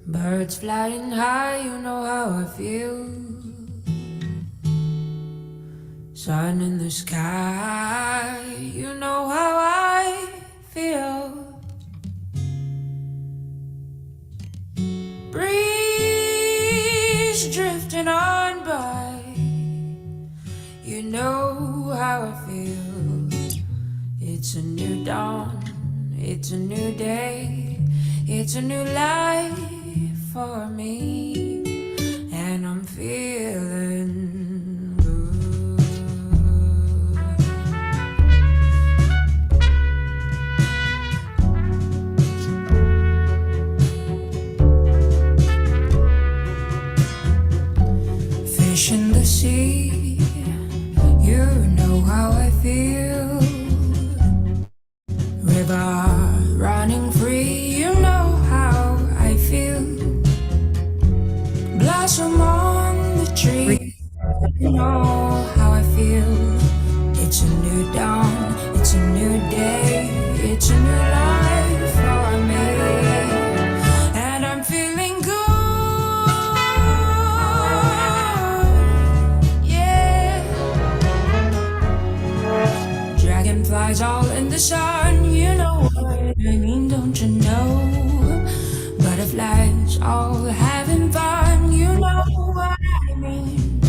Birds flying high, you know how I feel. Sun in the sky, you know how I feel. Breeze drifting on by, you know how I feel. It's a new dawn, it's a new day, it's a new life for me, and I'm feeling good. Fish in the sea, you know how I feel. River running free, you know how I feel. Blossom on the tree, you know how I feel. It's a new dawn, it's a new day, it's a new life for me, and I'm feeling good, yeah. Dragonflies all in the sun, you know what I mean, don't you know? Butterflies all having fun, you know what I mean.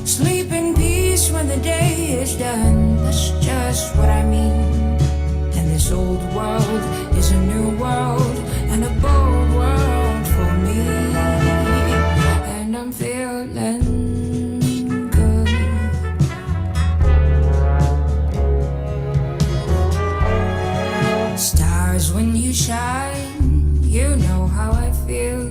Sleep in peace when the day is done, that's just what I mean. And this old world is a new world, and a bold world for me, and I'm feeling good. Stars when you shine, you know how I feel.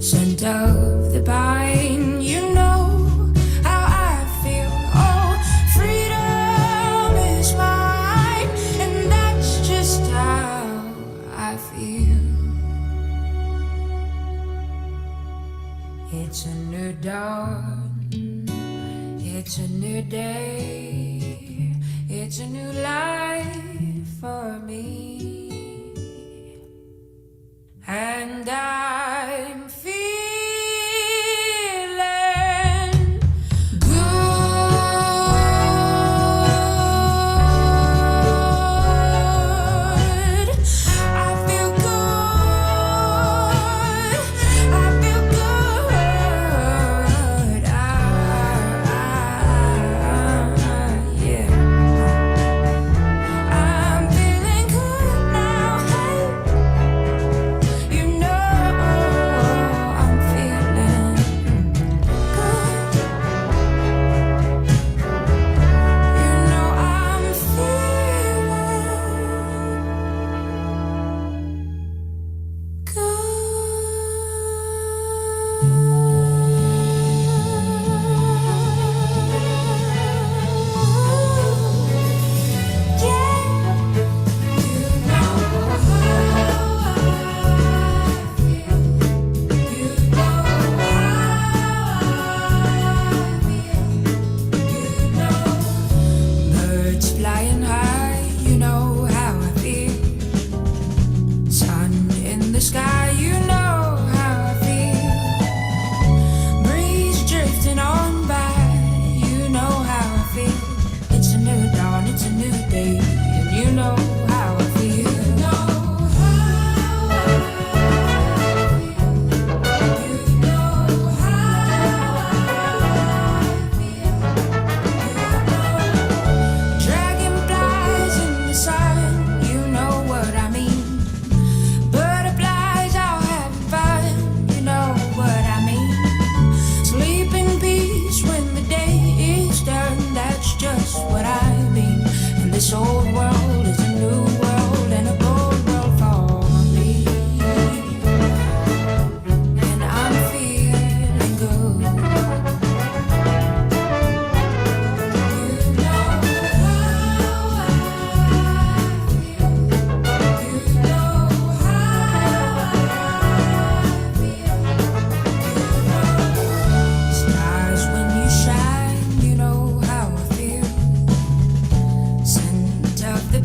Scent of the pine, you know how I feel. Oh, freedom is mine, and that's just how I feel. It's a new dawn, it's a new day, it's a new life for me, and I'm feeling good. I feel good. I feel good. Yeah. I'm feeling good now. Hey. You know I'm feeling good. You know I'm feeling good. Yeah. You know how I feel. You know how I feel. You know birds flying high, you know how I feel. Sun in the sky, you know how I feel. Breeze drifting on by, you know how I feel. It's a new dawn, it's a new day, and you know how I feel. You know how I feel. You know how I feel. Dragonflies in the sun, you know what I mean. Butterflies all having fun, you know what I mean. Sleep in peace when the day is done, that's just what I mean. And this old world is a new world, and a bold world for me, and I'm feeling good. You know how I feel. You know how I feel. Stars when you shine, you know how I feel. Scent of the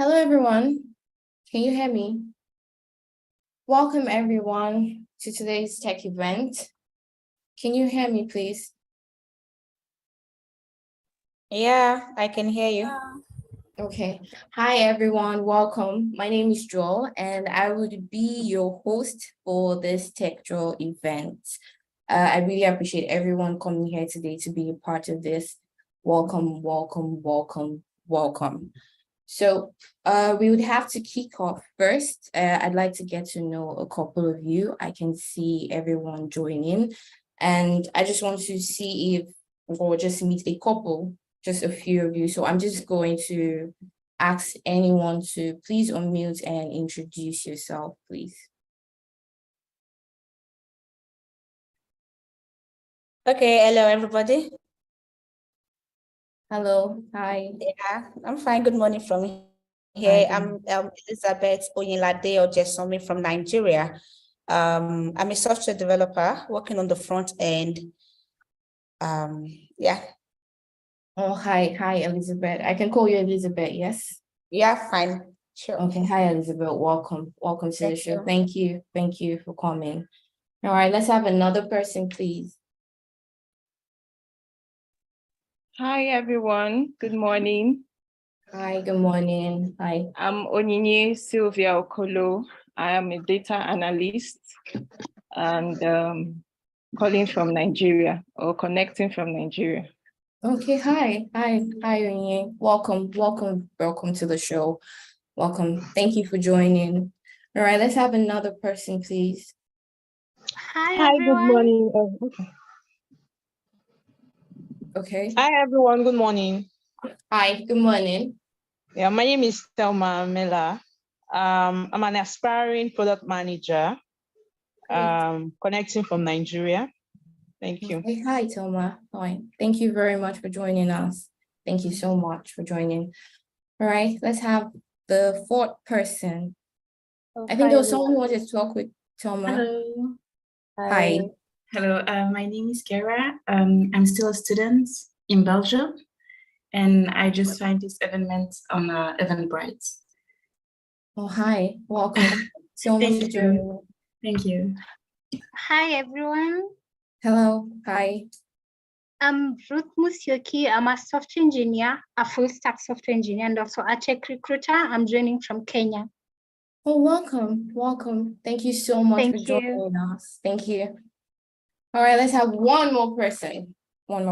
Hello, everyone. Can you hear me? Welcome, everyone, to today's tech event. Can you hear me, please? Yeah, I can hear you. Okay. Hi, everyone. Welcome. My name is Joel, and I would be your host for this Tech Joel event. I really appreciate everyone coming here today to be a part of this. Welcome, welcome, welcome, welcome. So we would have to kick off first. I'd like to get to know a couple of you. I can see everyone joining, and I just want to see if or just meet a couple, just a few of you. So I'm just going to ask anyone to please unmute and introduce yourself, please. Okay, hello everybody. Hello, hi. Yeah, I'm fine. Good morning from Hi, here. I'm Elizabeth Oyinlade Ojesomi from Nigeria. I'm a software developer working on the front end. Yeah. Oh, hi, Elizabeth. I can call you Elizabeth, yes? Yeah, fine. Sure. Okay, hi, Elizabeth. Welcome to the Thank show. you. Thank you for coming. All right, let's have another person, please. Hi, everyone. Good morning. Hi, good morning. Hi. I'm Onyinye Sylvia Okolo. I am a data analyst and calling from Nigeria or connecting from Nigeria. Okay, hi, Onye. Welcome to the show. Welcome. Thank you for joining. All right, let's have another person, please. Hi, everyone. Good morning. Okay. Hi, everyone. Good morning. Hi, good morning. Yeah, my name is Thelma Miller. I'm an aspiring product manager, connecting from Nigeria. Thank you. Okay, hi, Thelma. Hi. Thank you very much for joining us. Thank you so much for joining. All right, let's have the fourth person. I think there was someone who wanted to talk with Thelma. Hello. Hi. Hello, my name is Kara. I'm still a student in Belgium, and I just find this event on Eventbrite. Oh, hi. Welcome. So much for joining. Thank you. Hi, everyone. Hello. Hi. I'm Ruth Musyoki. I'm a software engineer, a full stack software engineer, and also a tech recruiter. I'm joining from Kenya. Oh, welcome. Thank you so much for joining us. Thank you. All right, let's have one more person. Hi,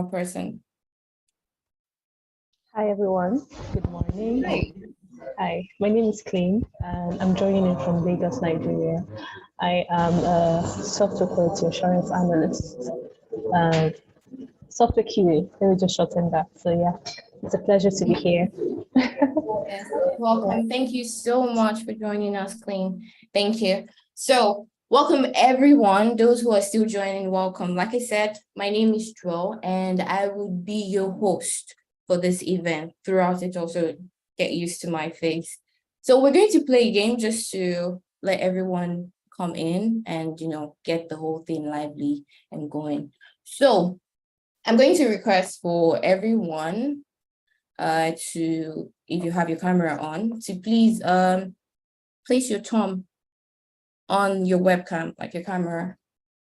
everyone. Good morning. Hi, my name is Clean, and I'm joining in from Lagos, Nigeria. I am a software quality assurance analyst, software QA. Let me just shorten that. So yeah, it's a pleasure to be here. Yes, welcome. Thank you so much for joining us, Clean. Thank you. So welcome everyone. Those who are still joining, welcome. Like I said, my name is Joel, and I will be your host for this event. Throughout it, also get used to my face. So we're going to play a game just to let everyone come in and get the whole thing lively and going. So I'm going to request for everyone to, if you have your camera on, to please place your thumb on your webcam, like your camera,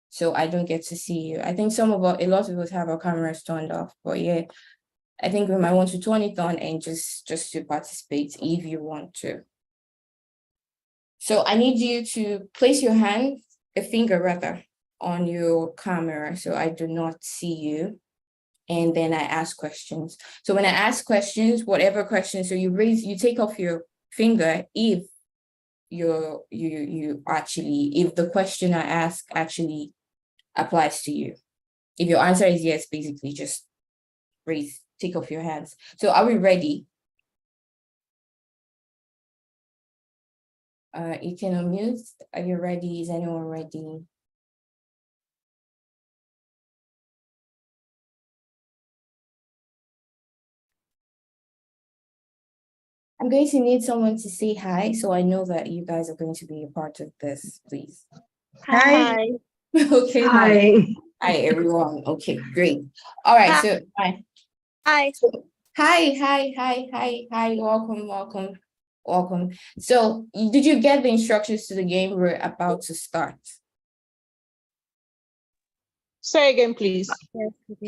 so I don't get to see you. I think a lot of us have our cameras turned off, but yeah, I think we might want to turn it on and just to participate if you want to. So I need you to place your finger rather, on your camera so I do not see you. And then I ask questions. So when I ask questions, whatever questions, so you take off your finger if if the question I ask actually applies to you. If your answer is yes, basically just take off your hands. So are we ready? You can unmute. Are you ready? Is anyone ready? I'm going to need someone to say hi, so I know that you guys are going to be a part of this, please. Hi. Okay. Hi. Hi, everyone. Okay, great. All right, Hi. so hi. Hi. Hi. Welcome. Welcome. So did you get the instructions to the game we're about to start? Say again, please.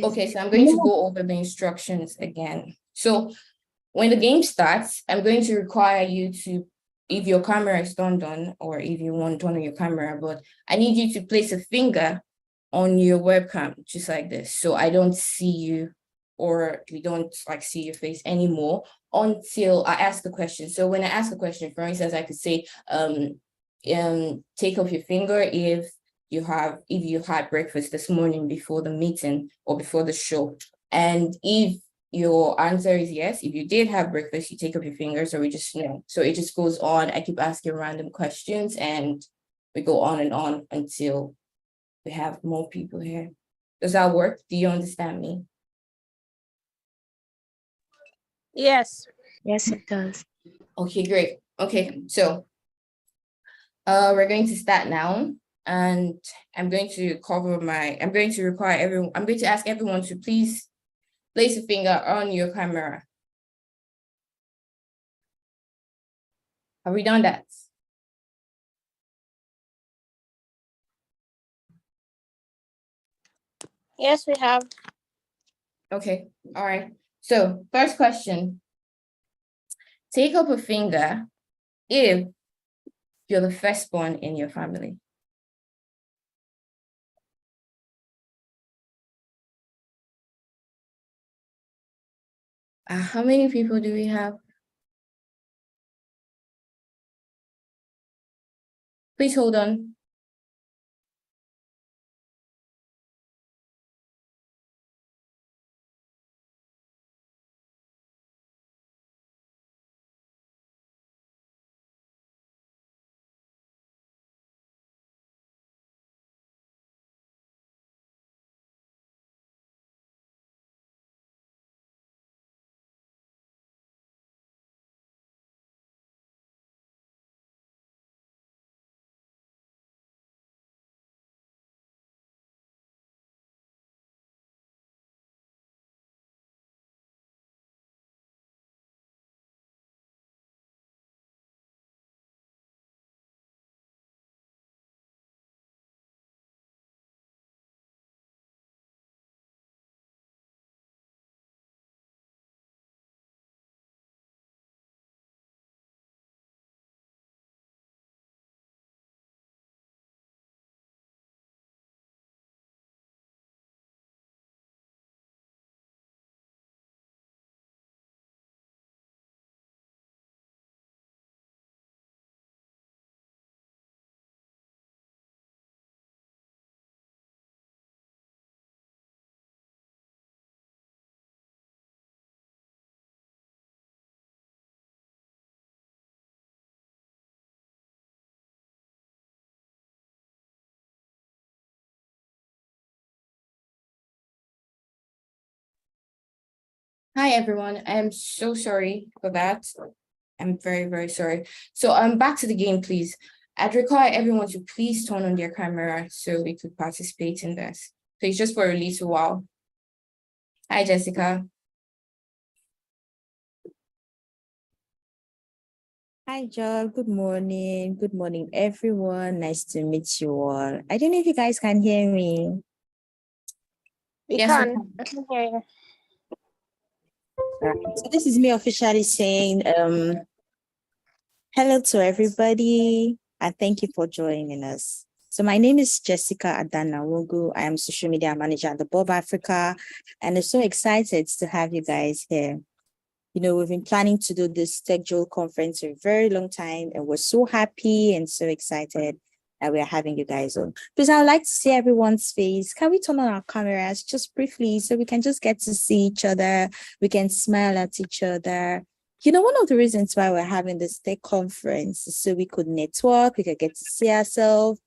Okay, so I'm going to go over the instructions again. So when the game starts, I'm going to require you to, if your camera is turned on, or if you want to turn on your camera, but I need you to place a finger on your webcam, just like this. So I don't see you, or we don't like see your face anymore until I ask the question. So when I ask a question, for instance, I could say, take off your finger if you had breakfast this morning before the meeting or before the show. And if your answer is yes, if you did have breakfast, you take up your fingers, or we just know. So it just goes on. I keep asking random questions and we go on and on until we have more people here. Does that work? Do you understand me? Yes. Yes, it does. Okay, great. Okay, so we're going to start now. And I'm going to ask everyone to please place a finger on your camera. Have we done that? Yes, we have. Okay, all right. So first question. Take up a finger if you're the firstborn in your family. How many people do we have? Please hold on. Hi, everyone. I'm so sorry for that. I'm very, very sorry. So back to the game, please. I'd require everyone to please turn on their camera so we could participate in this. Please, just for a little while. Hi, Jessica. Hi, Joel. Good morning. Good morning, everyone. Nice to meet you all. I don't know if you guys can hear me. We Yes, we can. I can hear you. So this is me officially saying hello to everybody and thank you for joining us. So my name is Jessica Adana Wogu. I am social media manager at the Bob Africa, and I'm so excited to have you guys here. You know, we've been planning to do this Tech Joel conference for a very long time, and we're so happy and so excited that we are having you guys on. Because I would like to see everyone's face. Can we turn on our cameras just briefly so we can just get to see each other? We can smile at each other. You know, one of the reasons why we're having this tech conference is so we could network, we could get to see ourselves,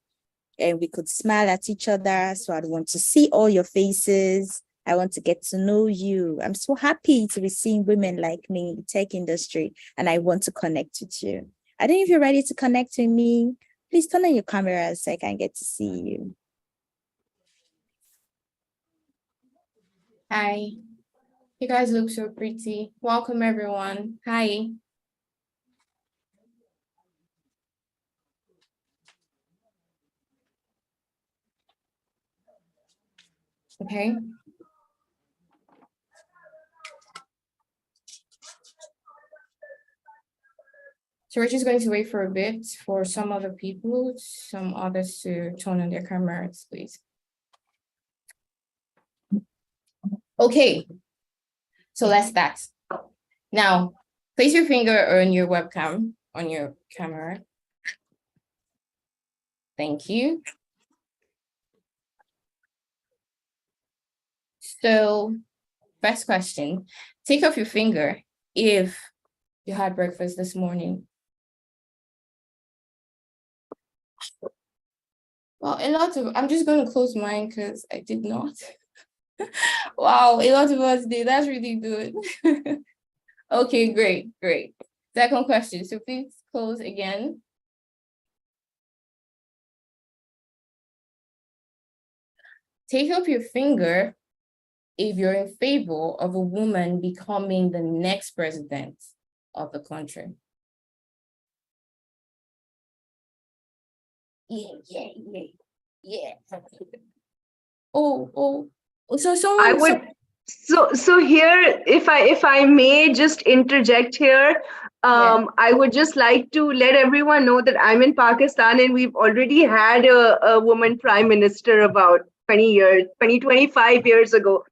and we could smile at each other. So I'd want to see all your faces. I want to get to know you. I'm so happy to be seeing women like me in the tech industry, and I want to connect with you. I don't know if you're ready to connect with me. Please turn on your cameras so I can get to see you. Hi. You guys look so pretty. Welcome, everyone. Hi. Okay. So we're just going to wait for a bit for some other people, some others to turn on their cameras, please. Okay, so let's start. Now, place your finger on your webcam, on your camera. Thank you. So, first question, take off your finger if you had breakfast this morning. Well, a lot of, I'm just going to close mine because I did not. Wow, a lot of us did. That's really good. Okay, great, great. Second question. So please close again. Take off your finger if you're in favor of a woman becoming the next president of the country. Yeah. Oh, so someone. I would. So here, if I may just interject here, I would just like to let everyone know that I'm in Pakistan and we've already had a woman prime minister about 25 years ago.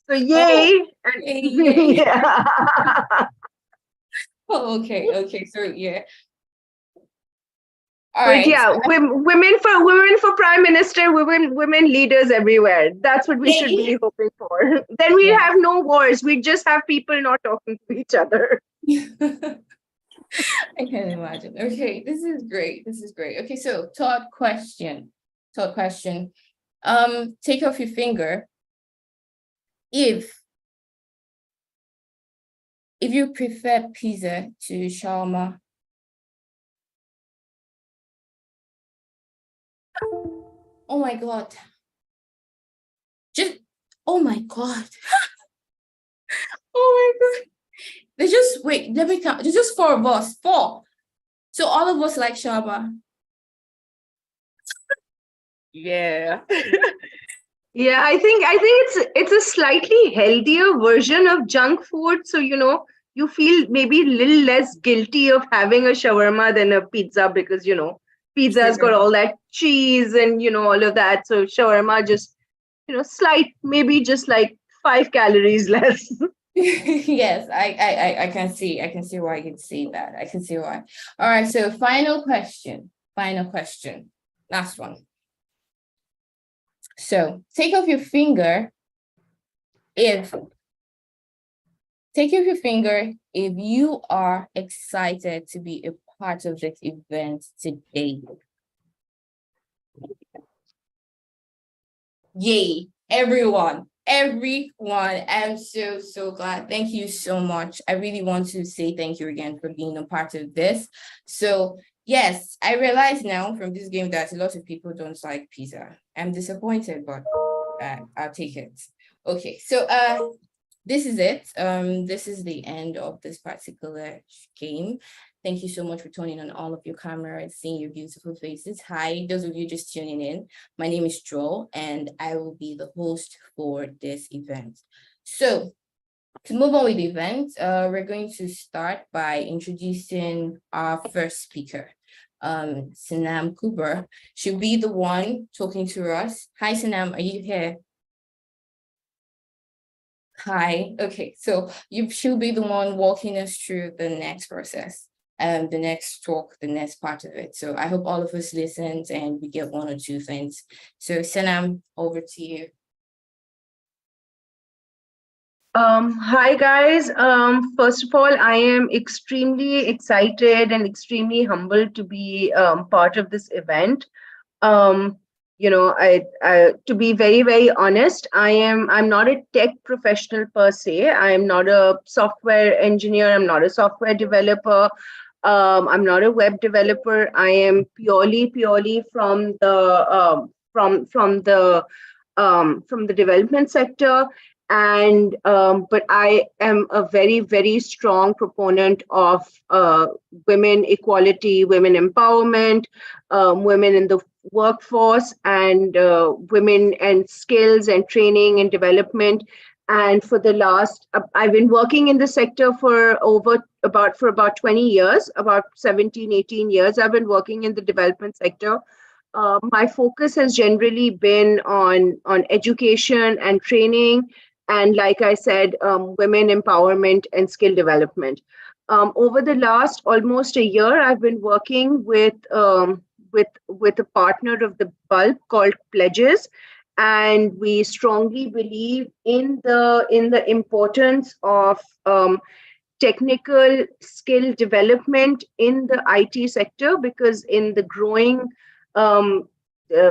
So yay! Yay. Yeah. Oh, okay. So yeah. All But right. yeah, women for prime minister, women leaders everywhere. That's what we should be hoping for. Then we have no wars. We just have people not talking to each other. I can imagine. Okay, this is great. Okay, so third question. Take off your finger if you prefer pizza to shawarma. Oh my God. Oh my God. Oh my God. Wait, let me count. There's just 4 of us. 4. So all of us like shawarma. Yeah. Yeah, I think it's a slightly healthier version of junk food. So, you feel maybe a little less guilty of having a shawarma than a pizza because, pizza's got all that cheese and, all of that. So shawarma just, maybe just like 5 calories less. Yes, I can see why you can see that. I can see why. All right, so final question. Last one. So take off your finger if you are excited to be a part of this event today. Yay, everyone. I'm so glad. Thank you so much. I really want to say thank you again for being a part of this. So yes, I realize now from this game that a lot of people don't like pizza. I'm disappointed, but I'll take it. Okay, so this is it. This is the end of this particular game. Thank you so much for turning on all of your cameras, seeing your beautiful faces. Hi, those of you just tuning in. My name is Joel, and I will be the host for this event. So to move on with the event, we're going to start by introducing our first speaker, Sanam Kuber. She'll be the one talking to us. Hi, Sanam, are you here? Hi, okay, so she'll be the one walking us through the next process. The next talk, the next part of it. So I hope all of us listened and we get 1 or 2 things. So Sanam, over to you. Hi guys. First of all, I am extremely excited and extremely humbled to be part of this event. To be very, very honest, I'm not a tech professional per se. I'm not a software engineer. I'm not a software developer. I'm not a web developer. I am purely from the development sector. And but I am a very, very strong proponent of women equality, women empowerment, women in the workforce, and women and skills and training and development. And for the last, I've been working in the sector for about 20 years, about 17, 18 years. I've been working in the development sector. My focus has generally been on education and training, and like I said, women empowerment and skill development. Over the last almost a year, I've been working with a partner of the Bulb called Pledges, and we strongly believe in the importance of technical skill development in the IT sector, because in the growing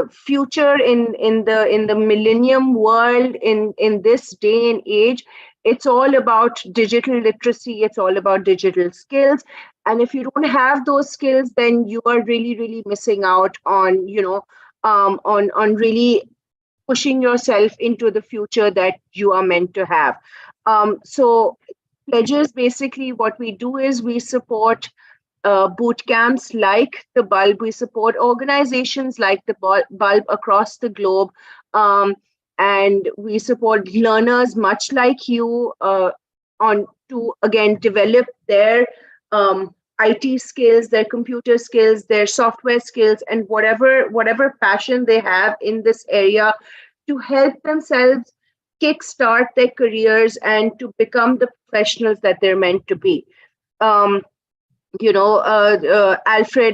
future, in the millennium world, in this day and age, it's all about digital literacy, it's all about digital skills. And if you don't have those skills, then you are really, really missing out on, on really pushing yourself into the future that you are meant to have. So Pledges, basically what we do is we support boot camps like the Bulb. We support organizations like the Bulb across the globe. And we support learners much like you on to, again, develop their IT skills, their computer skills, their software skills, and whatever passion they have in this area, to help themselves kickstart their careers and to become the professionals that they're meant to be. Alfred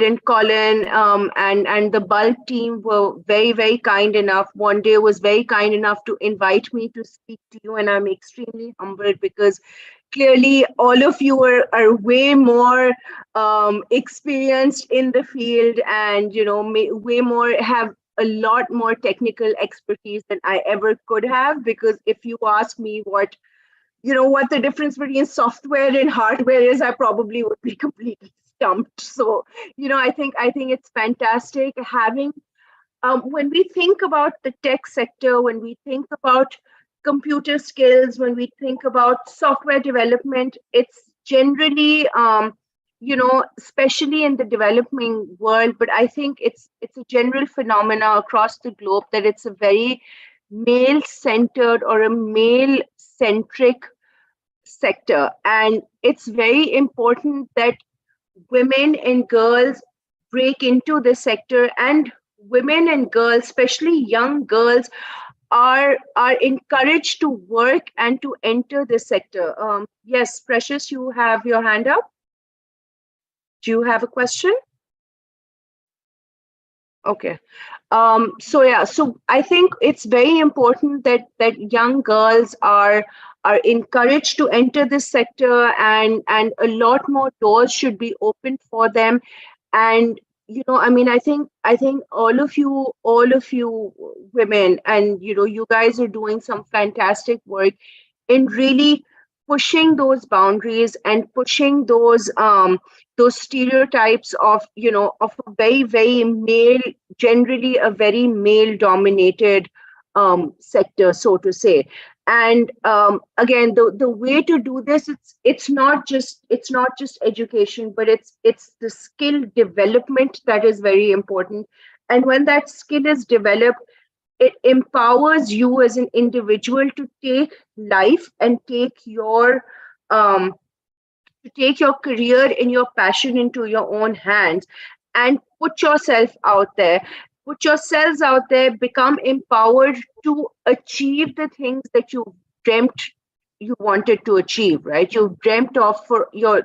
and Colin and the Bulb team were very, very kind enough. One day was very kind enough to invite me to speak to you, and I'm extremely humbled because clearly all of you are way more experienced in the field, and way more, have a lot more technical expertise than I ever could have. Because if you ask me what the difference between software and hardware is, I probably would be completely stumped. So, I think it's fantastic having, when we think about the tech sector, when we think about computer skills, when we think about software development, it's generally, especially in the developing world, but I think it's a general phenomena across the globe that it's a very male-centered or a male-centric sector. And it's very important that women and girls break into the sector, and women and girls, especially young girls, are encouraged to work and to enter the sector. Yes, Precious, you have your hand up. Do you have a question? Okay. So I think it's very important that young girls are encouraged to enter this sector, and a lot more doors should be opened for them. And I think all of you women, and you guys are doing some fantastic work in really pushing those boundaries and pushing those stereotypes of of a very, very male, generally a very male dominated sector, so to say. And again, the way to do this, it's not just education, but it's the skill development that is very important. And when that skill is developed, it empowers you as an individual to take life and take your career and your passion into your own hands, and put yourself out there. Put yourselves out there, become empowered to achieve the things that you dreamt you wanted to achieve, right? You've dreamt of for your,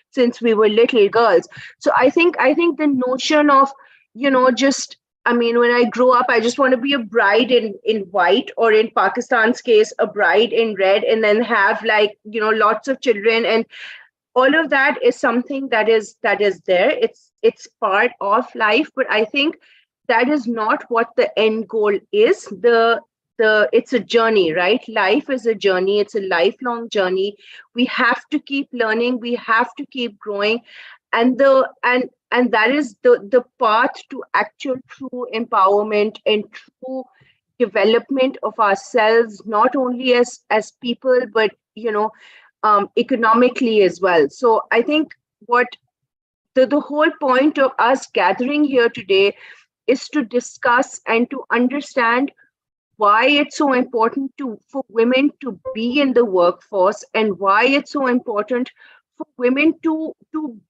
since we were little girls. So I think the notion of, when I grow up, I just want to be a bride in white, or in Pakistan's case, a bride in red, and then have lots of children, and all of that is something that is there. It's part of life, but I think that is not what the end goal is. It's a journey, right? Life is a journey. It's a lifelong journey. We have to keep learning. We have to keep growing, and that is the path to actual true empowerment and true development of ourselves, not only as people, but economically as well. So I think what the whole point of us gathering here today is to discuss and to understand why it's so important for women to be in the workforce, and why it's so important for women to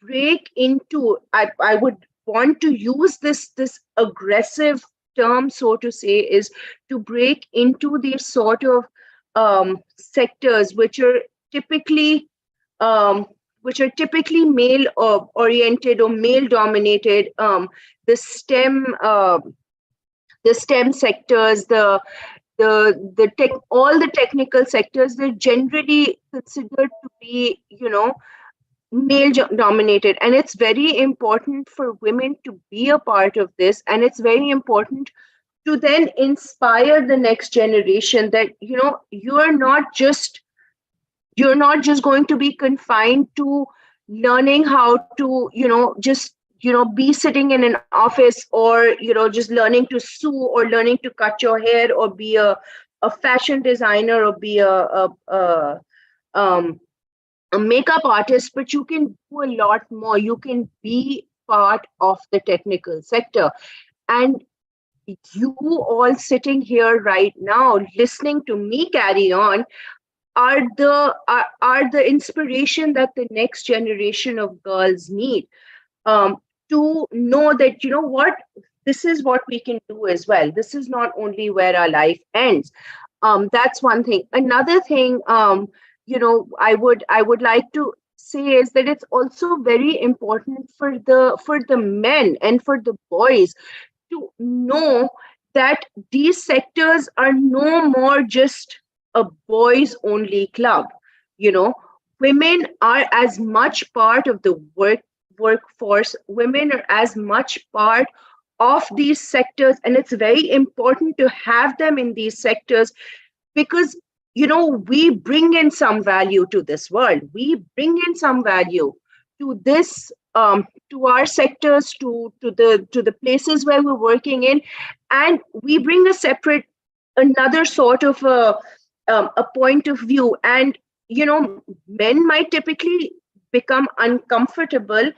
break into, I would want to use this aggressive term, so to say, is to break into these sort of sectors which are typically male oriented or male dominated. The STEM sectors, all the technical sectors, they're generally considered to be, male dominated. And it's very important for women to be a part of this. And it's very important to then inspire the next generation that, you're not just going to be confined to learning how to, be sitting in an office, or, just learning to sew, or learning to cut your hair, or be a fashion designer, or be a makeup artist, but you can do a lot more. You can be part of the technical sector. And you all sitting here right now, listening to me carry on, are the inspiration that the next generation of girls need, to know that, what, this is what we can do as well. This is not only where our life ends. That's one thing. Another thing, I would like to say is that it's also very important for the men and for the boys to know that these sectors are no more just a boys only club. Women are as much part of the workforce. Women are as much part of these sectors, and it's very important to have them in these sectors, because we bring in some value to this world. We bring in some value to this, to our sectors, to the places where we're working in, and we bring another sort of a point of view. And men might typically become uncomfortable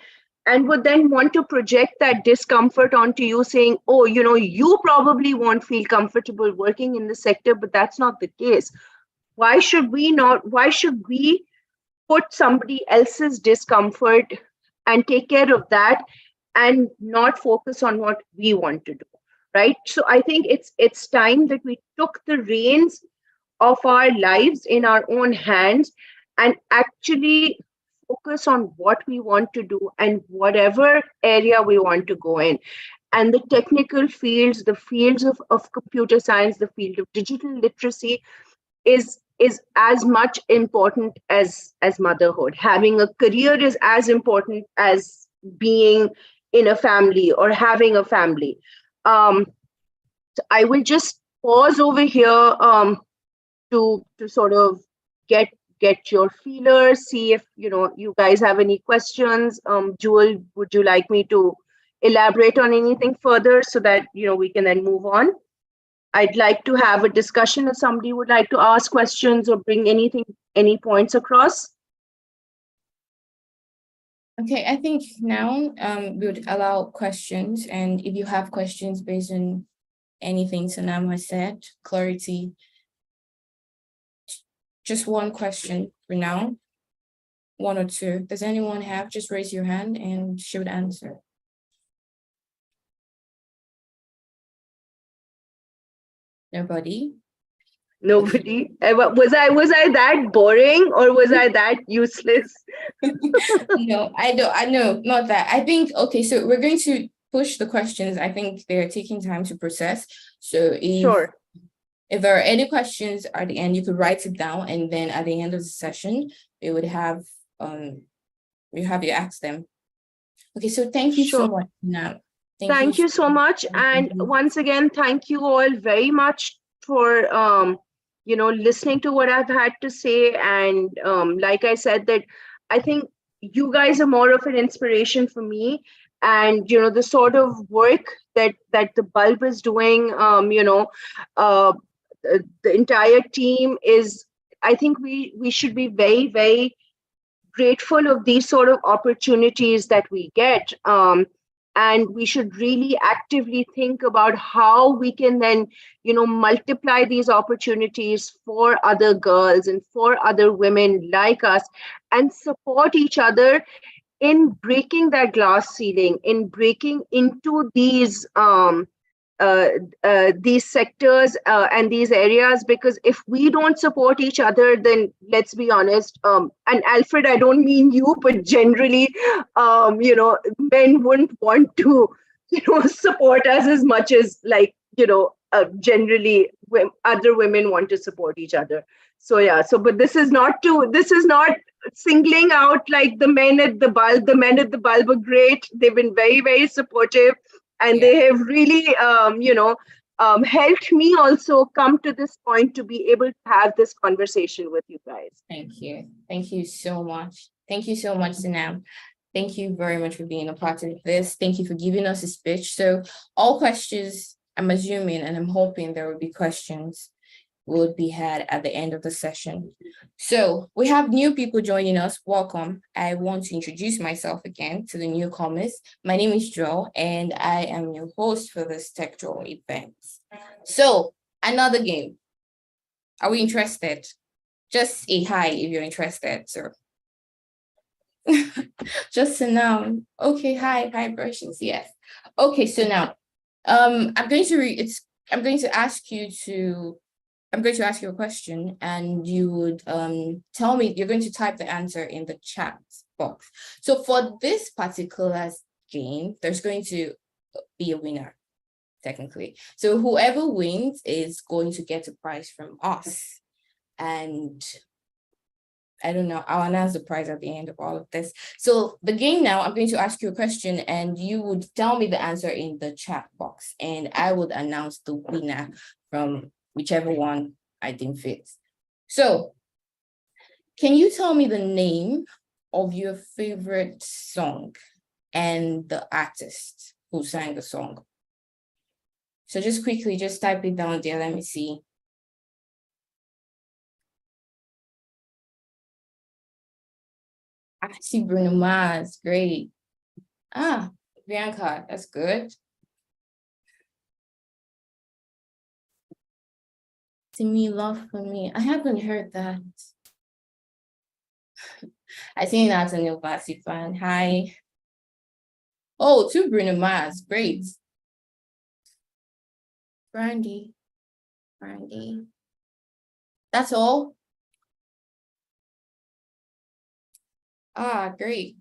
and would then want to project that discomfort onto you, saying, oh, you probably won't feel comfortable working in the sector, but that's not the case. Why should we put somebody else's discomfort and take care of that and not focus on what we want to do, right? So I think it's time that we took the reins of our lives in our own hands and actually focus on what we want to do and whatever area we want to go in. And the technical fields, the fields of computer science, the field of digital literacy is as much important as motherhood. Having a career is as important as being in a family or having a family. So I will just pause over here to sort of get your feelers, see if you guys have any questions. Jewel, would you like me to elaborate on anything further so that we can then move on? I'd like to have a discussion if somebody would like to ask questions or bring any points across. Okay, I think now we would allow questions, and if you have questions based on anything Sanam has said, clarity, just one question for now, one or two. Does anyone have? Just raise your hand and she would answer. Nobody? Nobody? Was I that boring, or was I that useless? No, I know, not that. I think, okay, so we're going to push the questions. I think they're taking time to process. So if there are any questions at the end, you could write it down, and then at the end of the session, we would have you ask them. Okay, so thank you so much. Now, thank you so much, and once again, thank you all very much for listening to what I've had to say. And like I said, that I think you guys are more of an inspiration for me, and the sort of work that the Bulb is doing, the entire team is, I think we should be very, very grateful of these sort of opportunities that we get. And we should really actively think about how we can then, multiply these opportunities for other girls and for other women like us, and support each other in breaking that glass ceiling, in breaking into these sectors and these areas. Because if we don't support each other, then let's be honest, and Alfred, I don't mean you, but generally, men wouldn't want to, support us as much as, like, generally other women want to support each other. So yeah, but this is not singling out like the men at the Bulb. The men at the Bulb are great. They've been very, very supportive. And they have really, helped me also come to this point to be able to have this conversation with you guys. Thank you. Thank you so much. Thank you so much, Sanam. Thank you very much for being a part of this. Thank you for giving us a speech. So all questions, I'm assuming, and I'm hoping there will be questions would be had at the end of the session. So we have new people joining us. Welcome. I want to introduce myself again to the newcomers. My name is Joel, and I am your host for this Tech Draw event. So another game. Are we interested? Just a hi if you're interested, sir. Just so now. Okay, hi, Precious. Yes. Okay, so now I'm going to ask you a question, and you would tell me, you're going to type the answer in the chat box. So for this particular game, there's going to be a winner, technically. So whoever wins is going to get a prize from us. And I don't know, I'll announce the prize at the end of all of this. So the game now, I'm going to ask you a question, and you would tell me the answer in the chat box, and I would announce the winner from whichever one I deem fit. So, can you tell me the name of your favorite song and the artist who sang the song? So just quickly, just type it down there. Let me see. I see Bruno Mars. Great. Bianca, that's good. To Me, Love For Me. I haven't heard that. I think that's a new Basi fan. Hi. Oh, to Bruno Mars. Great. Brandy. That's all? Great.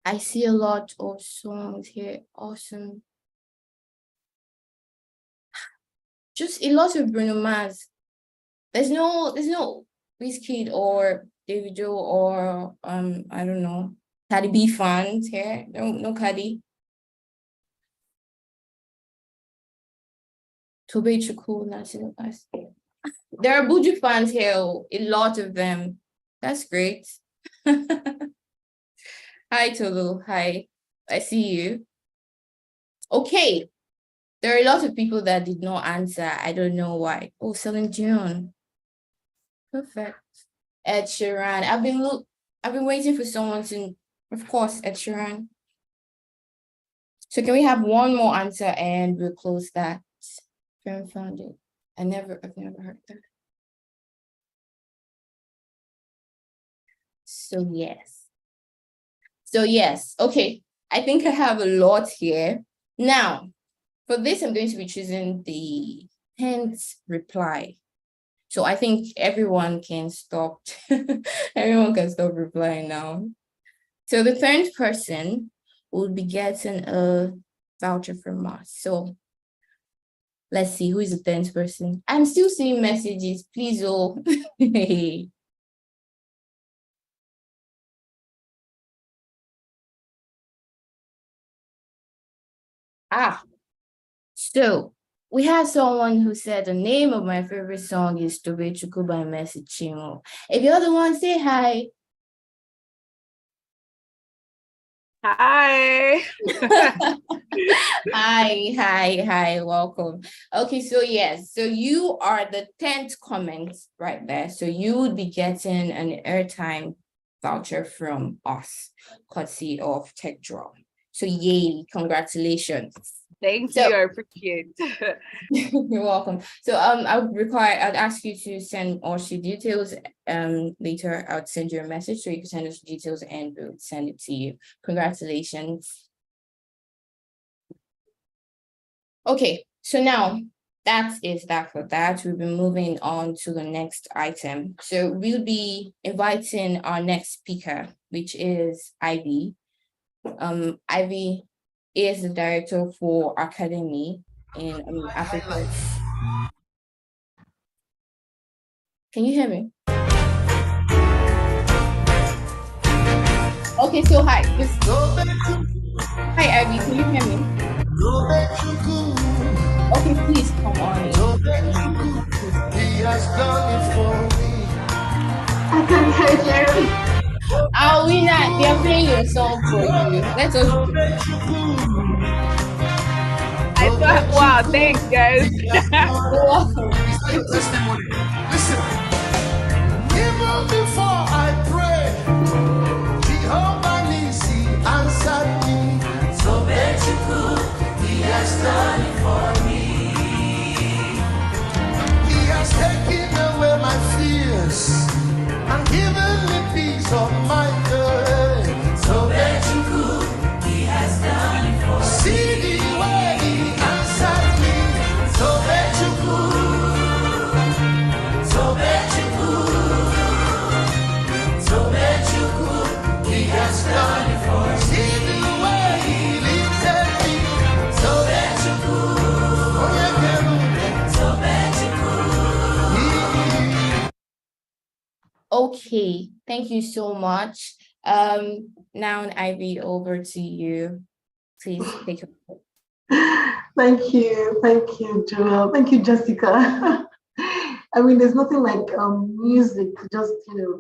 I see a lot of songs here. Awesome. Just a lot of Bruno Mars. There's no Wizkid or Davido or I don't know, Cardi B fans here. No Cardi. Tobe Chukwu, National. There are Buju fans here, a lot of them. That's great. Hi Tolu, hi. I see you. Okay. There are a lot of people that did not answer. I don't know why. Oh, Celine Dion. Perfect. Ed Sheeran. I've been waiting for someone to, of course, Ed Sheeran. So can we have one more answer and we'll close that? Femme Founded. I've never heard that. So yes. Okay. I think I have a lot here. Now, for this, I'm going to be choosing the 10th reply. So I think everyone can stop. Everyone can stop replying now. So the 10th person will be getting a voucher from us. So let's see, who is the 10th person? I'm still seeing messages. Please, oh. So we have someone who said the name of my favorite song is Tobe Chukwu by Mercy Chinwo. If you're the one, say hi. Hi. Hi, welcome. Okay, so yes, so you are the 10th comment right there. So you would be getting an airtime voucher from us, courtesy of TechDraw. So yay, congratulations. Thank So- you. I appreciate. You're welcome. So I'd ask you to send us your details. Later I'll send you a message so you can send us details and we'll send it to you. Congratulations. Okay, so now that is that for that. We'll be moving on to the next item. So we'll be inviting our next speaker, which is Ivy. Ivy is the director for Academy in Africa. Can you hear me? Okay, so hi. Hi, Ivy. Can you hear me? Okay, please come on. I can hear you. Oh, we not. They're playing your song for you. Let us. I thought, wow, thanks, guys. You're welcome. Listen, even before I pray, Jehovah Nissi answered me. So bet you could, he has done it for me. He has taken away my fears and given me peace of mind. So bet you could, he has done it for me. See the way he answered me. So bet you could. So bet you could. So bet you could. He has done it for me. See the way he lifted me. So bet you could. Oh yeah, so bet you could. Okay, thank you so much. Now Ivy, over to you. Please take a. Thank you, Joel. Thank you, Jessica. I mean, there's nothing like music to just,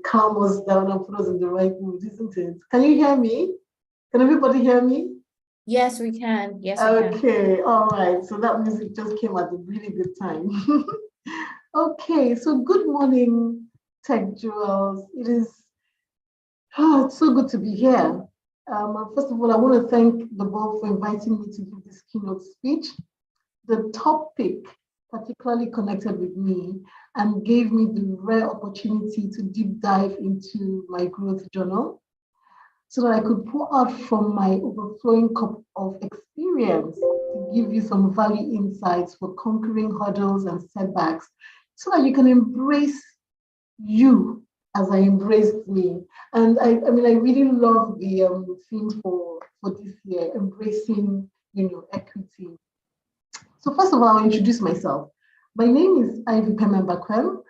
calm us down and put us in the right mood, isn't it? Can you hear me? Can everybody hear me? Yes, we can. Yes, we can. Okay, all right. So that music just came at a really good time. Okay, so good morning, Tech Jewels. It's so good to be here. First of all, I want to thank the board for inviting me to give this keynote speech. The topic particularly connected with me and gave me the rare opportunity to deep dive into my growth journal so that I could pour out from my overflowing cup of experience to give you some value insights for conquering hurdles and setbacks so that you can embrace you as I embraced me. And I really love the theme for this year, embracing, equity. So first of all, I'll introduce myself. My name is Ivy Pemembakwem.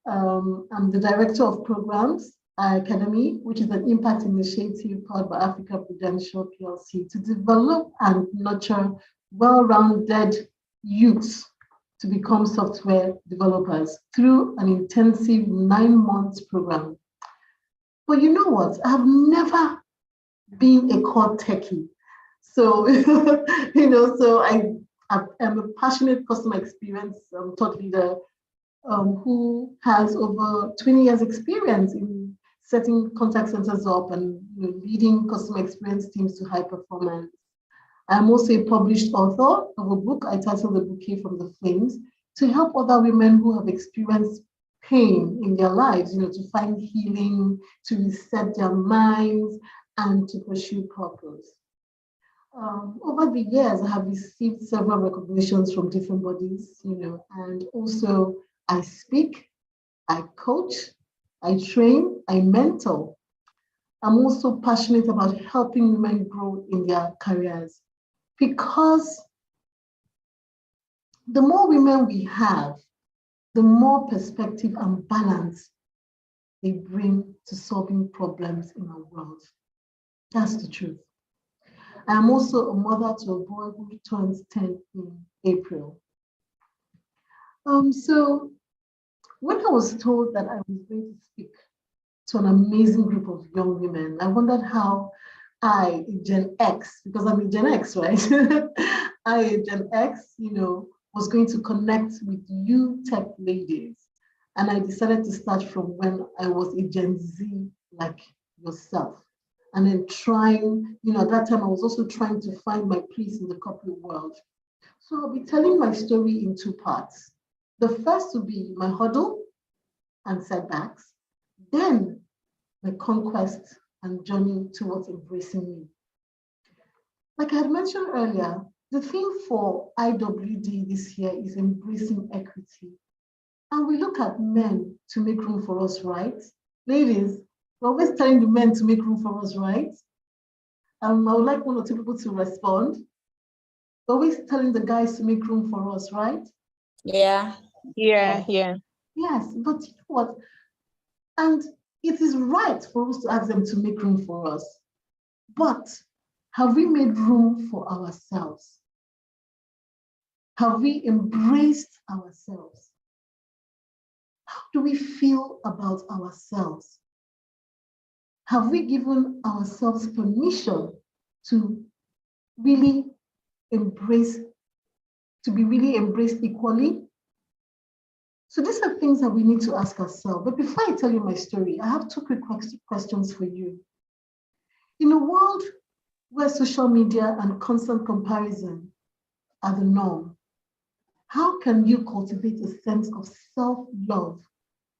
I'm the Director of Programs at Academy, which is an impact initiative powered by Africa Prudential PLC to develop and nurture well-rounded youths to become software developers through an intensive 9-month program. But you know what? I have never been a core techie. So, so I am a passionate customer experience thought leader who has over 20 years experience in setting contact centers up and leading customer experience teams to high performance. I'm also a published author of a book I titled The Bouquet from the Flames to help other women who have experienced pain in their lives, to find healing, to reset their minds, and to pursue purpose. Over the years, I have received several recognitions from different bodies, and also I speak, I coach, I train, I mentor. I'm also passionate about helping women grow in their careers because the more women we have, the more perspective and balance they bring to solving problems in our world. That's the truth. I am also a mother to a boy who turns 10 in April. So when I was told that I was going to speak to an amazing group of young women, I wondered how I, Gen X, because I'm a Gen X, right? I, Gen X, was going to connect with you tech ladies. And I decided to start from when I was a Gen Z like yourself. And then trying, at that time, I was also trying to find my place in the corporate world. So I'll be telling my story in two parts. The first will be my hurdle and setbacks, then my conquest and journey towards embracing me. Like I had mentioned earlier, the theme for IWD this year is embracing equity. And we look at men to make room for us, right? Ladies, we're always telling the men to make room for us, right? I would like one or two people to respond. We're always telling the guys to make room for us, right? Yeah. Yeah. Yes, but you know what? And it is right for us to ask them to make room for us. But have we made room for ourselves? Have we embraced ourselves? How do we feel about ourselves? Have we given ourselves permission to really embrace, to be really embraced equally? So these are things that we need to ask ourselves. But before I tell you my story, I have two quick questions for you. In a world where social media and constant comparison are the norm, how can you cultivate a sense of self-love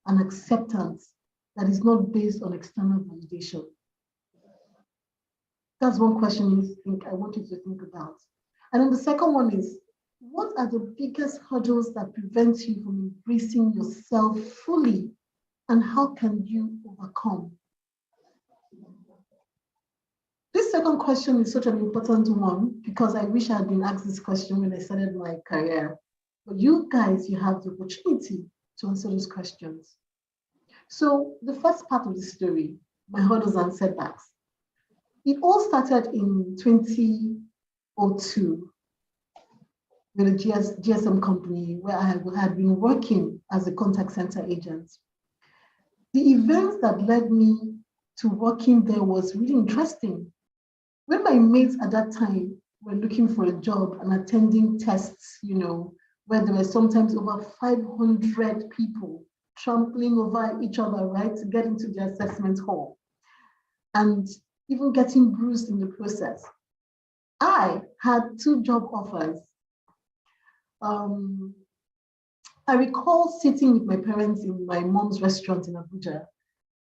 and acceptance that is not based on external validation? That's one question I want you to think about. And then the second one is, what are the biggest hurdles that prevent you from embracing yourself fully, and how can you overcome? This second question is such an important one because I wish I had been asked this question when I started my career. But you guys, you have the opportunity to answer those questions. So the first part of the story, my hurdles and setbacks. It all started in 2002 with a GSM company where I had been working as a contact center agent. The events that led me to working there was really interesting. When my mates at that time were looking for a job and attending tests, where there were sometimes over 500 people trampling over each other, right, to get into the assessment hall, and even getting bruised in the process. I had 2 job offers. I recall sitting with my parents in my mom's restaurant in Abuja,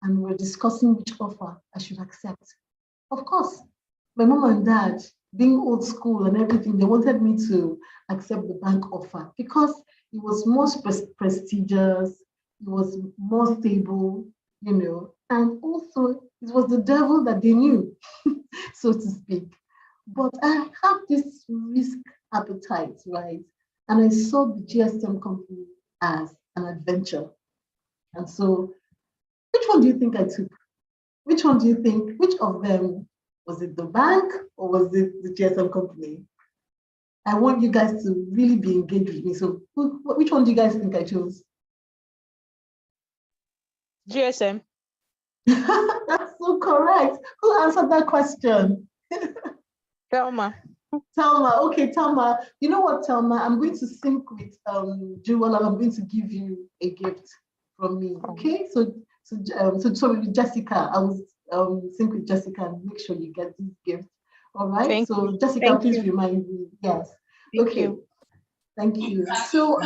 and we were discussing which offer I should accept. Of course, my mom and dad, being old school and everything, they wanted me to accept the bank offer because it was more prestigious, it was more stable, and also it was the devil that they knew, so to speak. But I have this risk appetite, right? And I saw the GSM company as an adventure. And so, which one do you think I took? Which one do you think, which of them? Was it the bank or was it the GSM company? I want you guys to really be engaged with me. So which one do you guys think I chose? GSM. That's so correct. Who answered that question? Thelma. Thelma. Okay, Thelma. You know what, Thelma? I'm going to sync with Jewel, and I'm going to give you a gift from me. Okay? So with Jessica, I will sync with Jessica and make sure you get this gift. All right. Thank so you. Jessica, Thank please you. remind me. Yes. Thank Okay. you. Thank you. So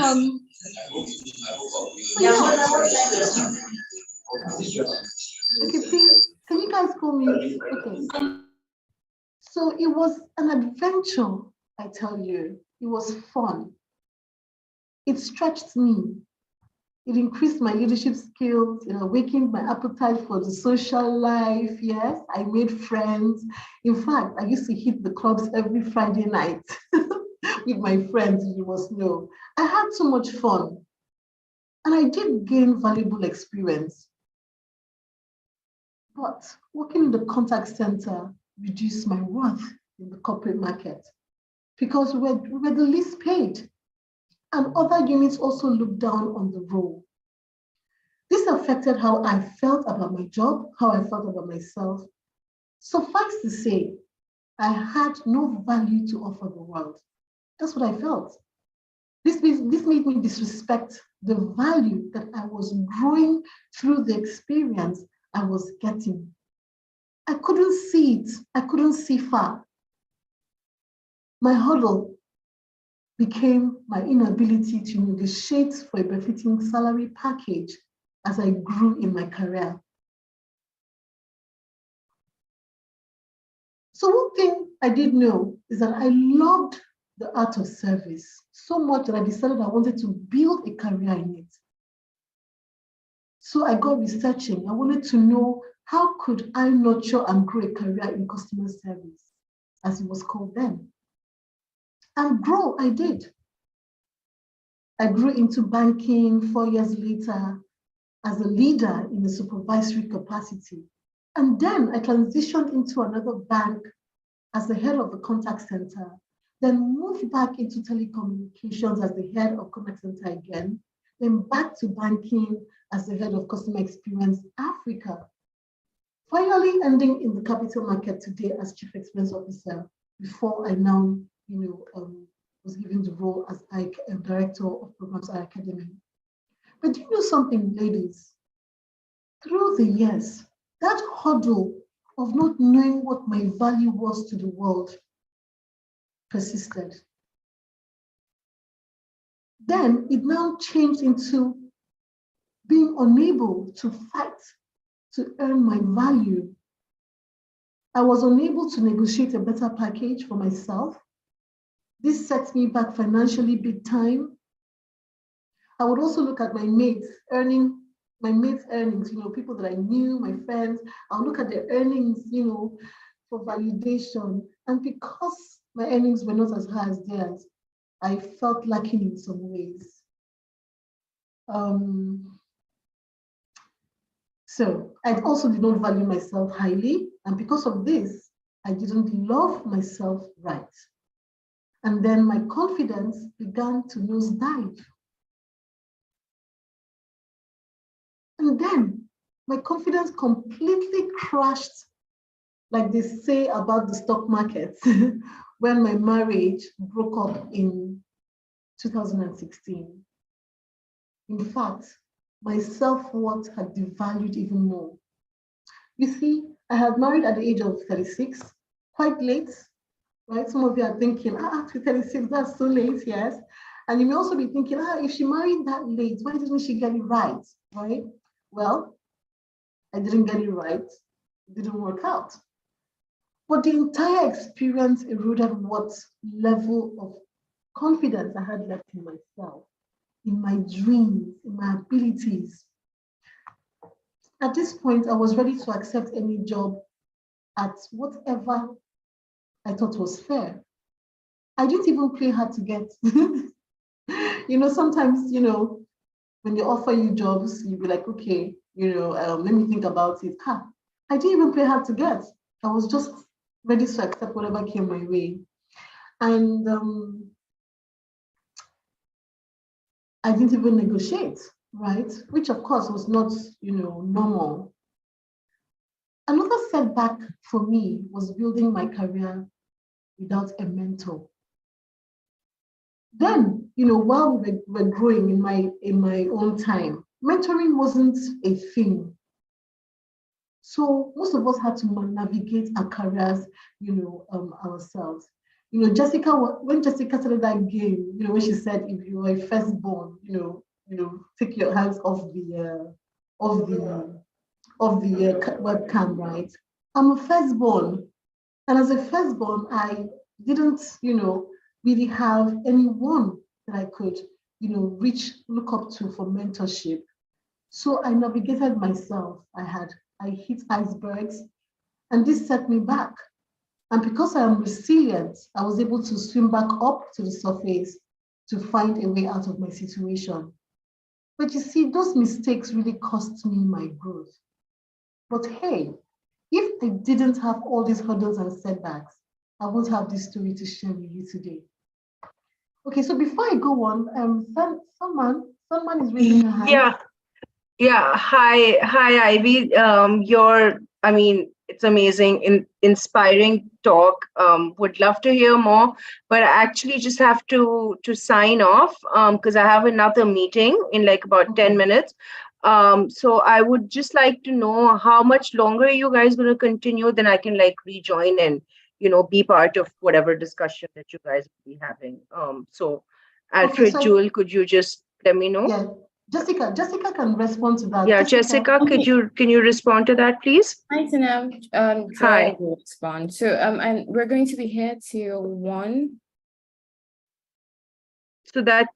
okay, please, can you guys call me? Okay. So it was an adventure, I tell you. It was fun. It stretched me. It increased my leadership skills, it awakened my appetite for the social life. Yes, I made friends. In fact, I used to hit the clubs every Friday night with my friends, you must know. I had so much fun. And I did gain valuable experience. But working in the contact center reduced my worth in the corporate market because we were the least paid. And other units also looked down on the role. This affected how I felt about my job, how I felt about myself, Suffice to say, I had no value to offer the world. That's what I felt. This made me disrespect the value that I was growing through the experience I was getting. I couldn't see it. I couldn't see far. My hurdle became my inability to negotiate for a befitting salary package as I grew in my career. So one thing I did know is that I loved the art of service so much that I decided I wanted to build a career in it. So I got researching. I wanted to know how could I nurture and grow a career in customer service, as it was called then. And grow, I did. I grew into banking 4 years later as a leader in a supervisory capacity. And then I transitioned into another bank as the head of the contact center, then moved back into telecommunications as the head of contact center again, then back to banking as the head of customer experience Africa. Finally ending in the capital market today as chief experience officer before I now, was given the role as director of programs at Academy. But do you know something, ladies? Through the years, that hurdle of not knowing what my value was to the world persisted. Then it now changed into being unable to fight to earn my value. I was unable to negotiate a better package for myself. This set me back financially big time. I would also look at my mates' earnings, people that I knew, my friends. I'll look at their earnings, for validation. And because my earnings were not as high as theirs, I felt lacking in some ways. So I also did not value myself highly. And because of this, I didn't love myself right. And then my confidence began to nosedive. And then my confidence completely crashed, like they say about the stock market, when my marriage broke up in 2016. In fact, my self-worth had devalued even more. You see, I had married at the age of 36, quite late, right? Some of you are thinking, 36, that's so late, yes. And you may also be thinking, if she married that late, why didn't she get it right, right? Well, I didn't get it right. It didn't work out. But the entire experience eroded what level of confidence I had left in myself, in my dreams, in my abilities. At this point, I was ready to accept any job at whatever I thought was fair. I didn't even play hard to get. Sometimes, when they offer you jobs, you'll be like, okay, let me think about it. I didn't even play hard to get. I was just ready to accept whatever came my way. And I didn't even negotiate, right? Which of course was not, normal. Another setback for me was building my career without a mentor. Then, while we were growing in my own time, mentoring wasn't a thing. So most of us had to navigate our careers, ourselves. Jessica, when Jessica started that game, when she said, if you are a firstborn, take your hands off the webcam, right? I'm a firstborn, and as a firstborn, I didn't, really have anyone that I could, look up to for mentorship. So I navigated myself. I hit icebergs, and this set me back. And because I am resilient, I was able to swim back up to the surface to find a way out of my situation. But you see, those mistakes really cost me my growth. But hey, if I didn't have all these hurdles and setbacks, I won't have this story to share with you today. Okay, so before I go on, someone is raising their hand. Yeah. Hi, Ivy. It's amazing, inspiring talk. Would love to hear more, but I actually just have to sign off because I have another meeting in like about 10 minutes. So I would just like to know how much longer are you guys going to continue, then I can like rejoin and, you know, be part of whatever discussion that you guys will be having. So Alfred, so- Jewel, could you just let me know? Yeah, Jessica can respond to that. Yeah, Jessica, can you respond to that, please? Hi, Sanam. Hi. Joel will respond. So, and we're going to be here till 1. So that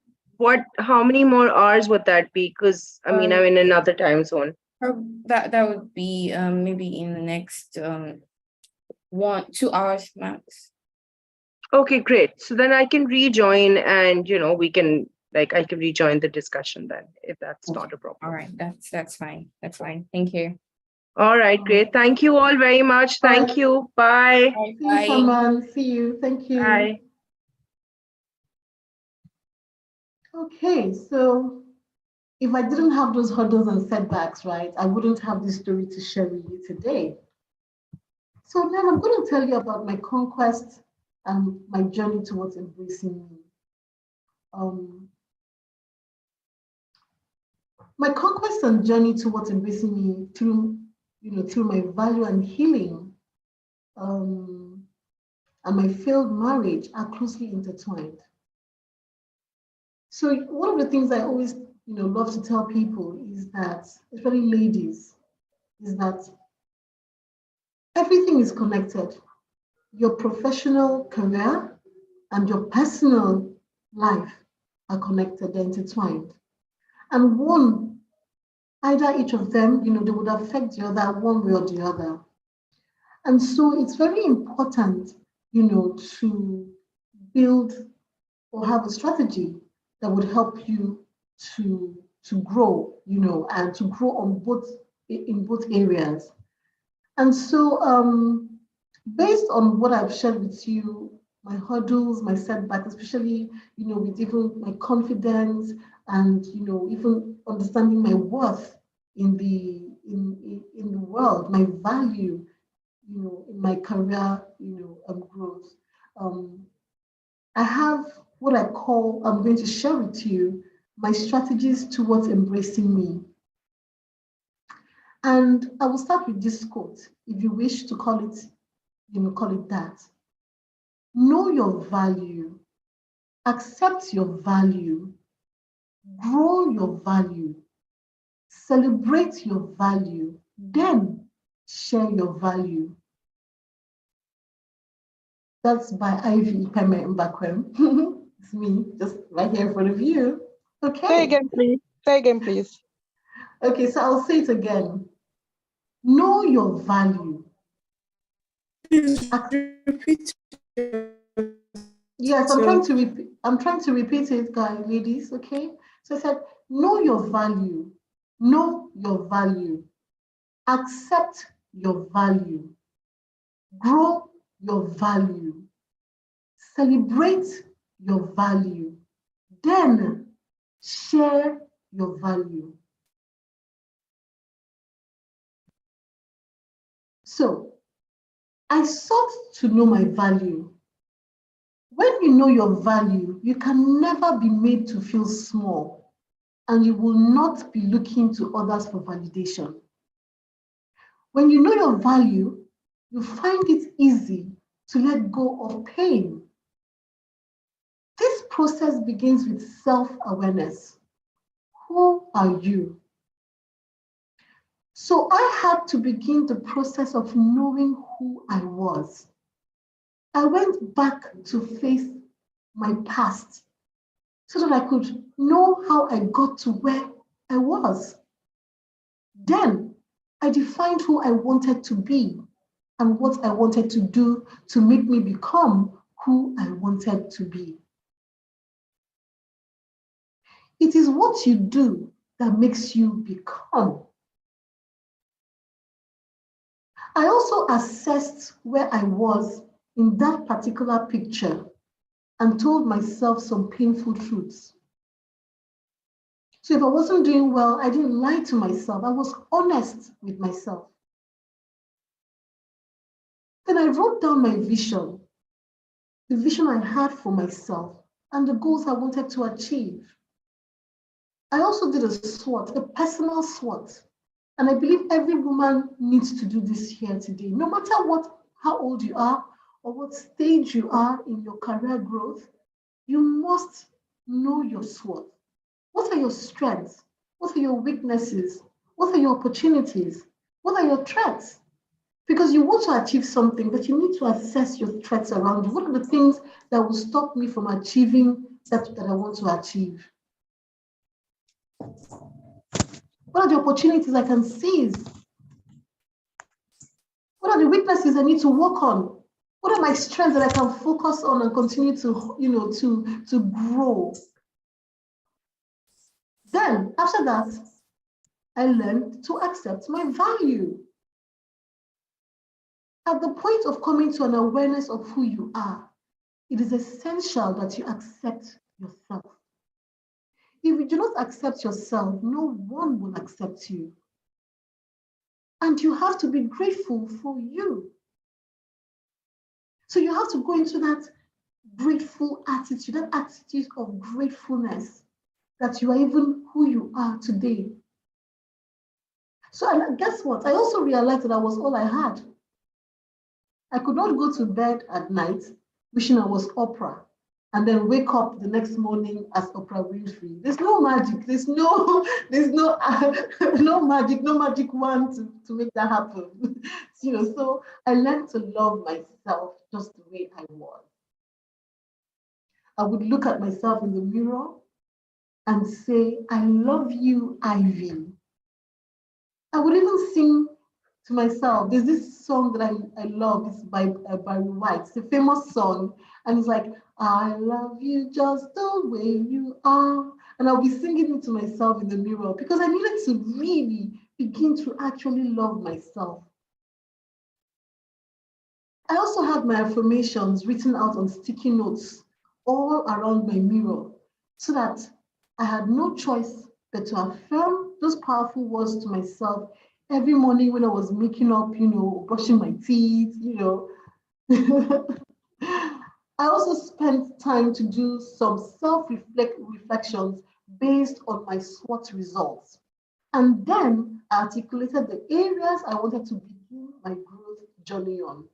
how many more hours would that be? Because I mean, I'm in another time zone. That would be maybe in the next 1-2 hours max. Okay, great. So then I can rejoin and, you know, we can like, I can rejoin the discussion then, if that's not a problem. All right, that's fine. That's fine. Thank you. All right, great. Thank you all very much. Thank you. Bye. See you, Saman. See you. Thank you. Bye. Okay, so if I didn't have those hurdles and setbacks, right, I wouldn't have this story to share with you today. So now I'm going to tell you about my conquest and my journey towards embracing me. My conquest and journey towards embracing me through my value and healing, and my failed marriage are closely intertwined. So one of the things I always, love to tell people is that, especially ladies, is that everything is connected. Your professional career and your personal life are connected, they're intertwined. And either each of them, they would affect the other one way or the other. And so it's very important, to build or have a strategy that would help you to grow, and to grow in both areas. And so based on what I've shared with you, my hurdles, my setbacks, especially, with even my confidence and, even understanding my worth in the world, my value, in my career, growth. I have what I'm going to share with you, my strategies towards embracing me. And I will start with this quote, if you wish to call it, call it that. Know your value, accept your value, grow your value, celebrate your value, then share your value. That's by Ivy Peme Mbakwem. It's me, just right here in front of you. Okay. Say again, please. Say again, please. Okay, so I'll say it again. Know your value. Repeat. Yes, I'm trying to repeat it, guys, ladies, okay? So I said, know your value. Know your value. Accept your value. Grow your value. Celebrate your value. Then share your value. So I sought to know my value. When you know your value, you can never be made to feel small, and you will not be looking to others for validation. When you know your value, you find it easy to let go of pain. This process begins with self-awareness. Who are you? So I had to begin the process of knowing who I was. I went back to face my past so that I could know how I got to where I was. Then I defined who I wanted to be and what I wanted to do to make me become who I wanted to be. It is what you do that makes you become. I also assessed where I was in that particular picture and told myself some painful truths. So if I wasn't doing well, I didn't lie to myself. I was honest with myself. Then I wrote down my vision, the vision I had for myself and the goals I wanted to achieve. I also did a SWOT, a personal SWOT. And I believe every woman needs to do this here today. No matter how old you are or what stage you are in your career growth, you must know your SWOT. What are your strengths? What are your weaknesses? What are your opportunities? What are your threats? Because you want to achieve something, but you need to assess your threats around you. What are the things that will stop me from achieving that I want to achieve? What are the opportunities I can seize? What are the weaknesses I need to work on? What are my strengths that I can focus on and continue to, to grow? Then, after that, I learned to accept my value. At the point of coming to an awareness of who you are, it is essential that you accept yourself. If you do not accept yourself, no one will accept you. And you have to be grateful for you. So you have to go into that grateful attitude, that attitude of gratefulness that you are even who you are today. So and guess what? I also realized that I was all I had. I could not go to bed at night wishing I was Oprah and then wake up the next morning as Oprah Winfrey. There's no magic. There's no magic, no magic wand to make that happen. So I learned to love myself just the way I was. I would look at myself in the mirror and say, I love you, Ivy. I would even sing to myself. There's this song that I love. It's by Barry White. It's a famous song. And it's like, I love you just the way you are. And I'll be singing it to myself in the mirror because I needed to really begin to actually love myself. I also had my affirmations written out on sticky notes all around my mirror so that I had no choice but to affirm those powerful words to myself every morning when I was making up, brushing my teeth, I also spent time to do some self-reflections based on my SWOT results. And then I articulated the areas I wanted to begin my growth journey on.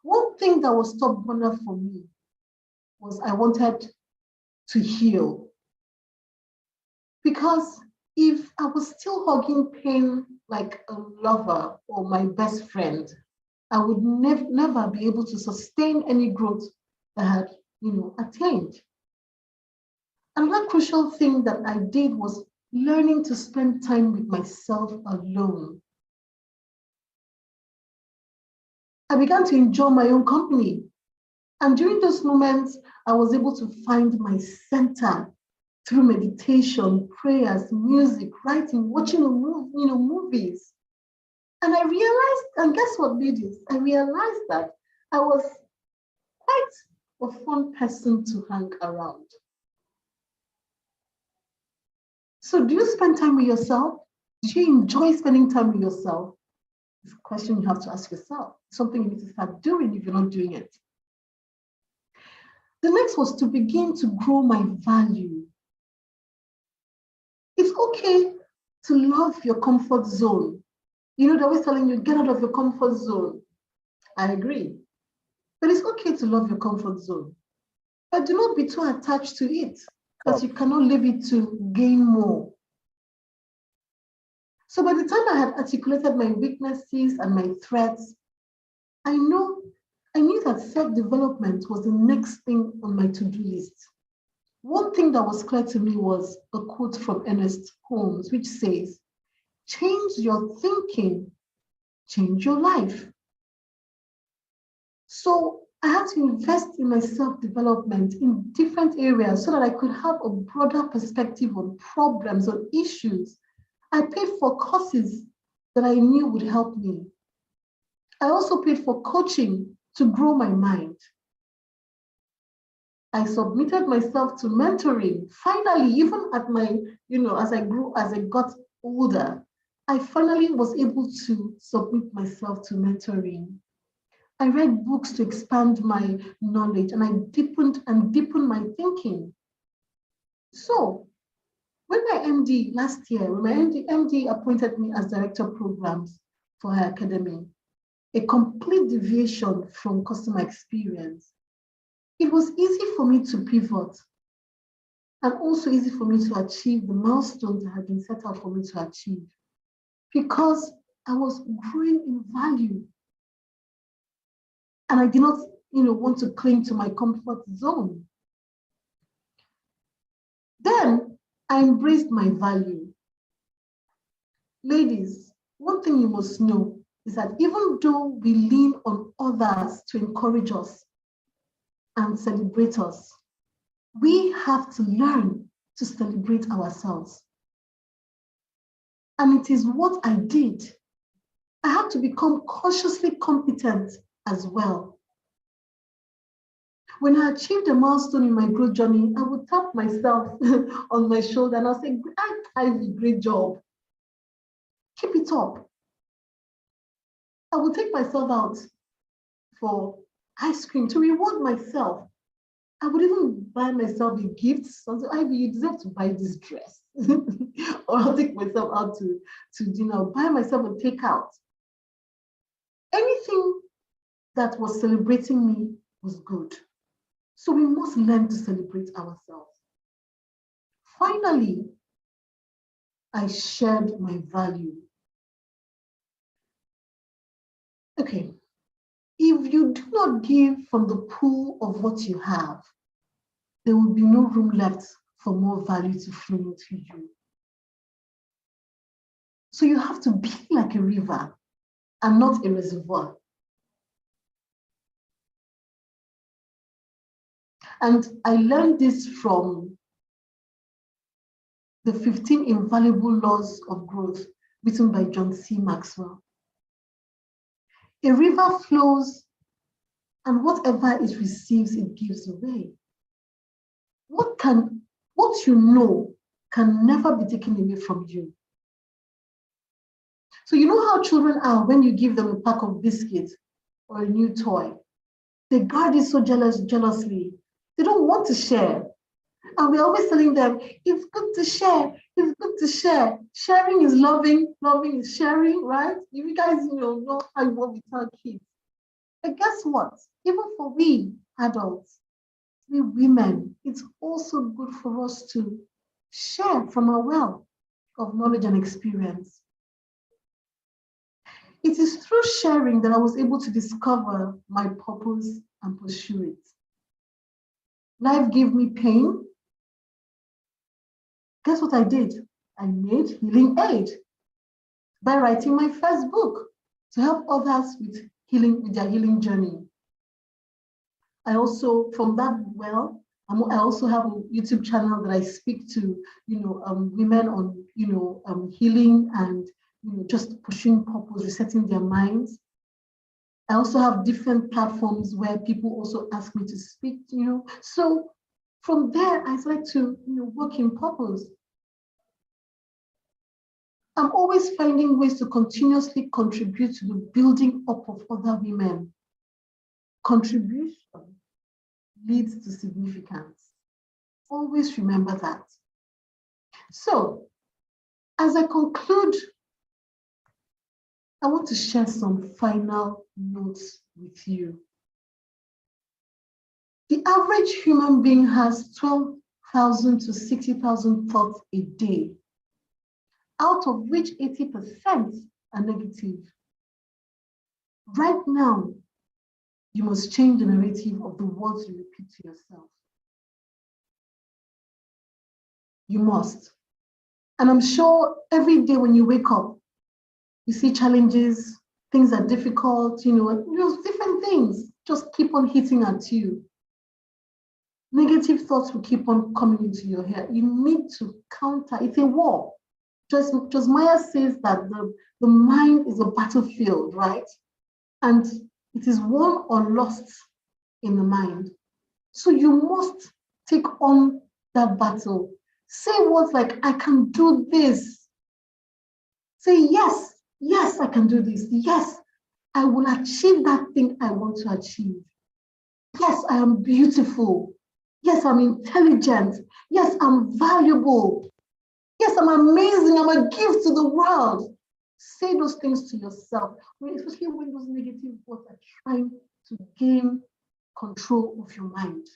One thing that was top burner for me was I wanted to heal. Because if I was still hugging pain like a lover or my best friend, I would never be able to sustain any growth that I had, attained. Another crucial thing that I did was learning to spend time with myself alone. I began to enjoy my own company. And during those moments, I was able to find my center through meditation, prayers, music, writing, watching movies. And I realized, and guess what, ladies? I realized that I was quite a fun person to hang around. So do you spend time with yourself? Do you enjoy spending time with yourself? It's a question you have to ask yourself. Something you need to start doing if you're not doing it. The next was to begin to grow my value. It's okay to love your comfort zone. They're always telling you, get out of your comfort zone. I agree. But it's okay to love your comfort zone. But do not be too attached to it that you cannot leave it to gain more. So by the time I had articulated my weaknesses and my threats, I knew that self-development was the next thing on my to-do list. One thing that was clear to me was a quote from Ernest Holmes, which says, change your thinking, change your life. So I had to invest in my self-development in different areas so that I could have a broader perspective on problems, on issues. I paid for courses that I knew would help me. I also paid for coaching to grow my mind. I submitted myself to mentoring. Finally, even at my, as I got older, I finally was able to submit myself to mentoring. I read books to expand my knowledge, and I deepened my thinking. So when my MD last year, when my MD appointed me as director of programs for her academy, a complete deviation from customer experience, it was easy for me to pivot and also easy for me to achieve the milestones that had been set out for me to achieve, because I was growing in value. And I did not, want to cling to my comfort zone. Then I embraced my value. Ladies, one thing you must know is that even though we lean on others to encourage us and celebrate us, we have to learn to celebrate ourselves. And it is what I did. I had to become cautiously competent as well. When I achieved a milestone in my growth journey, I would tap myself on my shoulder and I'll say, Ivy, great job. Keep it up. I would take myself out for ice cream to reward myself. I would even buy myself a gift. So Ivy, you deserve to buy this dress. Or I'll take myself out to dinner, I'll buy myself a takeout. Anything that was celebrating me was good. So we must learn to celebrate ourselves. Finally, I shared my value. Okay, if you do not give from the pool of what you have, there will be no room left for more value to flow into you. So you have to be like a river and not a reservoir. And I learned this from the 15 Invaluable Laws of Growth written by John C. Maxwell. A river flows, and whatever it receives, it gives away. What you know can never be taken away from you. So you know how children are when you give them a pack of biscuits or a new toy. They guard it so jealously. They don't want to share. And we're always telling them, it's good to share, it's good to share. Sharing is loving, loving is sharing, right? You guys know how we tell kids. But guess what? Even for we adults, we women, it's also good for us to share from our wealth of knowledge and experience. It is through sharing that I was able to discover my purpose and pursue it. Life gave me pain. Guess what I did? I made healing aid by writing my first book to help others with their healing journey. I also, from that I also have a YouTube channel that I speak to, women on, healing and, just pursuing purpose, resetting their minds. I also have different platforms where people also ask me to speak, So from there, I started to, work in purpose. I'm always finding ways to continuously contribute to the building up of other women. Contribution leads to significance. Always remember that. So, as I conclude, I want to share some final notes with you. The average human being has 12,000 to 60,000 thoughts a day, out of which 80% are negative. Right now, you must change the narrative of the words you repeat to yourself. You must. And I'm sure every day when you wake up, you see challenges, things are difficult, different things just keep on hitting at you. Negative thoughts will keep on coming into your head. You need to counter. It's a war. Josmaya says that the mind is a battlefield, right? And it is won or lost in the mind. So you must take on that battle. Say words like, I can do this. Say, yes, I can do this. Yes, I will achieve that thing I want to achieve. Yes, I am beautiful. Yes, I'm intelligent. Yes, I'm valuable. Yes, I'm amazing. I'm a gift to the world. Say those things to yourself, especially when those negative thoughts are trying to gain control of your mind.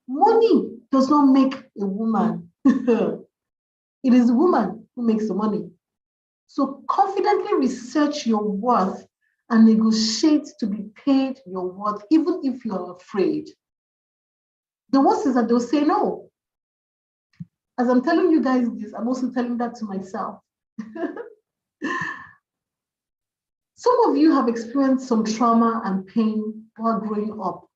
Money does not make a woman. It is the woman who makes the money. So confidently research your worth and negotiate to be paid your worth, even if you're afraid. The worst is that they'll say no. As I'm telling you guys this, I'm also telling that to myself. Some of you have experienced some trauma and pain while growing up,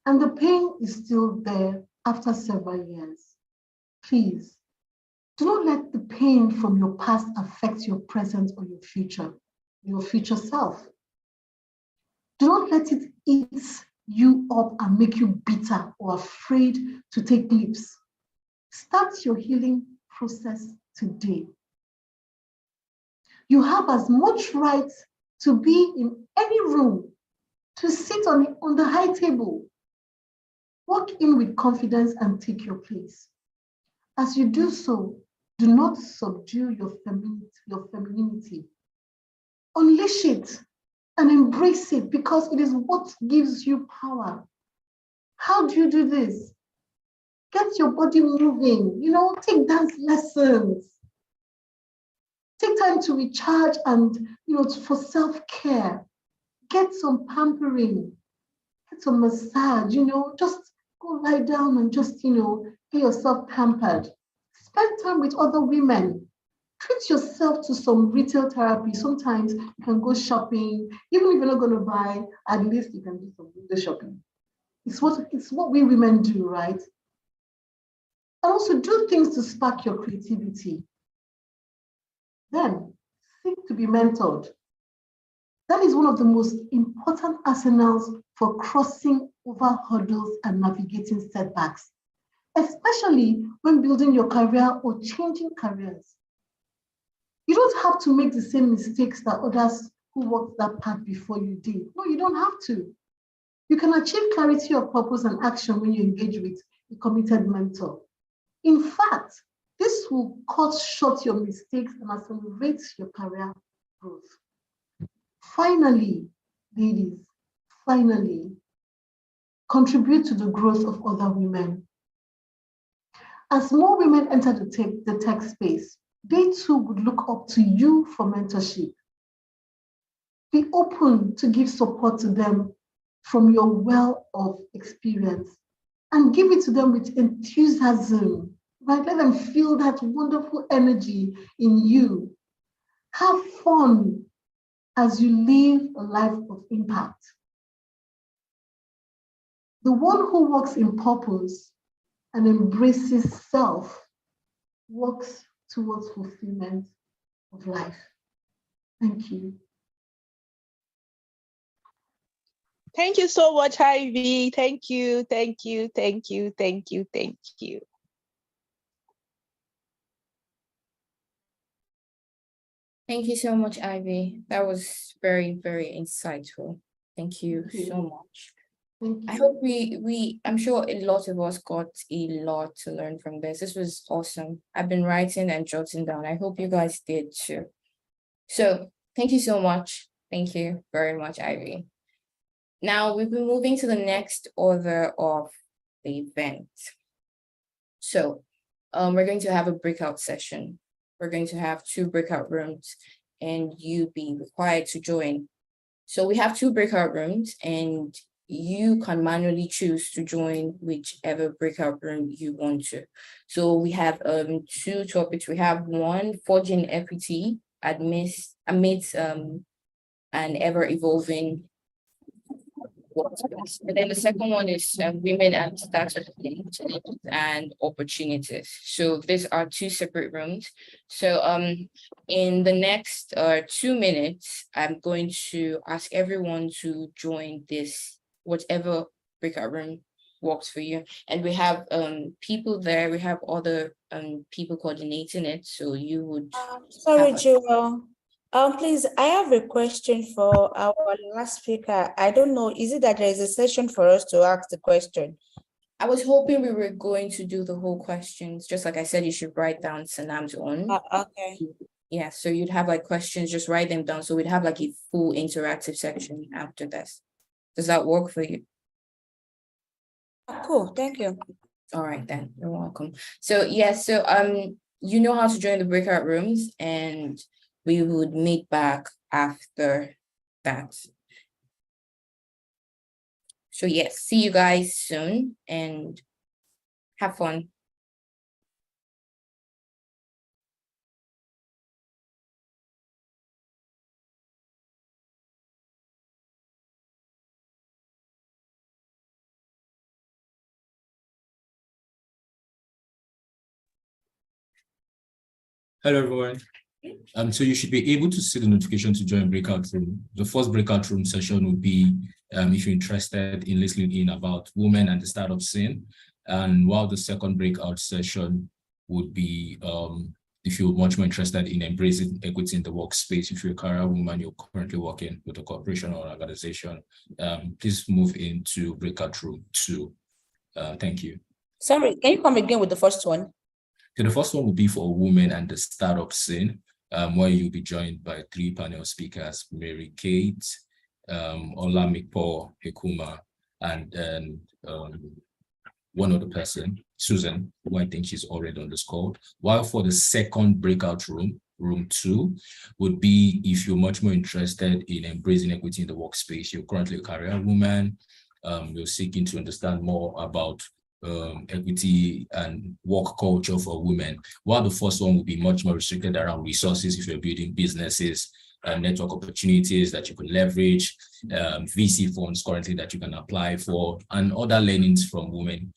and the pain is still there after several years. Please, do not let the pain from your past affect your present or your future self. Do not let it eat you up and make you bitter or afraid to take leaps. Start your healing process today. You have as much right to be in any room, to sit on the high table. Walk in with confidence and take your place. As you do so, do not subdue your femininity. Unleash it and embrace it, because it is what gives you power. How do you do this? Get your body moving, take dance lessons. Take time to recharge and, for self-care. Get some pampering, get some massage, just go lie down and just, get yourself pampered. Spend time with other women. Treat yourself to some retail therapy. Sometimes you can go shopping. Even if you're not going to buy, at least you can do some window shopping. It's what we women do, right? And also do things to spark your creativity. Then seek to be mentored. That is one of the most important arsenals for crossing over hurdles and navigating setbacks, especially when building your career or changing careers. You don't have to make the same mistakes that others who walked that path before you did. No, you don't have to. You can achieve clarity of purpose and action when you engage with a committed mentor. In fact, this will cut short your mistakes and accelerate your career growth. Finally, ladies, contribute to the growth of other women. As more women enter the tech space, they too would look up to you for mentorship. Be open to give support to them from your well of experience and give it to them with enthusiasm, right? Let them feel that wonderful energy in you. Have fun as you live a life of impact. The one who walks in purpose and embraces self walks towards fulfillment of life. Thank you. Thank you so much, Ivy. Thank you, thank you, thank you, thank you, thank you. Thank you so much, Ivy. That was very, very insightful. Thank you so much. I hope I'm sure a lot of us got a lot to learn from this. This was awesome. I've been writing and jotting down. I hope you guys did too. So thank you so much. Thank you very much, Ivy. Now we'll be moving to the next order of the event. So we're going to have a breakout session. We're going to have 2 breakout rooms and you be required to join. So we have 2 breakout rooms and you can manually choose to join whichever breakout room you want to. So we have 2 topics. We have one, forging equity amidst an ever-evolving workplace. And then the second one is women and startup and opportunities. So these are 2 separate rooms. So in the next 2 minutes, I'm going to ask everyone to join this, whatever breakout room works for you. And we have people there, we have other people coordinating it. So you would sorry, Jewel. Please, I have a question for our last speaker. I don't know, is it that there is a session for us to ask the question? I was hoping we were going to do the whole questions. Just like I said, you should write down Sanam's own. Okay. Yeah, so you'd have like questions, just write them down. So we'd have like a full interactive section after this. Does that work for you? Cool, thank you. All right, then, you're welcome. So you know how to join the breakout rooms, and we would meet back after that. So yes, see you guys soon and have fun. Hello, everyone. So you should be able to see the notification to join breakout room. The first breakout room session will be if you're interested in listening in about women and the startup scene. And while the second breakout session would be if you're much more interested in embracing equity in the workspace, if you're a career woman, you're currently working with a corporation or organization, please move into breakout room 2. Thank you. Sorry, can you come again with the first one? So the first one will be for women and the startup scene, where you'll be joined by 3 panel speakers, Mary Kate, Olamipo Hekuma, and then one other person, Susan, who I think she's already on this call. While for the second breakout room, room 2, would be if you're much more interested in embracing equity in the workspace, you're currently a career woman, you're seeking to understand more about equity and work culture for women. While the first one will be much more restricted around resources if you're building businesses, network opportunities that you can leverage, VC funds currently that you can apply for, and other learnings from women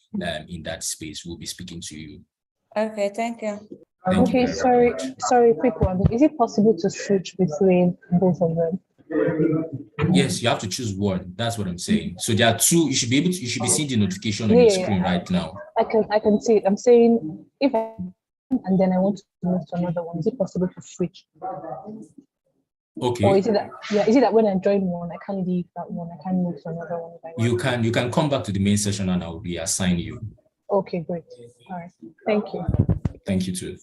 in that space. We'll be speaking to you. Okay, thank you. Thank you sorry, quick one. Is it possible to switch between both of them? Yes, you have to choose one. That's what I'm saying. So there are 2. You should be seeing the notification on your screen right now. I can see it. I'm saying if and then I want to move to another one. Is it possible to switch? Okay. Or is it that when I join one, I can't leave that one, I can't move to another one? You can come back to the main session and I'll reassign you. Okay, great. All right. Thank you. Thank you too.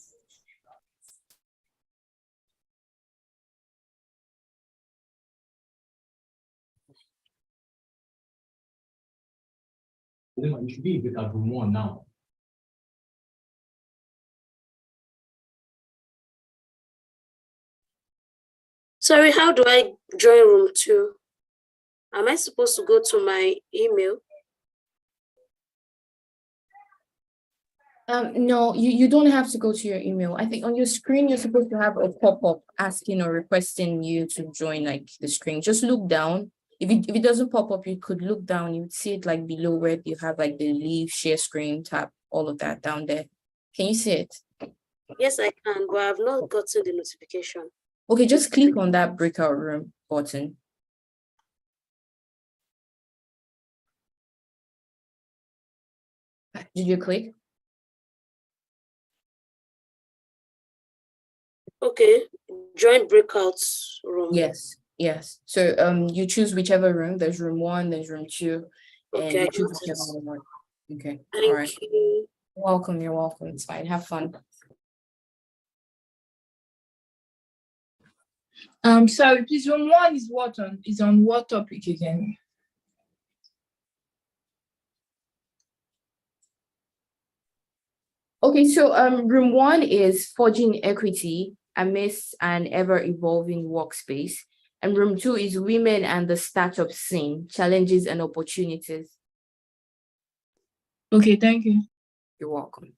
You should be with room 1 now. Sorry, how do I join room 2? Am I supposed to go to my email? No, you don't have to go to your email. I think on your screen, you're supposed to have a pop-up asking or requesting you to join like the screen. Just look down. If it doesn't pop up, you could look down. You would see it like below where you have like the leave, share screen, tap, all of that down there. Can you see it? Yes, I can, but I've not gotten the notification. Okay, just click on that breakout room button. Did you click? Okay, join breakouts room. Yes. So you choose whichever room. There's room 1, there's room 2, and Okay, you choose whichever one. Okay. Thank All right. you. You're welcome. It's fine. Have fun. Sorry, please, room 1 is on what topic again? Okay, so room 1 is forging equity amidst an ever-evolving workspace. And room 2 is women and the startup scene, challenges and opportunities. Okay, thank you. You're welcome.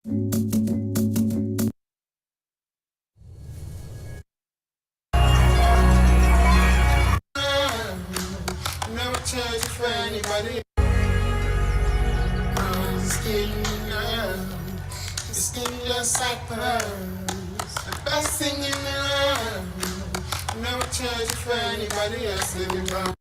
Never change it for anybody. Skin just like pearls. The best thing in the world. Never change it for anybody else. Living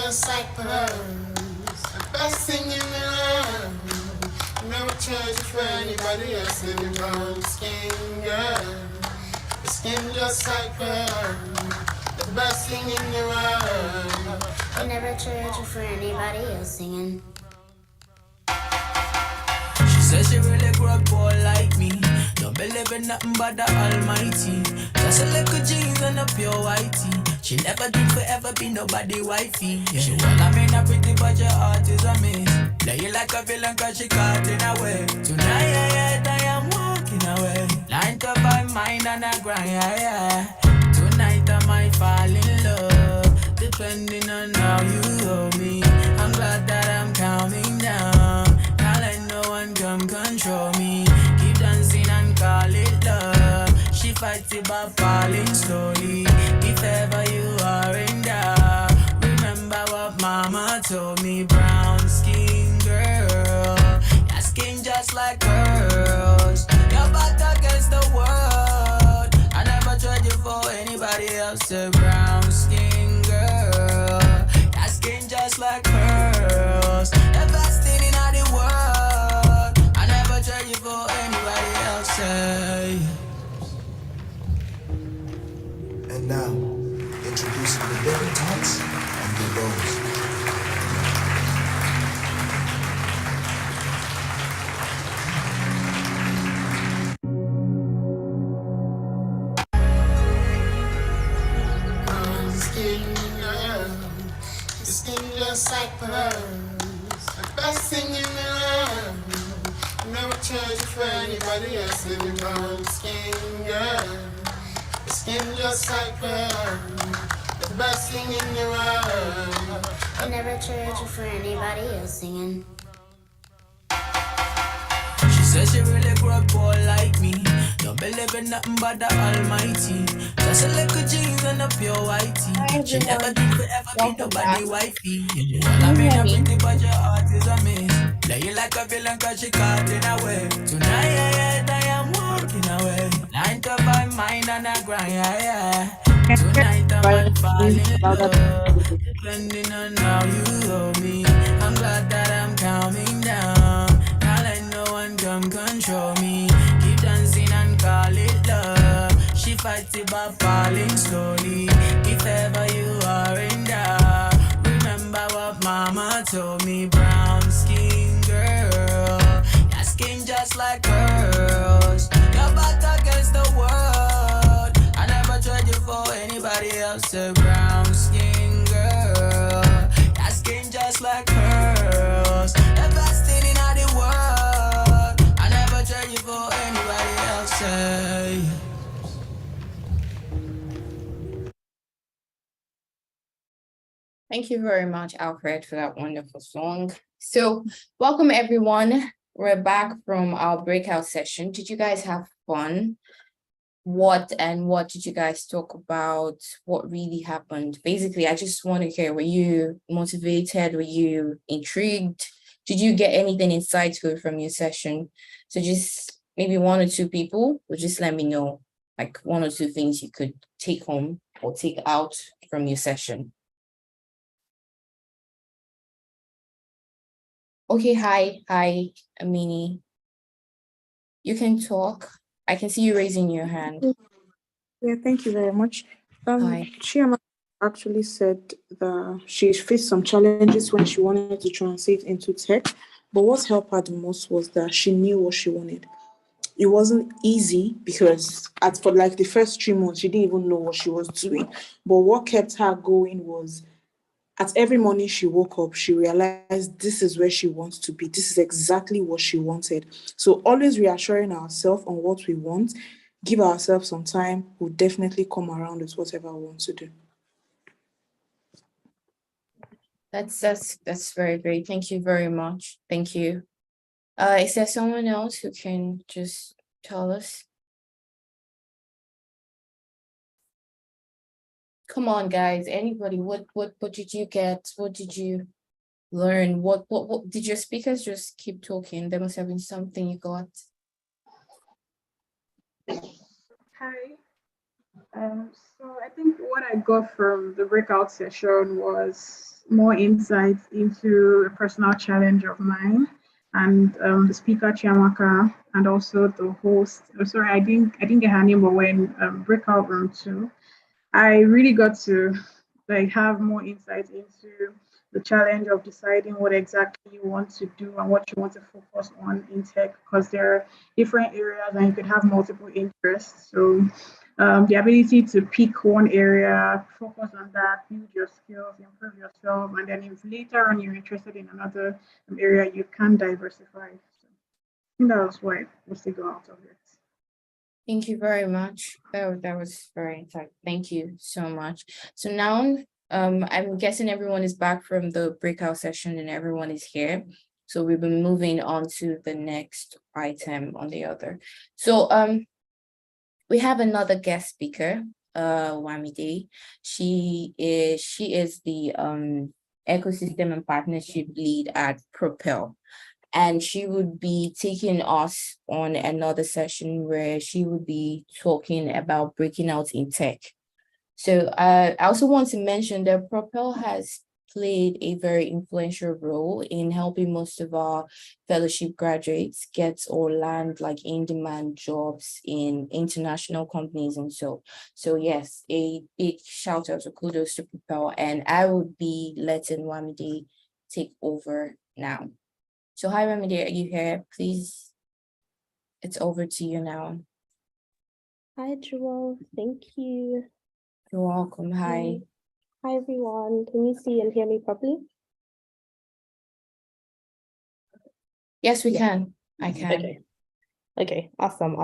just like pearls, the best thing in the world. Never charge for anybody else in your brown skin, girl. Your skin just like pearls, the best thing in the world. I never charge for anybody else singing. She says she really grew up poor like me. Don't believe in nothing but the Almighty. Just a little jeans and a pure whitey. She never did forever be nobody wifey. Yeah. She well, I mean, a pretty but your heart is a miss. Play you like a villain cause she caught in a way. Tonight I am walking away. 9 to 5 mind and I grind, yeah. Tonight I might fall in love, depending on how you hold me. I'm glad that I'm calming down. Can't let no one come control me. Keep dancing and call it love. She fights it by falling slowly. If ever you are in doubt, remember what mama told me. Brown skin girl, your skin just like pearls. Your back against the world. I never tried you for anybody else. A brown skin girl, your skin just like pearls. The best thing in the world. I never tried you for anybody else. And now, introducing the debutantes and the bows. Skin, girl, your skin just like pearls, the best thing in the world. Never charge for anybody else in your brown skin, girl. Your skin just like pearls, the best thing in the world. I never charge for anybody else singing. She says she really grew up poor like me. Don't believe in nothing but the Almighty. Just a little jeans and a pure whitey. She never did forever be nobody wifey. Well, I mean, a pretty but your heart is a miss. Play you like a villain cause she caught in a way. Tonight I am walking away. 9 to 5 mind and I grind, yeah. Tonight I might fall in love, depending on how you hold me. I'm glad that I'm calming down. Can't let no one come control me. Keep dancing and call it love. She fights it by falling slowly. If ever you are in doubt, remember what mama told me. Brown skin girl, your skin just like pearls. Your back against the world. I never tried you for anybody else. A brown skin girl, your skin just like pearls. The best thing in the world. I never tried you for anybody else. Thank you very much, Alfred, for that wonderful song. So, welcome everyone. We're back from our breakout session. Did you guys have fun? What did you guys talk about? What really happened? Basically, I just want to hear, were you motivated? Were you intrigued? Did you get anything insightful from your session? So just maybe 1 or 2 people will just let me know, like 1 or 2 things you could take home or take out from your session. Okay, hi, Amini. You can talk. I can see you raising your hand. Yeah, thank you very much. Hi. Chioma actually said that she faced some challenges when she wanted to translate into tech, but what helped her the most was that she knew what she wanted. It wasn't easy because for like the first 3 months, she didn't even know what she was doing. But what kept her going was at every morning she woke up, she realized this is where she wants to be. This is exactly what she wanted. So always reassuring ourselves on what we want, give ourselves some time, we'll definitely come around with whatever we want to do. That's very great. Thank you very much. Thank you. Is there someone else who can just tell us? Come on, guys. Anybody? What did you get? What did you learn? What did your speakers just keep talking? There must have been something you got. Hi. So I think what I got from the breakout session was more insights into a personal challenge of mine, and the speaker Chiamaka, and also the host. Oh, sorry, I didn't get her name, but we're in breakout room 2. I really got to like have more insights into the challenge of deciding what exactly you want to do and what you want to focus on in tech, because there are different areas and you could have multiple interests. So the ability to pick one area, focus on that, build your skills, improve yourself, and then if later on you're interested in another area, you can diversify. So I think that was what was to go out of it. Thank you very much. That was very insightful. Thank you so much. So now, I'm guessing everyone is back from the breakout session and everyone is here. So we'll be moving on to the next item on the other. So we have another guest speaker, Wamide. She is the ecosystem and partnership lead at Propel. And she would be taking us on another session where she would be talking about breaking out in tech. So I also want to mention that Propel has played a very influential role in helping most of our fellowship graduates get or land like in-demand jobs in international companies. And so yes, a big shout out to kudos to Propel, and I would be letting Wamide take over now. So hi, Wamide, are you here? Please, it's over to you now. Hi, Jewel. Thank you. You're welcome. Hi. Hi, everyone. Can you see and hear me properly? Yes, we can. I can. Okay. Awesome.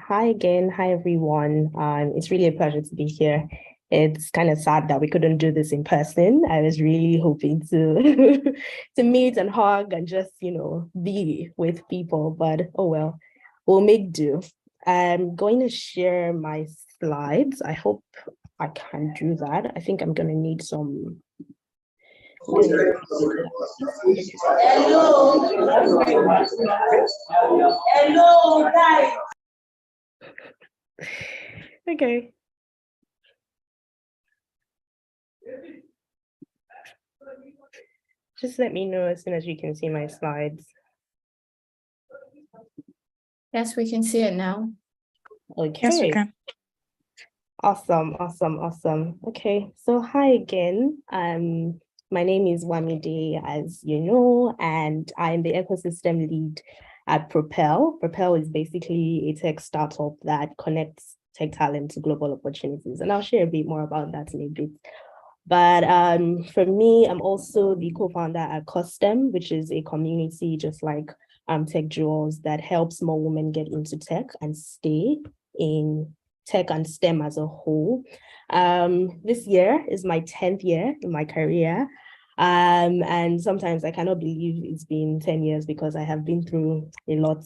Hi again. Hi, everyone. It's really a pleasure to be here. It's kind of sad that we couldn't do this in person. I was really hoping to to meet and hug and just, be with people, but oh well, we'll make do. I'm going to share my slides. I hope I can do that. I think I'm going to need some. Hello, guys. Okay. Just let me know as soon as you can see my slides. Yes, we can see it now. Okay. Yes, we can. Awesome. Okay, so hi again. My name is Wamide, as you know, and I'm the ecosystem lead at Propel. Propel is basically a tech startup that connects tech talent to global opportunities, and I'll share a bit more about that in a bit. But for me, I'm also the co-founder at Custom, which is a community just like Tech Jewels that helps more women get into tech and stay in tech and STEM as a whole. This year is my 10th year in my career. And sometimes I cannot believe it's been 10 years because I have been through a lot.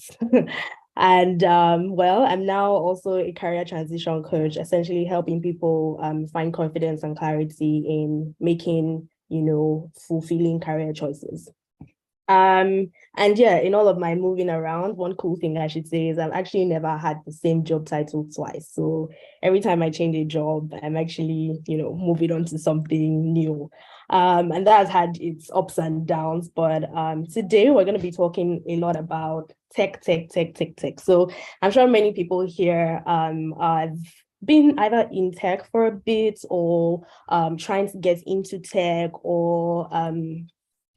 And well, I'm now also a career transition coach, essentially helping people find confidence and clarity in making, fulfilling career choices. And yeah, in all of my moving around, one cool thing I should say is I've actually never had the same job title twice. So every time I change a job, I'm actually, moving on to something new. And that has had its ups and downs. But today we're going to be talking a lot about tech. So I'm sure many people here have been either in tech for a bit or trying to get into tech, or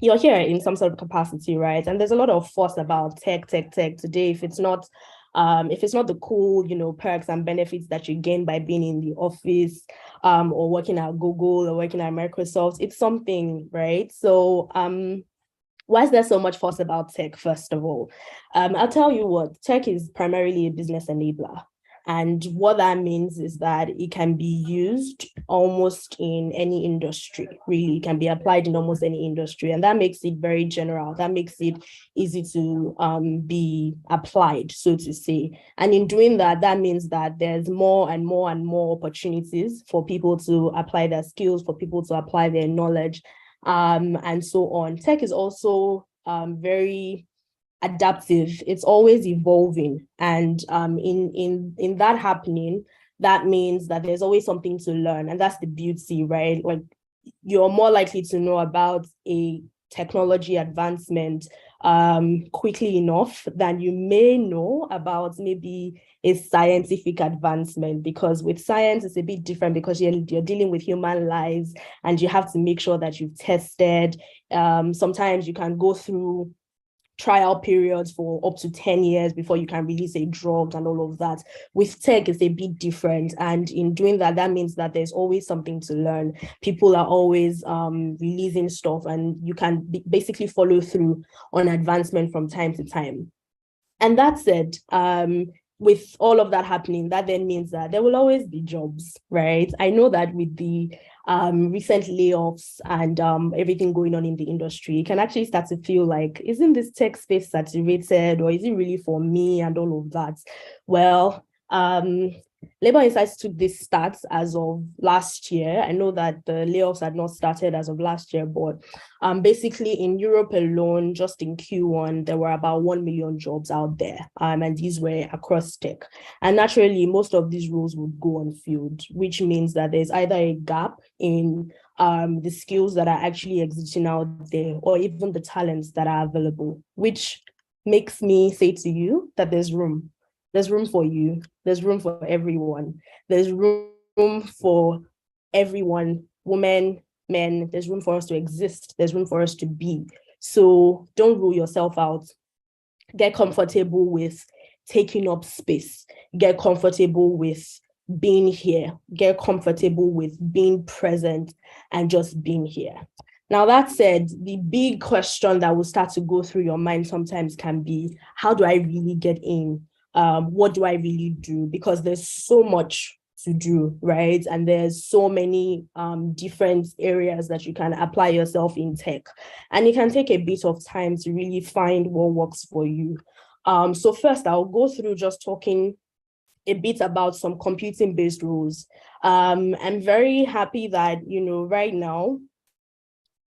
you're here in some sort of capacity, right? And there's a lot of fuss about tech today. If it's not the cool, perks and benefits that you gain by being in the office, or working at Google or working at Microsoft, it's something, right? So why is there so much fuss about tech, first of all? I'll tell you what, tech is primarily a business enabler. And what that means is that it can be used almost in any industry, really. It can be applied in almost any industry. And that makes it very general. That makes it easy to be applied, so to say. And in doing that, that means that there's more and more and more opportunities for people to apply their skills, for people to apply their knowledge, and so on. Tech is also very adaptive. It's always evolving, and in that happening, that means that there's always something to learn, and that's the beauty, right? Like you're more likely to know about a technology advancement quickly enough than you may know about maybe a scientific advancement, because with science it's a bit different because you're dealing with human lives and you have to make sure that you've tested. Sometimes you can go through trial periods for up to 10 years before you can release a drug and all of that. With tech, it's a bit different. And in doing that, that means that there's always something to learn. People are always releasing stuff, and you can basically follow through on advancement from time to time. And that said, with all of that happening, that then means that there will always be jobs, right? I know that with the recent layoffs and everything going on in the industry, you can actually start to feel like, isn't this tech space saturated, or is it really for me and all of that? Well, Labour Insights took this stats as of last year. I know that the layoffs had not started as of last year, but basically in Europe alone, just in Q1, there were about 1 million jobs out there, and these were across tech. And naturally, most of these roles would go unfilled, which means that there's either a gap in the skills that are actually existing out there, or even the talents that are available, which makes me say to you that there's room. There's room for you. There's room for everyone. There's room for everyone, women, men. There's room for us to exist. There's room for us to be. So don't rule yourself out. Get comfortable with taking up space. Get comfortable with being here. Get comfortable with being present and just being here. Now, that said, the big question that will start to go through your mind sometimes can be, how do I really get in? What do I really do? Because there's so much to do, right? And there's so many different areas that you can apply yourself in tech. And it can take a bit of time to really find what works for you. So first, I'll go through just talking a bit about some computing-based roles. I'm very happy that, right now,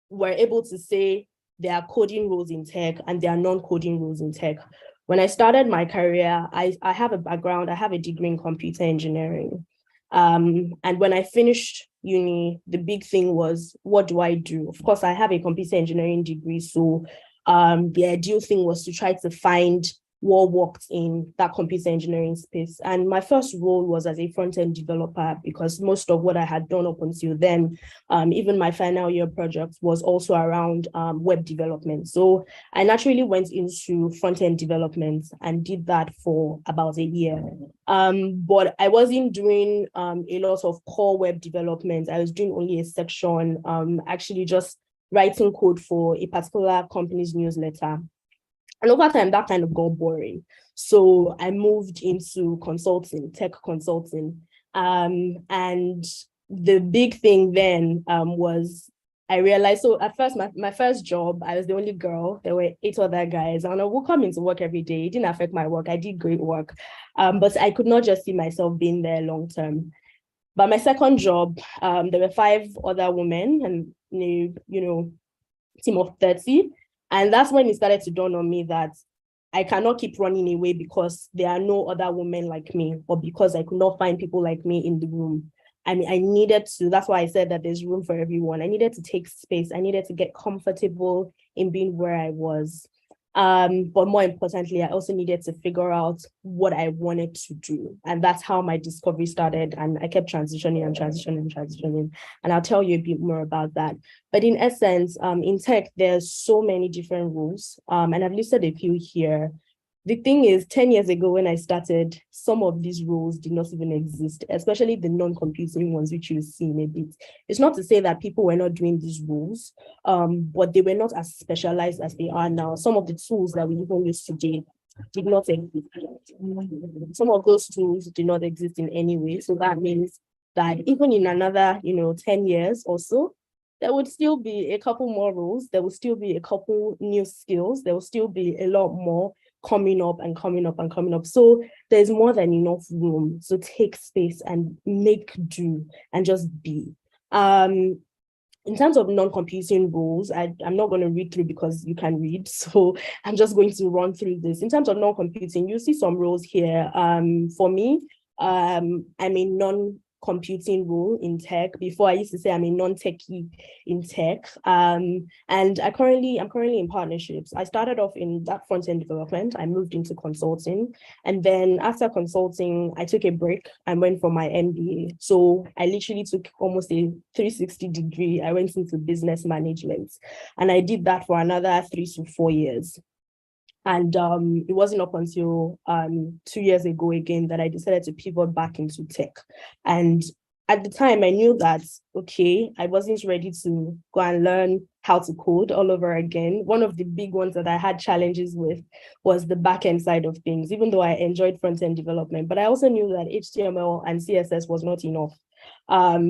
we're able to say there are coding roles in tech and there are non-coding roles in tech. When I started my career, I have a background, I have a degree in computer engineering. And when I finished uni, the big thing was, what do I do? Of course, I have a computer engineering degree, so the ideal thing was to try to find what worked in that computer engineering space. And my first role was as a front-end developer, because most of what I had done up until then, even my final year project, was also around web development. So I naturally went into front-end development and did that for about a year. But I wasn't doing a lot of core web development. I was doing only a section, actually just writing code for a particular company's newsletter. And over time, that kind of got boring. So I moved into consulting, tech consulting. And the big thing then was, I realized, so at first, my first job, I was the only girl. There were 8 other guys, and I would come into work every day. It didn't affect my work. I did great work. But I could not just see myself being there long term. But my second job, there were 5 other women and, team of 30. And that's when it started to dawn on me that I cannot keep running away because there are no other women like me, or because I could not find people like me in the room. I mean, I needed to, that's why I said that there's room for everyone. I needed to take space. I needed to get comfortable in being where I was. But more importantly, I also needed to figure out what I wanted to do. And that's how my discovery started. And I kept transitioning and transitioning and transitioning. And I'll tell you a bit more about that. But in essence, in tech, there's so many different roles. And I've listed a few here. The thing is, 10 years ago when I started, some of these roles did not even exist, especially the non-computing ones, which you'll see in a bit. It's not to say that people were not doing these roles, but they were not as specialized as they are now. Some of the tools that we even use today did not exist. Some of those tools did not exist in any way. So that means that even in another, 10 years or so, there would still be a couple more roles. There will still be a couple new skills. There will still be a lot more coming up and coming up and coming up. So there's more than enough room to take space and make do and just be. In terms of non-computing roles, I'm not going to read through because you can read. So I'm just going to run through this. In terms of non-computing, you see some roles here. For me, I'm a computing role in tech. Before, I used to say I'm a non-techie in tech. And I'm currently in partnerships. I started off in that front-end development. I moved into consulting. And then after consulting, I took a break and went for my MBA. So I literally took almost a 360 degree. I went into business management. And I did that for another 3 to 4 years. And it wasn't up until 2 years ago again that I decided to pivot back into tech. And at the time, I knew that, okay, I wasn't ready to go and learn how to code all over again. One of the big ones that I had challenges with was the back-end side of things, even though I enjoyed front-end development. But I also knew that HTML and CSS was not enough.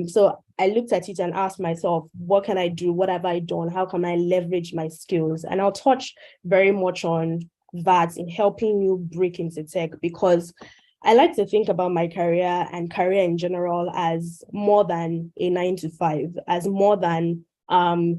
So I looked at it and asked myself, what can I do? What have I done? How can I leverage my skills? And I'll touch very much on that in helping you break into tech, because I like to think about my career and career in general as more than a 9 to 5, as more than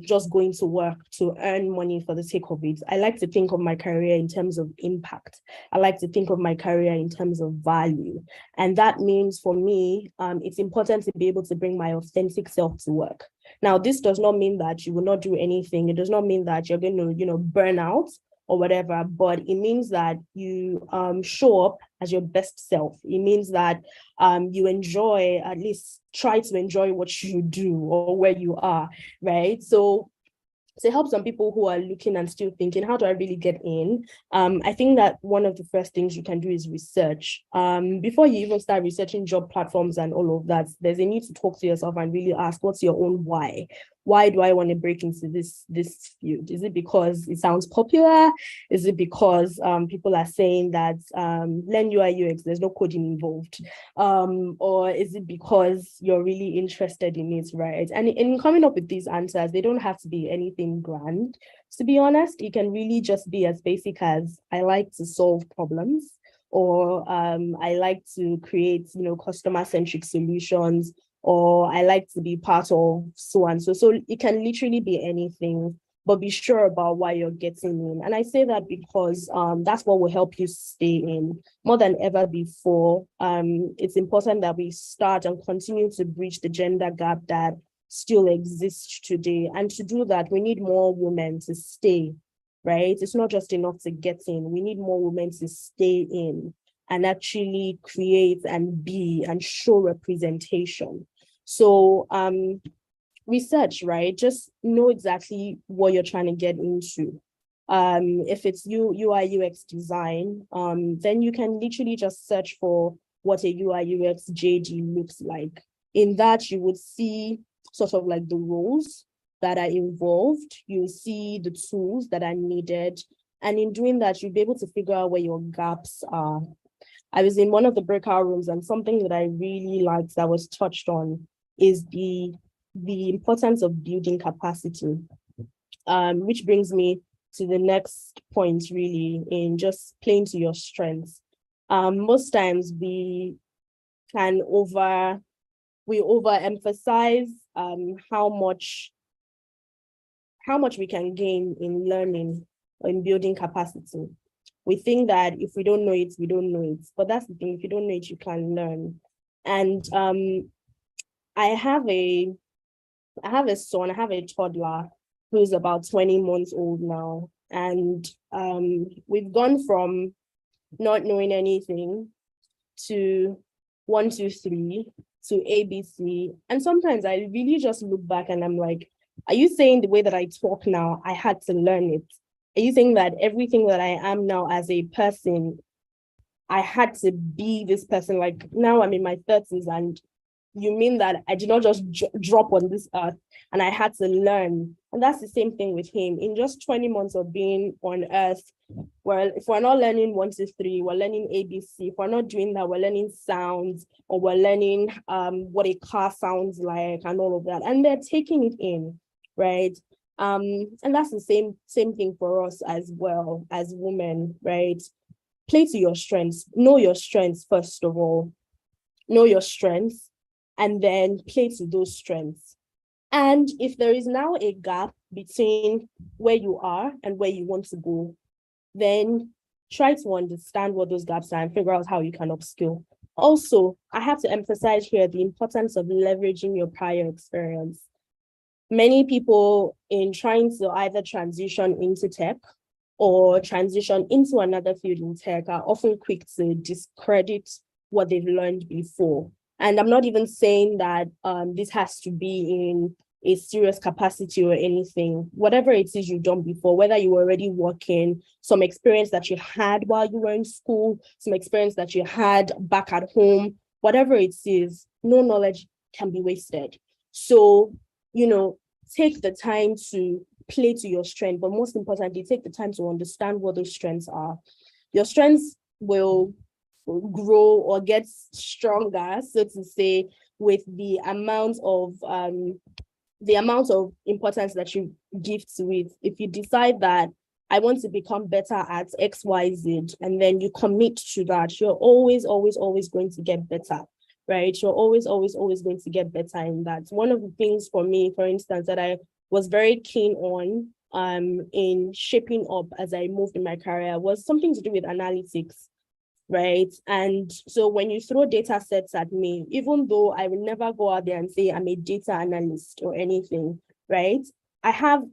just going to work to earn money for the sake of it. I like to think of my career in terms of impact. I like to think of my career in terms of value. And that means for me, it's important to be able to bring my authentic self to work. Now, this does not mean that you will not do anything. It does not mean that you're going to, burn out or whatever, but it means that you show up as your best self. It means that you enjoy, at least try to enjoy what you do or where you are, right? So to help some people who are looking and still thinking, how do I really get in? I think that one of the first things you can do is research. Before you even start researching job platforms and all of that, there's a need to talk to yourself and really ask, what's your own why? Why do I want to break into this field? Is it because it sounds popular? Is it because people are saying that learn UI UX, there's no coding involved? Or is it because you're really interested in it, right? And in coming up with these answers, they don't have to be anything grand. To be honest, it can really just be as basic as, I like to solve problems, or I like to create, customer-centric solutions, or I like to be part of so and so. So it can literally be anything, but be sure about why you're getting in. And I say that because that's what will help you stay in more than ever before. It's important that we start and continue to bridge the gender gap that still exists today. And to do that, we need more women to stay, right? It's not just enough to get in. We need more women to stay in and actually create and be and show representation. So research, right? Just know exactly what you're trying to get into. If it's UI UX design, then you can literally just search for what a UI UX JD looks like. In that, you would see sort of like the roles that are involved. You'll see the tools that are needed. And in doing that, you'll be able to figure out where your gaps are. I was in one of the breakout rooms, and something that I really liked that was touched on is the importance of building capacity, which brings me to the next point, really, in just playing to your strengths. Most times we overemphasize how much we can gain in learning or in building capacity. We think that if we don't know it, we don't know it. But that's the thing, if you don't know it, you can learn. And I have a son, I have a toddler who's about 20 months old now. And we've gone from not knowing anything to 1, 2, 3 to ABC. And sometimes I really just look back and I'm like, are you saying the way that I talk now, I had to learn it? Are you saying that everything that I am now as a person, I had to be this person? Like now I'm in my 30s, and you mean that I did not just drop on this earth and I had to learn? And that's the same thing with him. In just 20 months of being on earth, well, if we're not learning 1, 2, 3, we're learning ABC. If we're not doing that, we're learning sounds, or we're learning what a car sounds like and all of that. And they're taking it in, right? And that's the same thing for us as well as women, right? Play to your strengths. Know your strengths, first of all. Know your strengths, and then play to those strengths. And if there is now a gap between where you are and where you want to go, then try to understand what those gaps are and figure out how you can upskill. Also, I have to emphasize here the importance of leveraging your prior experience. Many people in trying to either transition into tech or transition into another field in tech are often quick to discredit what they've learned before. And I'm not even saying that this has to be in a serious capacity or anything. Whatever it is you've done before, whether you were already working, some experience that you had while you were in school, some experience that you had back at home, whatever it is, no knowledge can be wasted. So, you know, take the time to play to your strength, but most importantly, take the time to understand what those strengths are. Your strengths will grow or get stronger, so to say, with the amount of importance that you give to it. If you decide that I want to become better at XYZ, and then you commit to that, you're always going to get better, right? You're always going to get better in that. One of the things for me, for instance, that I was very keen on in shaping up as I moved in my career was something to do with analytics, right? And so when you throw data sets at me, even though I will never go out there and say I'm a data analyst or anything, right? I have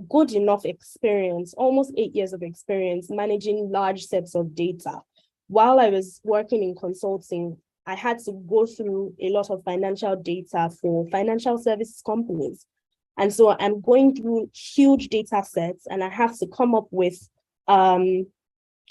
good enough experience, almost 8 years of experience managing large sets of data. While I was working in consulting, I had to go through a lot of financial data for financial services companies. And so I'm going through huge data sets and I have to come up with,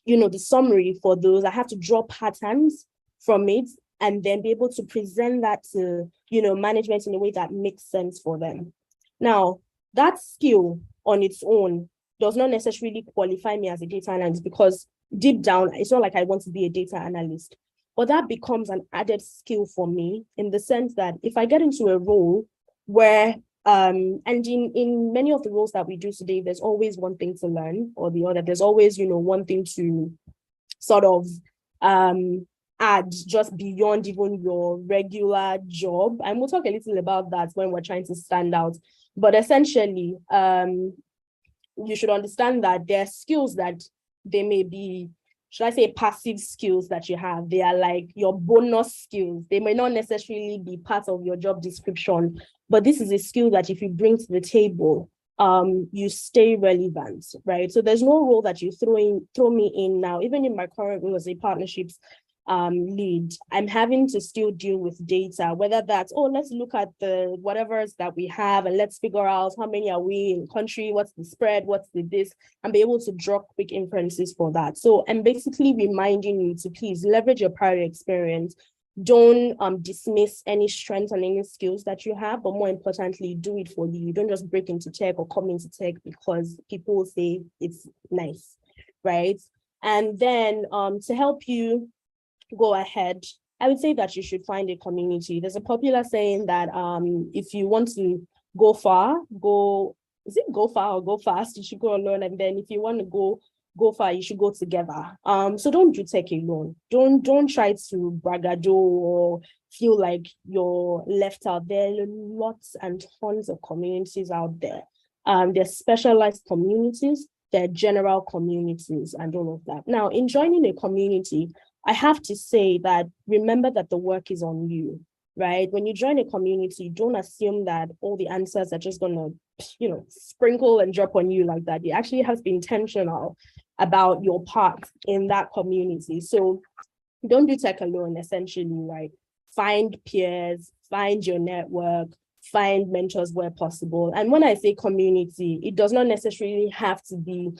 the summary for those. I have to draw patterns from it and then be able to present that to, management in a way that makes sense for them. Now, that skill on its own does not necessarily qualify me as a data analyst, because deep down, it's not like I want to be a data analyst. But that becomes an added skill for me in the sense that if I get into a role where, and in many of the roles that we do today, there's always one thing to learn or the other. There's always, one thing to sort of add just beyond even your regular job. And we'll talk a little about that when we're trying to stand out. But essentially, you should understand that there are skills that they may be, should I say, passive skills that you have. They are like your bonus skills. They may not necessarily be part of your job description, but this is a skill that if you bring to the table, you stay relevant, right? So there's no role that you throw me in now. Even in my current role as a partnerships lead, I'm having to still deal with data, whether that's, let's look at the whatever's that we have and let's figure out how many are we in country, what's the spread, what's the this, and be able to draw quick inferences for that. So I'm basically reminding you to please leverage your prior experience. Don't dismiss any strengths and any skills that you have, but more importantly, do it for you. Don't just break into tech or come into tech because people say it's nice, right? And then to help you go ahead, I would say that you should find a community. There's a popular saying that if you want to go far, go far or go fast, you should go alone. And then if you want to go far, you should go together. So don't do tech alone. Don't try to bragado or feel like you're left out. There are lots and tons of communities out there. There's specialized communities, there are general communities and all of that. Now, in joining a community, I have to say that remember that the work is on you, right? When you join a community, don't assume that all the answers are just gonna, sprinkle and drop on you like that. You actually have to be intentional about your part in that community. So don't do tech alone, essentially, right? Find peers, find your network, find mentors where possible. And when I say community, it does not necessarily have to be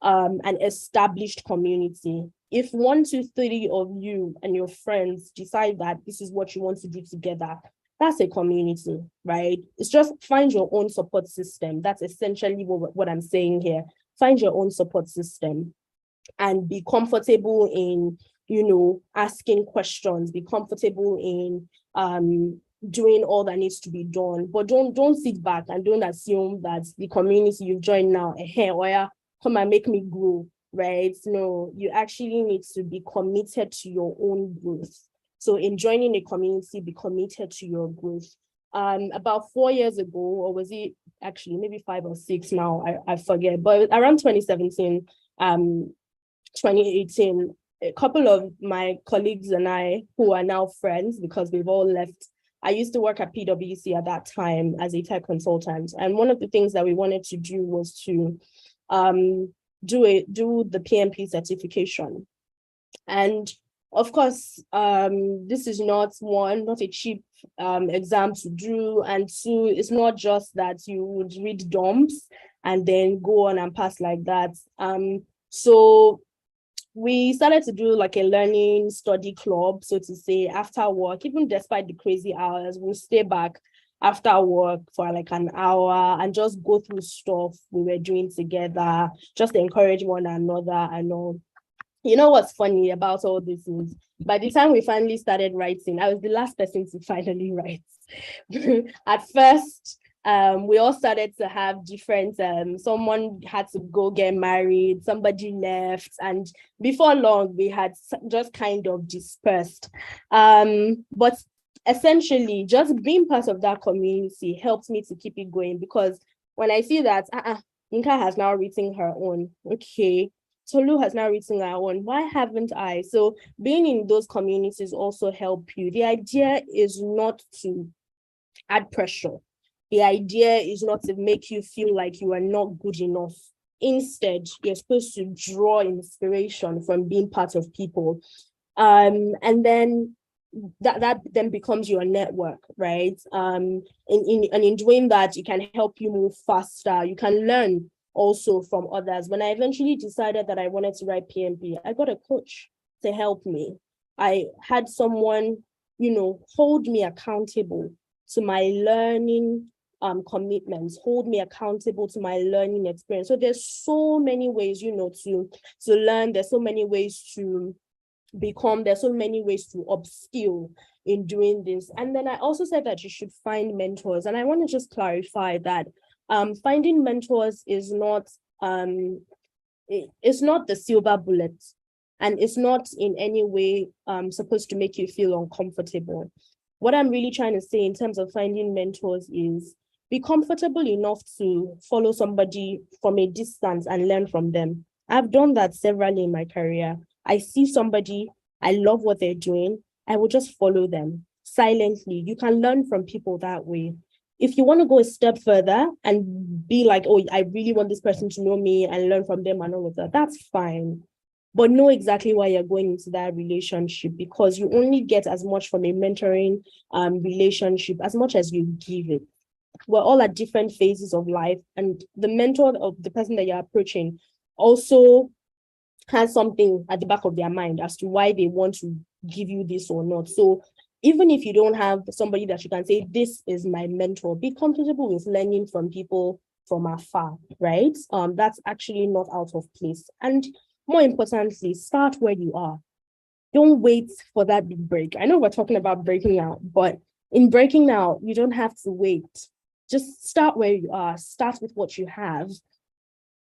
an established community. If 1, 2, 3 of you and your friends decide that this is what you want to do together, that's a community, right? It's just find your own support system. That's essentially what I'm saying here. Find your own support system and be comfortable in, asking questions, be comfortable in doing all that needs to be done. But don't sit back and don't assume that the community you've joined now, come and make me grow, right? No, you actually need to be committed to your own growth. So in joining a community, be committed to your growth. About 4 years ago, or was it actually maybe 5 or 6 now, I forget, but around 2017, 2018, a couple of my colleagues and I, who are now friends because we've all left. I used to work at PwC at that time as a tech consultant. And one of the things that we wanted to do was to do the PMP certification. And of course, this is not a cheap exam to do. And two, it's not just that you would read DOMS and then go on and pass like that. So we started to do like a learning study club, so to say, after work. Even despite the crazy hours, we'll stay back after work for like an hour and just go through stuff we were doing together, just to encourage one another and all. You know what's funny about all this is, by the time we finally started writing, I was the last person to finally write. At first, we all started to have different, someone had to go get married, somebody left, and before long, we had just kind of dispersed. But essentially, just being part of that community helped me to keep it going, because when I see that Yinka has now written her own, okay, Tolu has now written her own, why haven't I? So being in those communities also help you. The idea is not to add pressure. The idea is not to make you feel like you are not good enough. Instead, you're supposed to draw inspiration from being part of people. And then that then becomes your network, right? In doing that, it can help you move faster. You can learn also from others. When I eventually decided that I wanted to write PMP, I got a coach to help me. I had someone, hold me accountable to my learning commitments, hold me accountable to my learning experience. So there's so many ways, to learn. There's so many ways to become. There's so many ways to upskill in doing this. And then I also said that you should find mentors. And I want to just clarify that finding mentors is not it's not the silver bullet, and it's not in any way supposed to make you feel uncomfortable. What I'm really trying to say in terms of finding mentors is be comfortable enough to follow somebody from a distance and learn from them. I've done that severally in my career. I see somebody, I love what they're doing, I will just follow them silently. You can learn from people that way. If you want to go a step further and be like, oh, I really want this person to know me and learn from them and all of that, that's fine. But know exactly why you're going into that relationship, because you only get as much from a mentoring relationship as much as you give it. We're all at different phases of life, and the mentor of the person that you're approaching also has something at the back of their mind as to why they want to give you this or not. So even if you don't have somebody that you can say, this is my mentor, be comfortable with learning from people from afar, right? That's actually not out of place. And more importantly, start where you are. Don't wait for that big break. I know we're talking about breaking out, but in breaking out, you don't have to wait. Just start where you are. Start with what you have.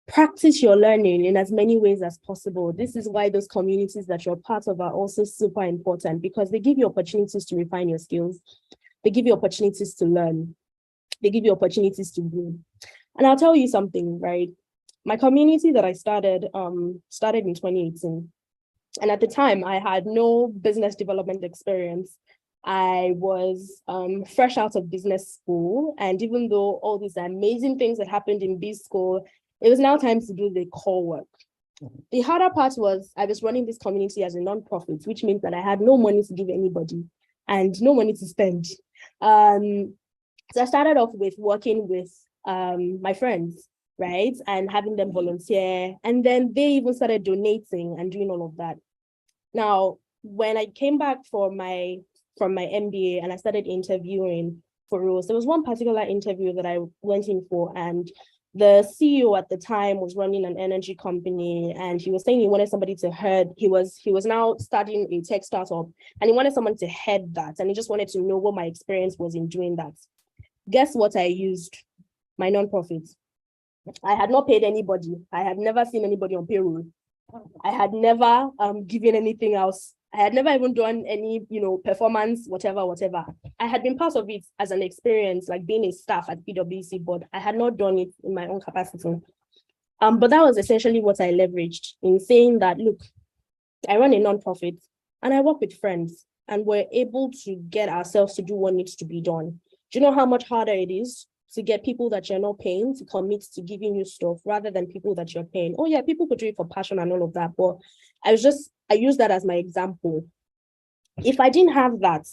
Practice your learning in as many ways as possible. This is why those communities that you're part of are also super important, because they give you opportunities to refine your skills. They give you opportunities to learn. They give you opportunities to grow. And I'll tell you something, right? My community that I started in 2018. And at the time, I had no business development experience. I was fresh out of business school. And even though all these amazing things that happened in B school, it was now time to do the core work. The harder part was I was running this community as a nonprofit, which means that I had no money to give anybody and no money to spend. So I started off with working with my friends, right? And having them volunteer. And then they even started donating and doing all of that. Now, when I came back from my MBA and I started interviewing for roles, there was one particular interview that I went in for, and the CEO at the time was running an energy company, and he was saying he wanted somebody to head. He was now starting a tech startup, and he wanted someone to head that, and he just wanted to know what my experience was in doing that. Guess what I used? My nonprofit. I had not paid anybody. I had never seen anybody on payroll. I had never given anything else. I had never even done any, performance, whatever. I had been part of it as an experience, like being a staff at PwC, but I had not done it in my own capacity. But that was essentially what I leveraged in saying that, look, I run a nonprofit and I work with friends, and we're able to get ourselves to do what needs to be done. Do you know how much harder it is to get people that you're not paying to commit to giving you stuff rather than people that you're paying? Oh yeah, people could do it for passion and all of that, but I use that as my example. If I didn't have that,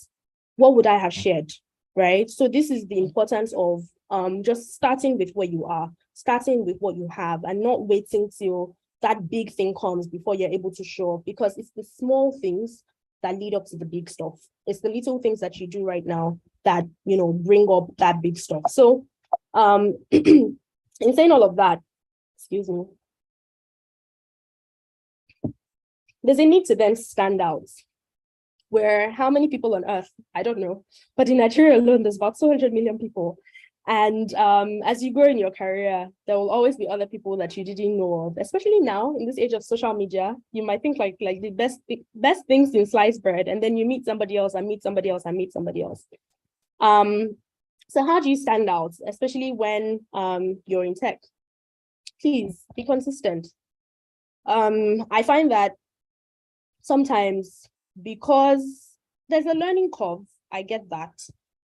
what would I have shared, right? So this is the importance of just starting with where you are, starting with what you have, and not waiting till that big thing comes before you're able to show up, because it's the small things that lead up to the big stuff. It's the little things that you do right now that, you know, bring up that big stuff. So in saying all of that, excuse me, there's a need to then stand out. Where how many people on earth? I don't know. But in Nigeria alone, there's about 200 million people. And as you grow in your career, there will always be other people that you didn't know of, especially now in this age of social media. You might think like the best things in sliced bread, and then you meet somebody else and meet somebody else and meet somebody else. So how do you stand out, especially when you're in tech? Please be consistent. I find that sometimes, because there's a learning curve, I get that.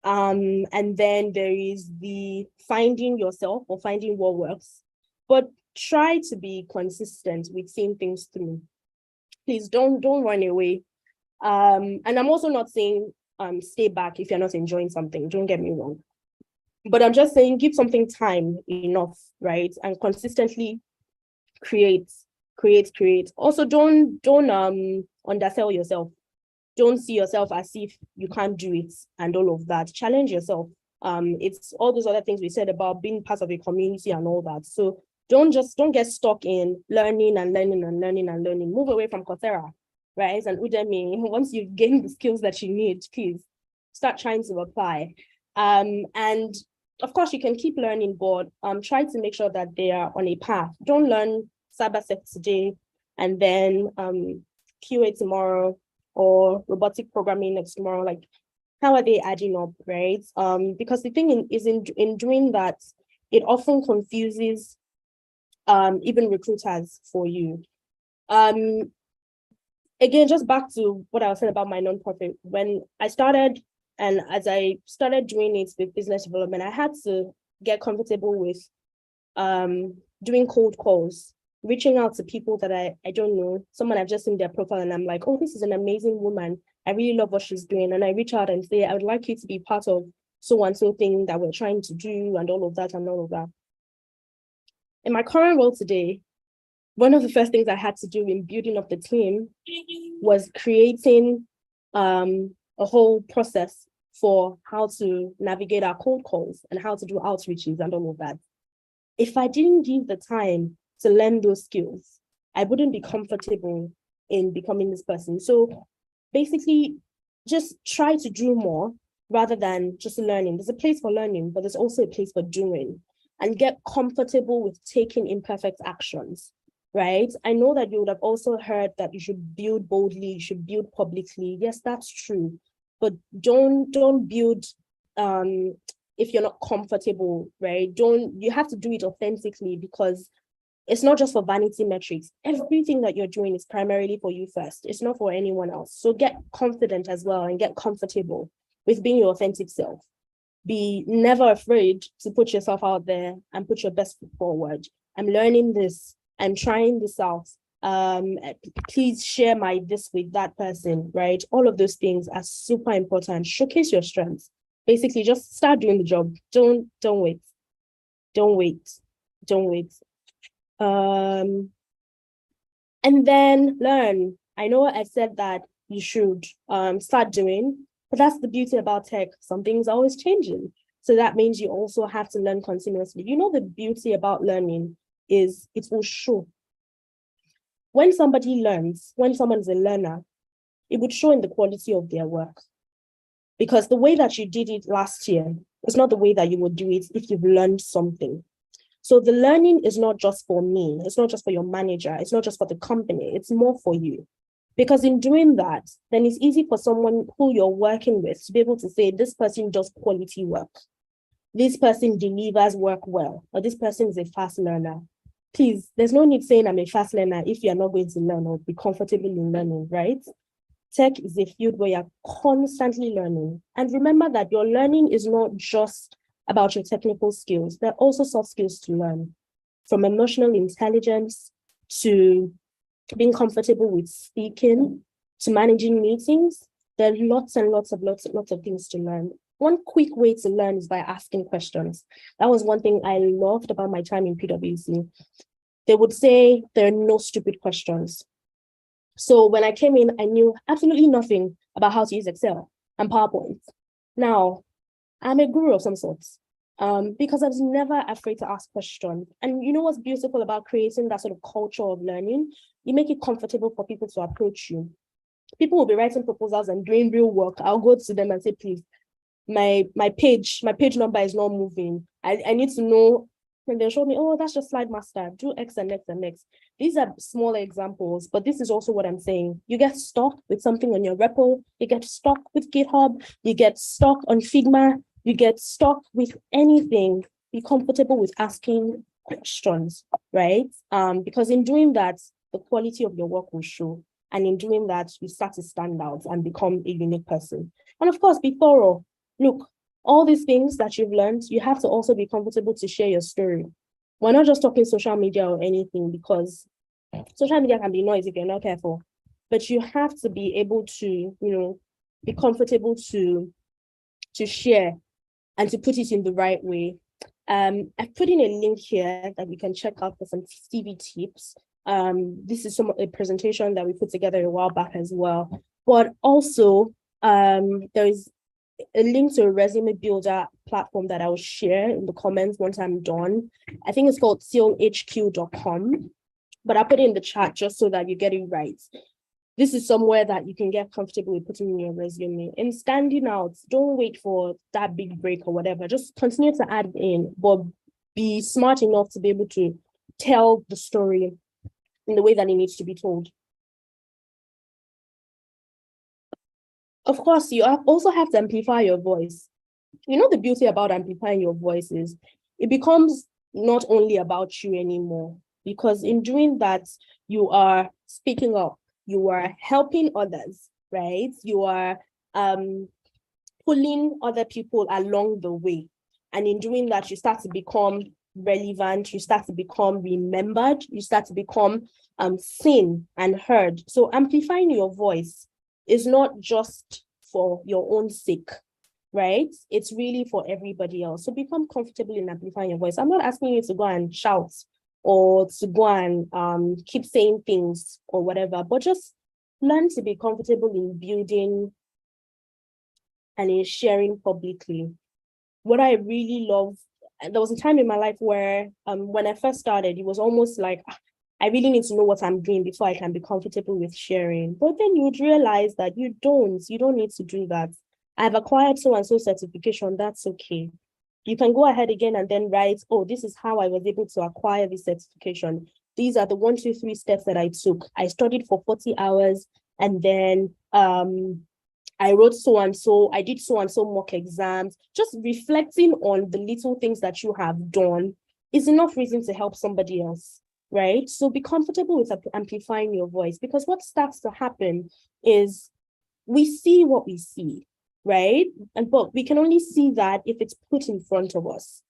And then there is the finding yourself or finding what works, but try to be consistent with seeing things through. Please don't run away. And I'm also not saying stay back if you're not enjoying something, don't get me wrong. But I'm just saying give something time enough, right? And consistently create. Also, don't undersell yourself. Don't see yourself as if you can't do it and all of that. Challenge yourself. It's all those other things we said about being part of a community and all that. So don't get stuck in learning. Move away from Coursera, right? And Udemy. Once you've gained the skills that you need, please start trying to apply. And of course, you can keep learning, but try to make sure that they are on a path. Don't learn cybersec today and then QA tomorrow, or robotic programming next tomorrow. Like, how are they adding up, right? Because the thing is in doing that, it often confuses even recruiters for you. Again, just back to what I was saying about my nonprofit. When I started, and as I started doing it with business development, I had to get comfortable with doing cold calls, reaching out to people that I don't know, someone I've just seen their profile and I'm like, oh, this is an amazing woman. I really love what she's doing. And I reach out and say, I would like you to be part of so-and-so thing that we're trying to do and all of that and all of that. In my current role today, one of the first things I had to do in building up the team was creating a whole process for how to navigate our cold calls and how to do outreaches and all of that. If I didn't give the time to learn those skills, I wouldn't be comfortable in becoming this person. So basically, just try to do more rather than just learning. There's a place for learning, but there's also a place for doing, and get comfortable with taking imperfect actions, right? I know that you would have also heard that you should build boldly, you should build publicly. Yes, that's true, but don't build if you're not comfortable, right? You have to do it authentically, because it's not just for vanity metrics. Everything that you're doing is primarily for you first. It's not for anyone else. So get confident as well and get comfortable with being your authentic self. Be never afraid to put yourself out there and put your best foot forward. I'm learning this. I'm trying this out. Please share this with that person, right? All of those things are super important. Showcase your strengths. Basically, just start doing the job. Don't wait. And then learn. I know I said that you should start doing, but that's the beauty about tech. Something's always changing. So that means you also have to learn continuously. You know, the beauty about learning is it will show. When somebody learns, when someone's a learner, it would show in the quality of their work. Because the way that you did it last year is not the way that you would do it if you've learned something. So the learning is not just for me, it's not just for your manager, it's not just for the company, it's more for you. Because in doing that, then it's easy for someone who you're working with to be able to say, this person does quality work. This person delivers work well, or this person is a fast learner. please, there's no need saying I'm a fast learner if you're not going to learn or be comfortable in learning, right? Tech is a field where you're constantly learning. And remember that your learning is not just about your technical skills. There are also soft skills to learn, from emotional intelligence to being comfortable with speaking, to managing meetings. There are lots and lots of things to learn. One quick way to learn is by asking questions. That was one thing I loved about my time in PwC. They would say there are no stupid questions. So when I came in, I knew absolutely nothing about how to use Excel and PowerPoint. Now, I'm a guru of some sorts because I was never afraid to ask questions. And you know what's beautiful about creating that sort of culture of learning? You make it comfortable for people to approach you. People will be writing proposals and doing real work. I'll go to them and say, please, my page number is not moving. I need to know. And they'll show me, oh, that's just Slide Master. Do X and X and X. These are smaller examples, but this is also what I'm saying. You get stuck with something on your repo. You get stuck with GitHub. You get stuck on Figma. You get stuck with anything. Be comfortable with asking questions, right? Because in doing that, the quality of your work will show. And in doing that, you start to stand out and become a unique person. And of course, be thorough. Look, all these things that you've learned, you have to also be comfortable to share your story. We're not just talking social media or anything, because social media can be noisy if you're not careful, but you have to be able to, be comfortable to share and to put it in the right way. I've put in a link here that you can check out for some CV tips. This is a presentation that we put together a while back as well, but also there is a link to a resume builder platform that I'll share in the comments once I'm done. I think it's called sealhq.com, but I'll put it in the chat just so that you get it right. This is somewhere that you can get comfortable with putting in your resume. And standing out, don't wait for that big break or whatever. Just continue to add in, but be smart enough to be able to tell the story in the way that it needs to be told. Of course, you also have to amplify your voice. You know, the beauty about amplifying your voice is it becomes not only about you anymore, because in doing that, you are speaking up, you are helping others, right? You are pulling other people along the way. And in doing that, you start to become relevant, you start to become remembered, you start to become seen and heard. So amplifying your voice is not just for your own sake, right? It's really for everybody else. So become comfortable in amplifying your voice. I'm not asking you to go and shout or to go and keep saying things or whatever, but just learn to be comfortable in building and in sharing publicly. What I really love, there was a time in my life where when I first started, it was almost like, I really need to know what I'm doing before I can be comfortable with sharing. But then you would realize that you don't need to do that. I've acquired so-and-so certification, that's okay. You can go ahead again and then write, oh, this is how I was able to acquire this certification. These are the 1, 2, 3 steps that I took. I studied for 40 hours and then I wrote so-and-so, I did so-and-so mock exams. Just reflecting on the little things that you have done is enough reason to help somebody else, right? So be comfortable with amplifying your voice, because what starts to happen is we see what we see, right? But we can only see that if it's put in front of us.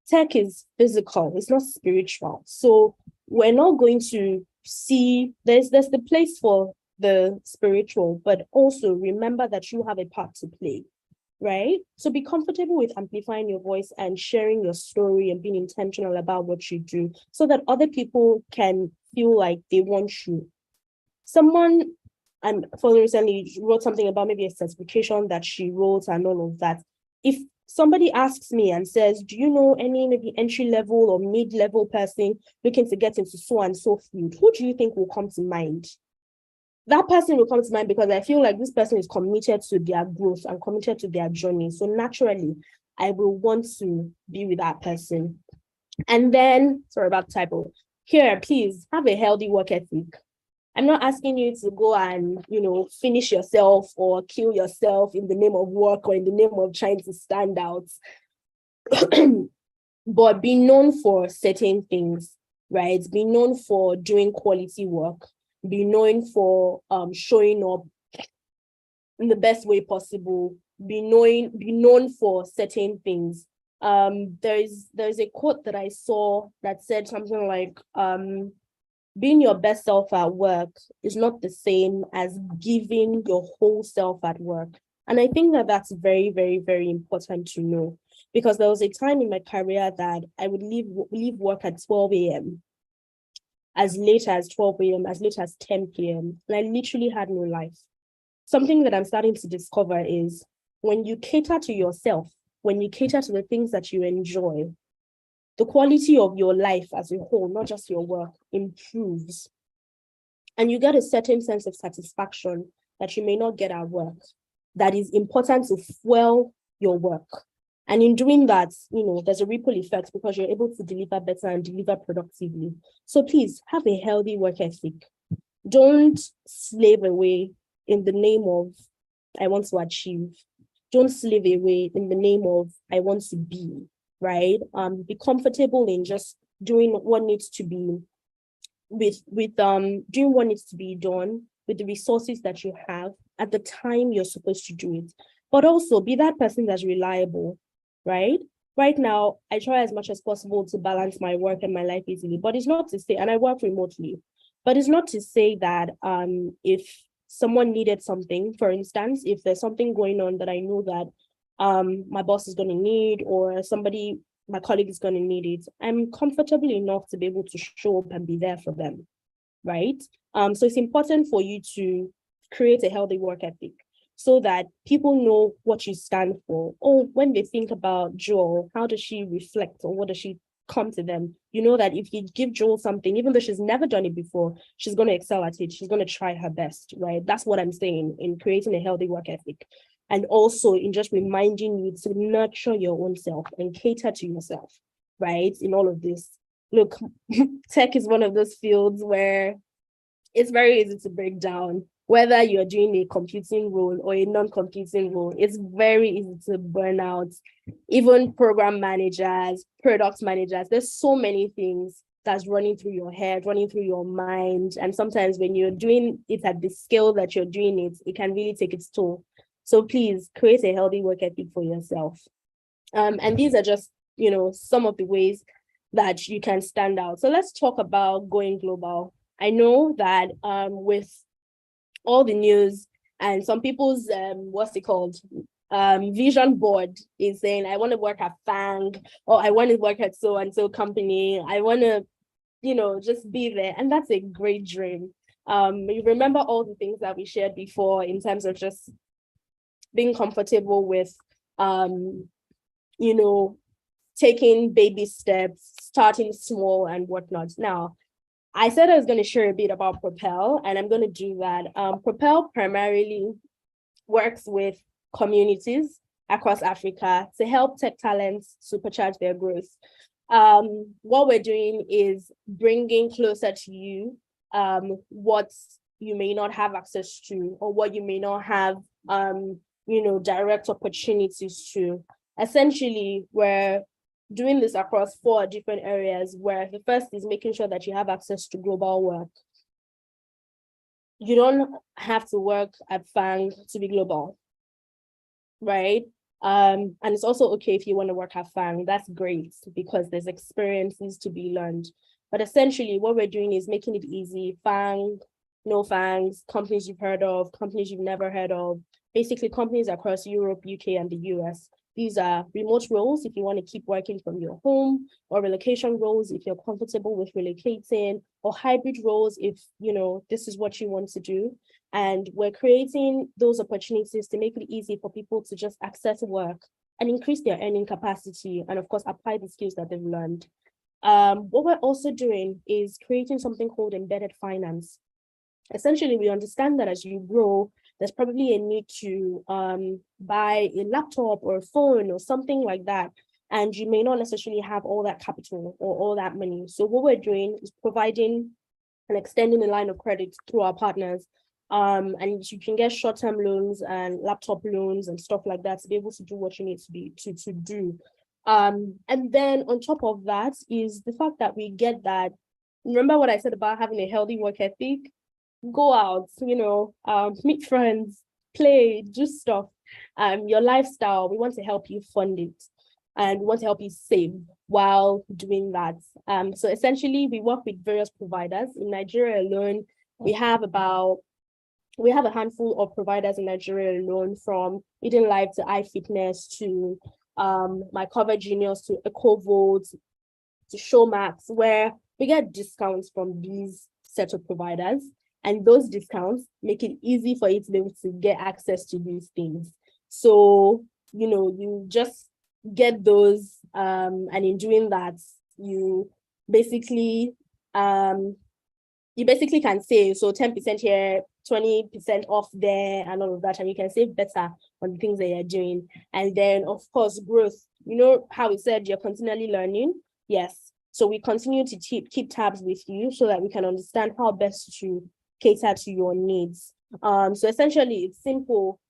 Tech is physical, it's not spiritual. So we're not going to see, there's the place for the spiritual, but also remember that you have a part to play, right? So be comfortable with amplifying your voice and sharing your story and being intentional about what you do so that other people can feel like they want you. Someone, and for recently, wrote something about maybe a certification that she wrote and all of that. If somebody asks me and says, do you know any maybe entry-level or mid-level person looking to get into so-and-so field, who do you think will come to mind? That person will come to mind because I feel like this person is committed to their growth and committed to their journey. So naturally, I will want to be with that person. And then, sorry about the typo, here, please have a healthy work ethic. I'm not asking you to go and, finish yourself or kill yourself in the name of work or in the name of trying to stand out, but be known for certain things. right? Be known for doing quality work, be known for showing up in the best way possible, be known for certain things. There's a quote that I saw that said something like, being your best self at work is not the same as giving your whole self at work. And I think that that's very, very, very important to know, because there was a time in my career that I would leave work at 12 a.m., as late as 12 a.m., as late as 10 p.m., and I literally had no life. Something that I'm starting to discover is when you cater to yourself, when you cater to the things that you enjoy, the quality of your life as a whole, not just your work, improves. And you get a certain sense of satisfaction that you may not get at work, that is important to fuel your work. And in doing that, there's a ripple effect because you're able to deliver better and deliver productively. So please have a healthy work ethic. Don't slave away in the name of, I want to achieve. Don't slave away in the name of, I want to be, right? Be comfortable in just doing what needs to be, doing what needs to be done with the resources that you have at the time you're supposed to do it. But also be that person that's reliable, right? Right now, I try as much as possible to balance my work and my life easily, but it's not to say, and I work remotely, but it's not to say that if someone needed something, for instance, if there's something going on that I know that my boss is going to need, or my colleague is going to need it, I'm comfortable enough to be able to show up and be there for them, right? So it's important for you to create a healthy work ethic so that people know what you stand for. Or when they think about Joel, how does she reflect, or what does she come to them? You know that if you give Joel something, even though she's never done it before, she's going to excel at it. She's going to try her best, right? That's what I'm saying in creating a healthy work ethic. And also in just reminding you to nurture your own self and cater to yourself, right? In all of this. Look, tech is one of those fields where it's very easy to break down. Whether you're doing a computing role or a non-computing role, it's very easy to burn out. Even program managers, product managers, there's so many things that's running through your head, running through your mind. And sometimes when you're doing it at the scale that you're doing it, it can really take its toll. So please create a healthy work ethic for yourself. And these are just, some of the ways that you can stand out. So let's talk about going global. I know that with all the news and some people's vision board is saying, I want to work at FANG, or I want to work at so and so company. I want to, just be there. And that's a great dream. You remember all the things that we shared before in terms of just being comfortable with, taking baby steps, starting small and whatnot. Now, I said I was going to share a bit about Propel, and I'm going to do that. Propel primarily works with communities across Africa to help tech talents supercharge their growth. What we're doing is bringing closer to you what you may not have access to, or what you may not have, direct opportunities to. Essentially, we're doing this across 4 different areas, where the first is making sure that you have access to global work. You don't have to work at FANG to be global, right? And it's also okay if you want to work at FANG. That's great, because there's experiences to be learned. But essentially, what we're doing is making it easy. FANG, no FANGs, companies you've heard of, companies you've never heard of, basically companies across Europe, UK, and the US. These are remote roles if you want to keep working from your home, or relocation roles if you're comfortable with relocating, or hybrid roles if, this is what you want to do. And we're creating those opportunities to make it easy for people to just access work and increase their earning capacity, and of course, apply the skills that they've learned. What we're also doing is creating something called embedded finance. Essentially, we understand that as you grow, there's probably a need to buy a laptop or a phone or something like that. And you may not necessarily have all that capital or all that money. So what we're doing is providing and extending the line of credit through our partners. And you can get short-term loans and laptop loans and stuff like that to be able to do what you need to do. And then on top of that is the fact that we get that remember what I said about having a healthy work ethic? Go out, meet friends, play, do stuff. Your lifestyle, we want to help you fund it, and we want to help you save while doing that. So essentially, we work with various providers. In Nigeria alone, we have a handful of providers in Nigeria alone, from Eden Life to iFitness to My Cover Genius to EcoVolt to Showmax, where we get discounts from these set of providers. And those discounts make it easy for you to be able to get access to these things. So, you just get those, and in doing that, you basically can save. So 10% here, 20% off there, and all of that, and you can save better on the things that you're doing. And then, of course, growth. You know how we said you're continually learning? Yes. So we continue to keep tabs with you so that we can understand how best to cater to your needs. So essentially, it's simple.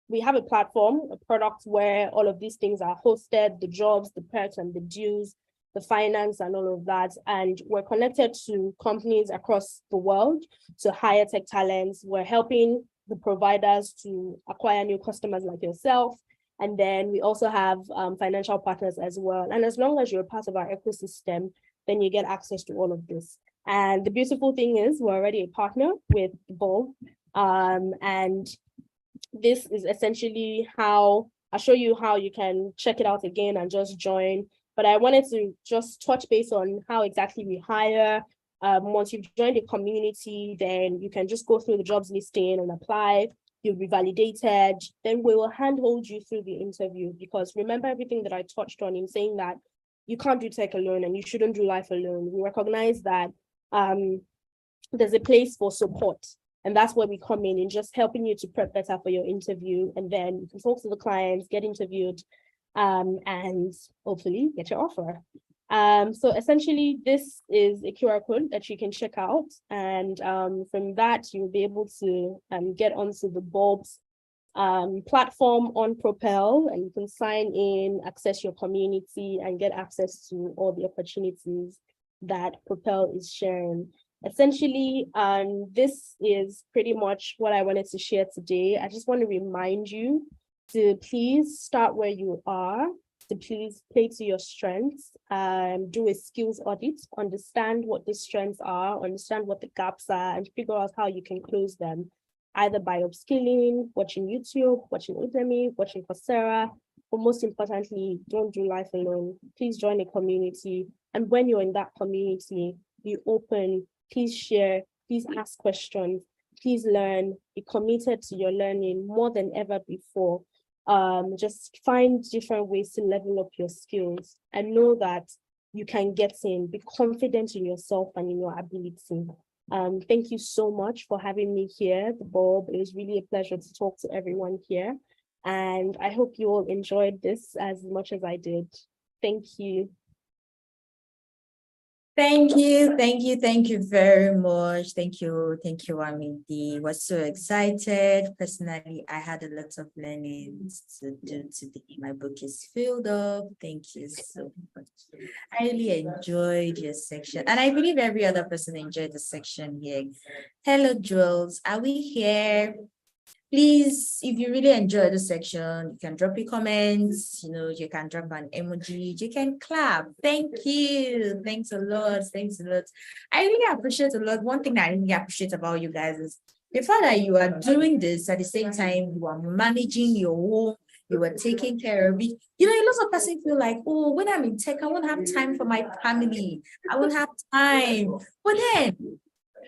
We have a platform, a product where all of these things are hosted, the jobs, the perks and the dues, the finance and all of that. And we're connected to companies across the world to hire tech talents. We're helping the providers to acquire new customers like yourself. And then we also have financial partners as well. And as long as you're part of our ecosystem, then you get access to all of this. And the beautiful thing is we're already a partner with Bulb. And this is essentially how I'll show you how you can check it out again and just join. But I wanted to just touch base on how exactly we hire. Once you've joined the community, then you can just go through the jobs listing and apply. You'll be validated. Then we will handhold you through the interview, because remember everything that I touched on in saying that you can't do tech alone and you shouldn't do life alone. We recognize that there's a place for support. And that's where we come in just helping you to prep better for your interview. And then you can talk to the clients, get interviewed, and hopefully get your offer. So essentially, this is a QR code that you can check out. And from that, you'll be able to get onto the Bulb's platform on Propel, and you can sign in, access your community, and get access to all the opportunities that Propel is sharing. Essentially, this is pretty much what I wanted to share today. I just want to remind you to please start where you are, to please play to your strengths, do a skills audit, understand what the strengths are, understand what the gaps are, and figure out how you can close them, either by upskilling, watching YouTube, watching Udemy, watching Coursera. But most importantly, don't do life alone. Please join a community. And when you're in that community, be open, please share, please ask questions, please learn, be committed to your learning more than ever before. Just find different ways to level up your skills and know that you can get in. Be confident in yourself and in your ability. Thank you so much for having me here, the Bulb. It was really a pleasure to talk to everyone here. And I hope you all enjoyed this as much as I did. Thank you. Thank you very much. Thank you, Wamidi. Was so excited. Personally, I had a lot of learnings to do today. My book is filled up. Thank you so much. I really enjoyed your section, and I believe every other person enjoyed the section here. Hello, Jules. Are we here? Please, if you really enjoyed the section, you can drop your comments, you can drop an emoji, you can clap. Thank you. Thanks a lot. I really appreciate a lot. One thing I really appreciate about you guys is the fact that you are doing this at the same time, you are managing your home, you are taking care of it. A lot of people feel like, oh, when I'm in tech, I won't have time for my family. I won't have time. But then,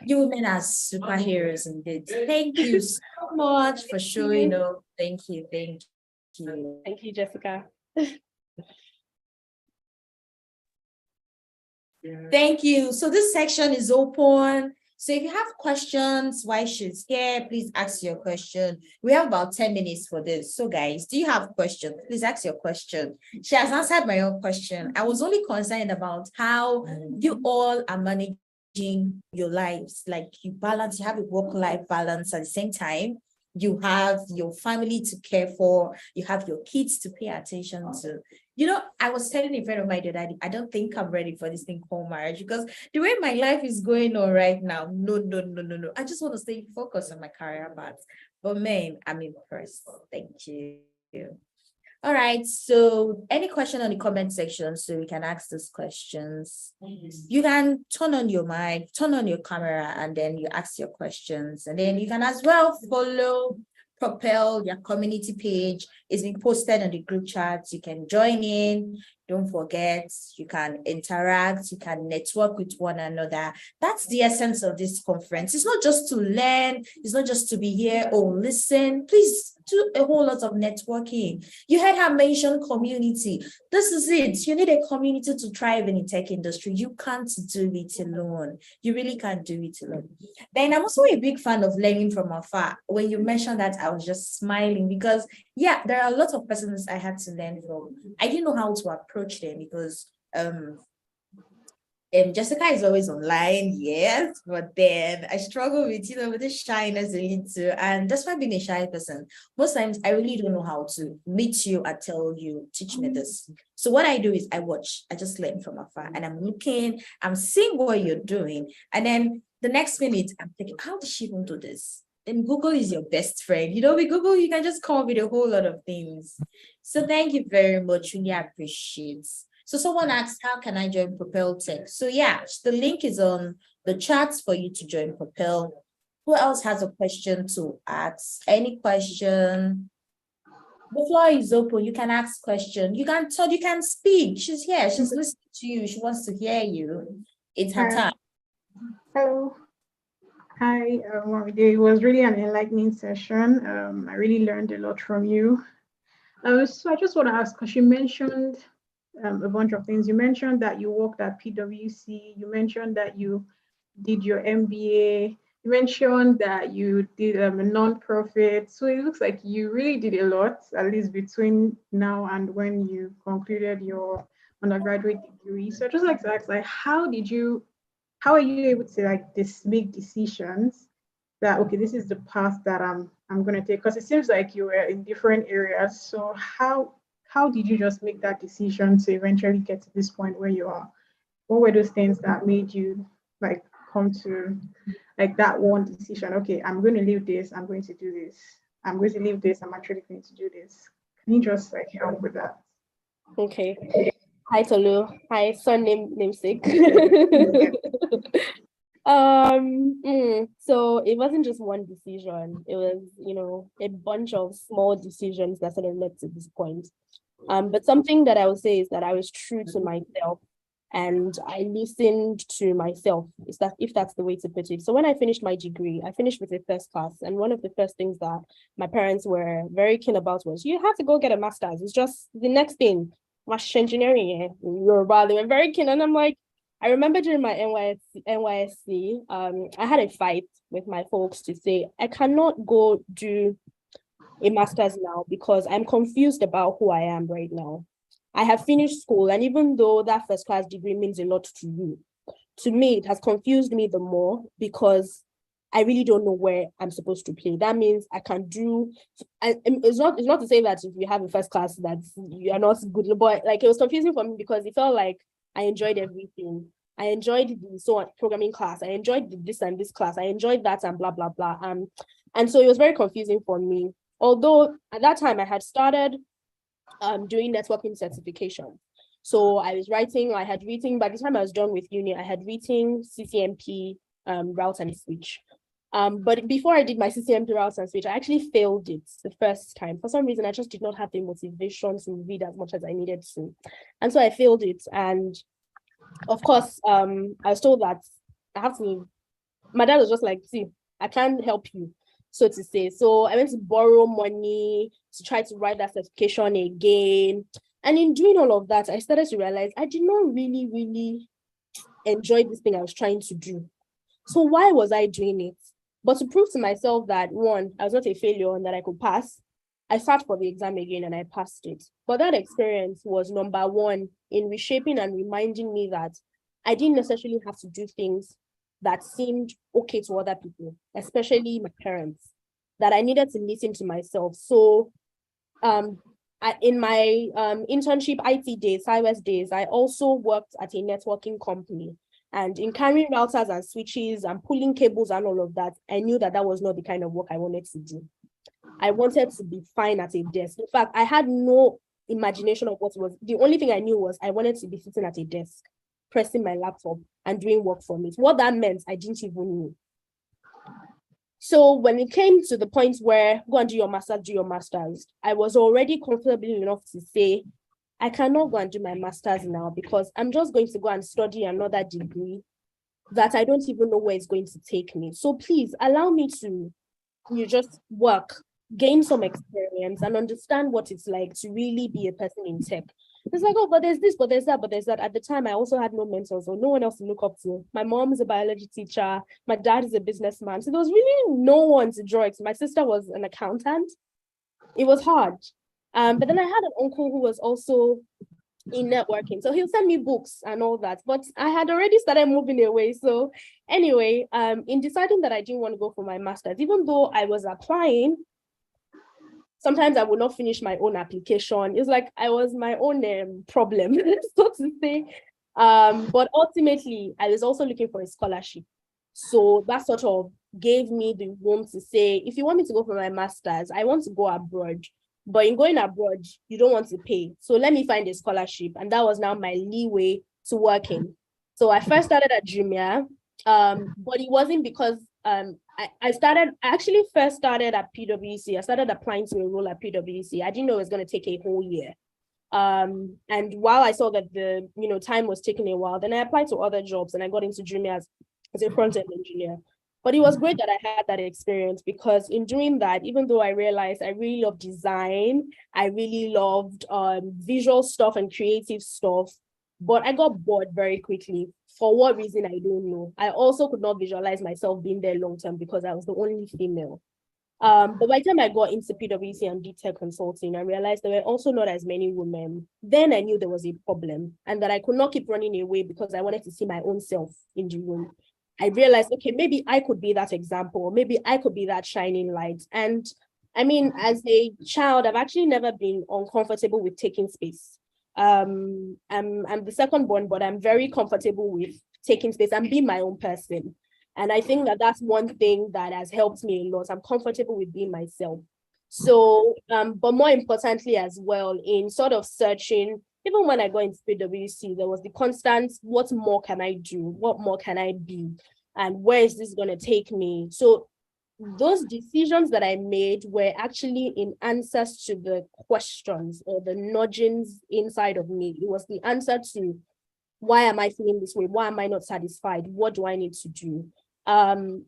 you women are superheroes indeed. Thank you so much for showing up. Thank you. Thank you, Jessica. Thank you. So this section is open. So if you have questions while she's here, please ask your question. We have about 10 minutes for this. So guys, do you have questions? Please ask your question. She has answered my own question. I was only concerned about how you all are managing your lives, like you have a work-life balance at the same time. you have your family to care for, you have your kids to pay attention to. You know, I was telling a friend of mine that I don't think I'm ready for this thing called marriage, because the way my life is going on right now, no. I just want to stay focused on my career path. But man, I'm impressed. Thank you. All right, so any question on the comment section, so we can ask those questions. You can turn on your mic, turn on your camera, and then you ask your questions. And then you can as well follow Propel, their community page. It's been posted on the group chats. You can join in. Don't forget, you can interact, you can network with one another. That's the essence of this conference. It's not just to learn, it's not just to be here or listen. Please do a whole lot of networking. You heard her mention community. This is it. You need a community to thrive in the tech industry. You can't do it alone. You really can't do it alone. Then I'm also a big fan of learning from afar. When you mentioned that, I was just smiling because, yeah, there are a lot of persons I had to learn from. I didn't know how to approach them because Jessica is always online, yes, but then I struggle with, with the shyness a little, and that's why being a shy person, most times I really don't know how to meet you and tell you, teach me this. So what I do is I watch, I just learn from afar, and I'm looking, I'm seeing what you're doing, and then the next minute I'm thinking, how did she even do this? Then Google is your best friend. With Google, you can just come up with a whole lot of things. So thank you very much. Really appreciate. So someone asked, how can I join Propel Tech? So yeah, the link is on the chats for you to join Propel. Who else has a question to ask? Any question? The floor is open. You can ask question. You can talk, you can speak. She's here. She's listening to you. She wants to hear you. It's her time. Hello. Hi, it was really an enlightening session. I really learned a lot from you. So I just want to ask, because you mentioned a bunch of things. You mentioned that you worked at PwC. You mentioned that you did your MBA. You mentioned that you did a non-profit. So it looks like you really did a lot, at least between now and when you concluded your undergraduate degree. So I'd just like to ask, how are you able to make decisions that, okay, this is the path that I'm going to take? Because it seems like you were in different areas. So how did you just make that decision to eventually get to this point where you are? What were those things that made you come to that one decision? Okay, I'm going to leave this, I'm going to do this. I'm going to leave this, I'm actually going to do this. Can you just help with that? Okay. Hi Tolu. Hi, son namesake. So it wasn't just one decision. It was, a bunch of small decisions that sort of led to this point. But something that I would say is that I was true to myself and I listened to myself, if that's the way to put it. So when I finished my degree, I finished with a first class. And one of the first things that my parents were very keen about was, you have to go get a master's. It's just the next thing. Engineering, Yoruba, they were very keen. And I'm like, I remember during my NYSC, I had a fight with my folks to say, I cannot go do a master's now because I'm confused about who I am right now. I have finished school, and even though that first class degree means a lot to you, to me, it has confused me the more because I really don't know where I'm supposed to play. That means I can do, and it's not to say that if you have a first class that you are not good, but it was confusing for me because it felt like I enjoyed everything. I enjoyed the programming class. I enjoyed this and this class. I enjoyed that and blah, blah, blah. And so it was very confusing for me. Although at that time I had started doing networking certification. So I had written, by the time I was done with uni, I had written CCNP route and switch. But before I did my CCNP route and switch, I actually failed it the first time. For some reason, I just did not have the motivation to read as much as I needed to. And so I failed it. And of course, I was told that my dad was just like, see, I can't help you, so to say. So I went to borrow money to try to write that certification again. And in doing all of that, I started to realize I did not really, really enjoy this thing I was trying to do. So why was I doing it? But to prove to myself that, one, I was not a failure and that I could pass, I sat for the exam again and I passed it. But that experience was number one in reshaping and reminding me that I didn't necessarily have to do things that seemed okay to other people, especially my parents. that I needed to listen to myself. So in my internship IT days, iOS days, I also worked at a networking company. And in carrying routers and switches and pulling cables and all of that, I knew that that was not the kind of work I wanted to do. I wanted to be fine at a desk. In fact, I had no imagination of what it was. The only thing I knew was I wanted to be sitting at a desk, pressing my laptop and doing work from it. What that meant, I didn't even know. So when it came to the point where go and do your master's, I was already comfortable enough to say, I cannot go and do my master's now because I'm just going to go and study another degree that I don't even know where it's going to take me. So please allow me to just work, gain some experience and understand what it's like to really be a person in tech. It's like, oh, but there's this, but there's that, but there's that. At the time, I also had no mentors or no one else to look up to. My mom is a biology teacher. My dad is a businessman. So there was really no one to draw it. My sister was an accountant. It was hard. But then I had an uncle who was also in networking. So he'll send me books and all that. But I had already started moving away. So anyway, in deciding that I didn't want to go for my master's, even though I was applying, sometimes I would not finish my own application. It's like I was my own problem, so to say. But ultimately, I was also looking for a scholarship. So that sort of gave me the room to say, if you want me to go for my master's, I want to go abroad. But in going abroad, you don't want to pay. So let me find a scholarship. And that was now my leeway to working. So I first started at Jumia, but it wasn't because I actually first started at PwC. I started applying to a role at PwC. I didn't know it was going to take a whole year. And while I saw that the time was taking a while, then I applied to other jobs and I got into Jumia as a front-end engineer. But it was great that I had that experience because in doing that, even though I realized I really loved design, I really loved visual stuff and creative stuff, but I got bored very quickly. For what reason, I don't know. I also could not visualize myself being there long-term because I was the only female. But by the time I got into PwC and did tech consulting, I realized there were also not as many women. Then I knew there was a problem and that I could not keep running away because I wanted to see my own self in the room. I realized, okay, maybe I could be that example, or maybe I could be that shining light. And I mean, as a child, I've actually never been uncomfortable with taking space. I'm the second born, but I'm very comfortable with taking space and being my own person. And I think that that's one thing that has helped me a lot. I'm comfortable with being myself. So, but more importantly as well, in sort of searching, even when I got into PwC, there was the constant, what more can I do? What more can I be? And where is this going to take me? So those decisions that I made were actually in answers to the questions or the nudgings inside of me. It was the answer to, why am I feeling this way? Why am I not satisfied? What do I need to do? And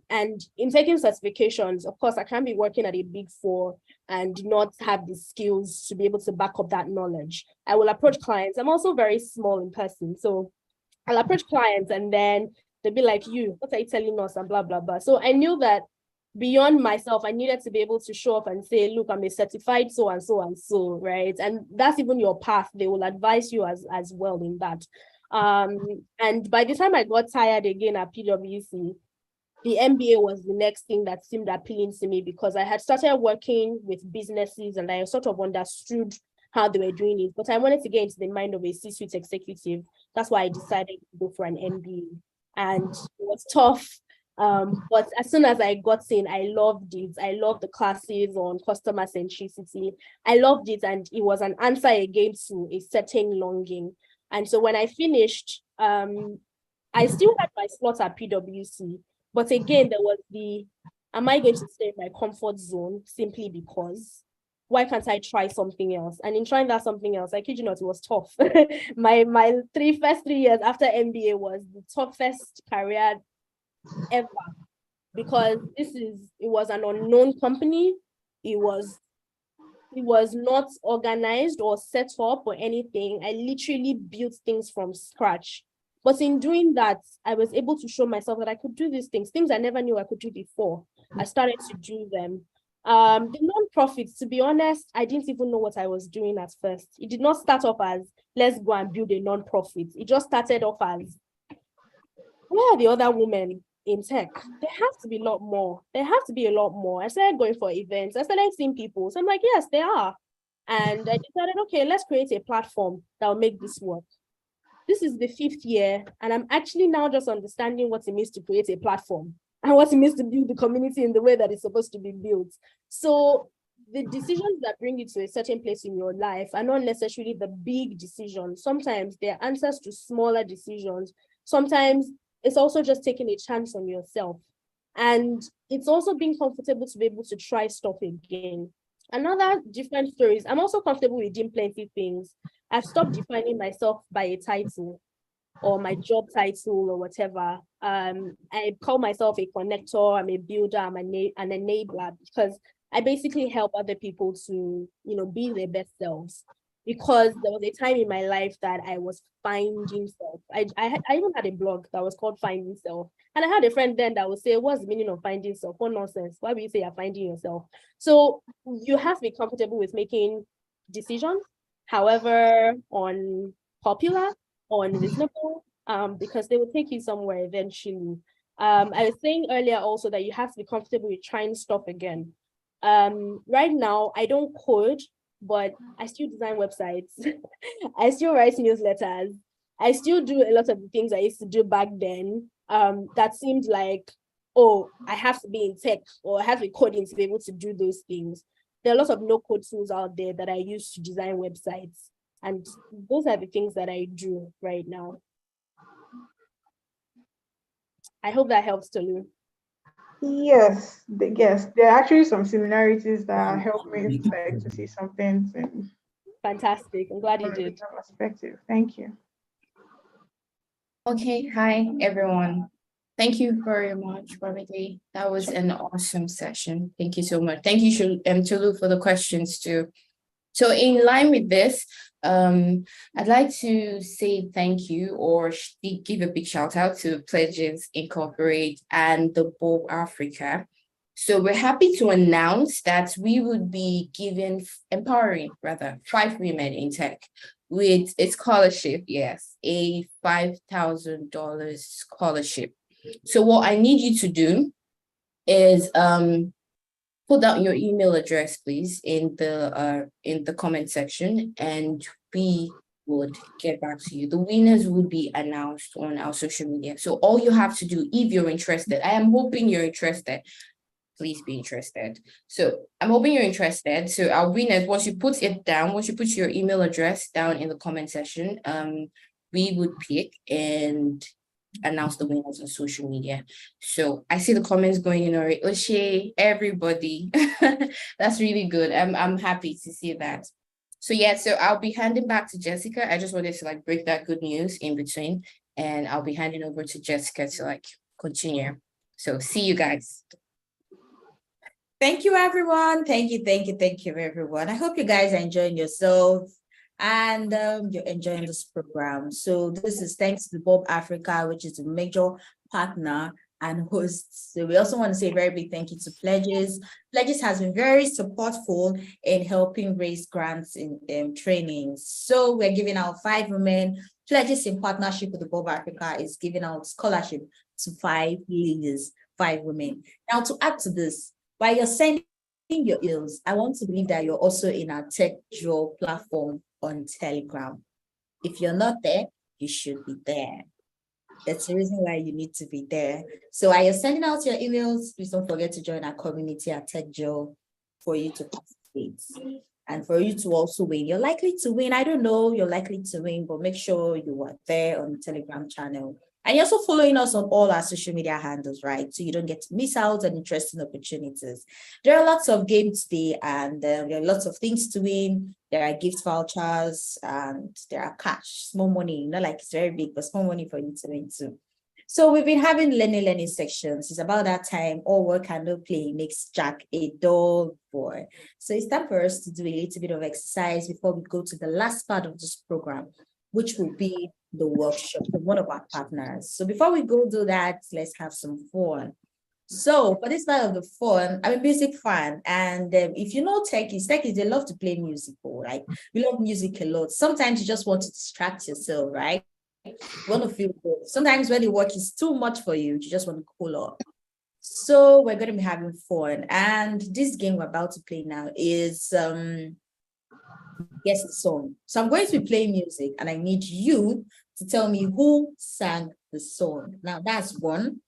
in taking certifications, of course, I can't be working at a Big Four and not have the skills to be able to back up that knowledge. I will approach clients. I'm also very small in person. So I'll approach clients and then they'll be like, what are you telling us? And blah, blah, blah. So I knew that beyond myself, I needed to be able to show up and say, look, I'm a certified so and so and so, right? And that's even your path. They will advise you as well in that. And by the time I got tired again at PwC, the MBA was the next thing that seemed appealing to me because I had started working with businesses and I sort of understood how they were doing it, but I wanted to get into the mind of a C-suite executive. That's why I decided to go for an MBA. And it was tough, but as soon as I got in, I loved it. I loved the classes on customer centricity. I loved it, and it was an answer again to a certain longing. And so when I finished, I still had my slot at PwC. But again, there was am I going to stay in my comfort zone simply because? Why can't I try something else? And in trying that something else, I kid you not, it was tough. my first 3 years after MBA was the toughest career ever because it was an unknown company. It was not organized or set up or anything. I literally built things from scratch. But in doing that, I was able to show myself that I could do these things I never knew I could do before. I started to do them. The non-profits, to be honest, I didn't even know what I was doing at first. It did not start off as, let's go and build a non-profit. It just started off as, where are the other women in tech. There has to be a lot more. There has to be a lot more. I started going for events. I started seeing people. So I'm like, yes, there are. And I decided, okay, let's create a platform that will make this work. This is the 5th year, and I'm actually now just understanding what it means to create a platform and what it means to build the community in the way that it's supposed to be built. So the decisions that bring you to a certain place in your life are not necessarily the big decisions. Sometimes they're answers to smaller decisions. Sometimes it's also just taking a chance on yourself. And it's also being comfortable to be able to try stuff again. Another different story is I'm also comfortable with doing plenty things. I've stopped defining myself by a title or my job title or whatever. I call myself a connector, I'm a builder, I'm an enabler, because I basically help other people to, be their best selves. Because there was a time in my life that I was finding self. I even had a blog that was called Finding Self. And I had a friend then that would say, what's the meaning of finding self? What nonsense? Why would you say you're finding yourself? So you have to be comfortable with making decisions, however unpopular or unreasonable, because they will take you somewhere eventually. I was saying earlier also that you have to be comfortable with trying stuff again. Right now, I don't code, but I still design websites. I still write newsletters. I still do a lot of the things I used to do back then. That seemed like, oh, I have to be in tech or I have to be coding to be able to do those things. There are lots of no-code tools out there that I use to design websites. And those are the things that I do right now. I hope that helps, Tolu. Yes, there are actually some similarities that help me to see some things in fantastic. I'm glad you did. Perspective. Thank you. Okay, hi everyone. Thank you very much, Ramide. That was an awesome session. Thank you so much. Thank you, Tolu, for the questions too. So in line with this, I'd like to say thank you or give a big shout out to Pledges Incorporate and the Bob Africa. So we're happy to announce that we would be empowering 5 women in tech with a scholarship, yes, a $5,000 scholarship. So what I need you to do is put down your email address, please, in the comment section, and we would get back to you. The winners would be announced on our social media. So all you have to do, if you're interested, I am hoping you're interested. Please be interested. So I'm hoping you're interested. So our winners, once you put your email address down in the comment section, we would pick and announce the winners on social media. So I see the comments going in already. Oshay, everybody. That's really good. I'm happy to see that. So yeah, so I'll be handing back to Jessica. I just wanted to break that good news in between, and I'll be handing over to Jessica to continue. So see you guys. Thank you, everyone. Thank you, everyone. I hope you guys are enjoying yourself and you're enjoying this program. So this is thanks to Bob Africa, which is a major partner and host. So we also want to say a very big thank you to Pledges. Pledges has been very supportful in helping raise grants in trainings. So we're giving out 5 women. Pledges in partnership with the Bob Africa is giving out scholarship to 5 leaders, 5 women. Now to add to this, while you're sending your emails, I want to believe that you're also in our Tech Jewel platform on Telegram. If you're not there, you should be there. That's the reason why you need to be there. So while you're sending out your emails, please don't forget to join our community at Tech Jewel for you to participate and for you to also win. You're likely to win. I don't know, you're likely to win, but make sure you are there on the Telegram channel. And you're also following us on all our social media handles, right? So you don't get to miss out on interesting opportunities. There are lots of games today, and there are lots of things to win. There are gift vouchers, and there are cash, small money, not like it's very big, but small money for you to win too. So we've been having learning sections. It's about that time. All work and no play makes Jack a dull boy. So it's time for us to do a little bit of exercise before we go to the last part of this program, which will be the workshop from one of our partners. So before we go do that, let's have some fun. So for this part of the fun, I'm a music fan, and if you know techies, they love to play music, right? We love music a lot. Sometimes you just want to distract yourself, right? You want to feel good. Sometimes when the work is too much for you, you just want to cool off. So we're going to be having fun. And this game we're about to play now is guess the song. So I'm going to be playing music and I need you to tell me who sang the song. Now that's one.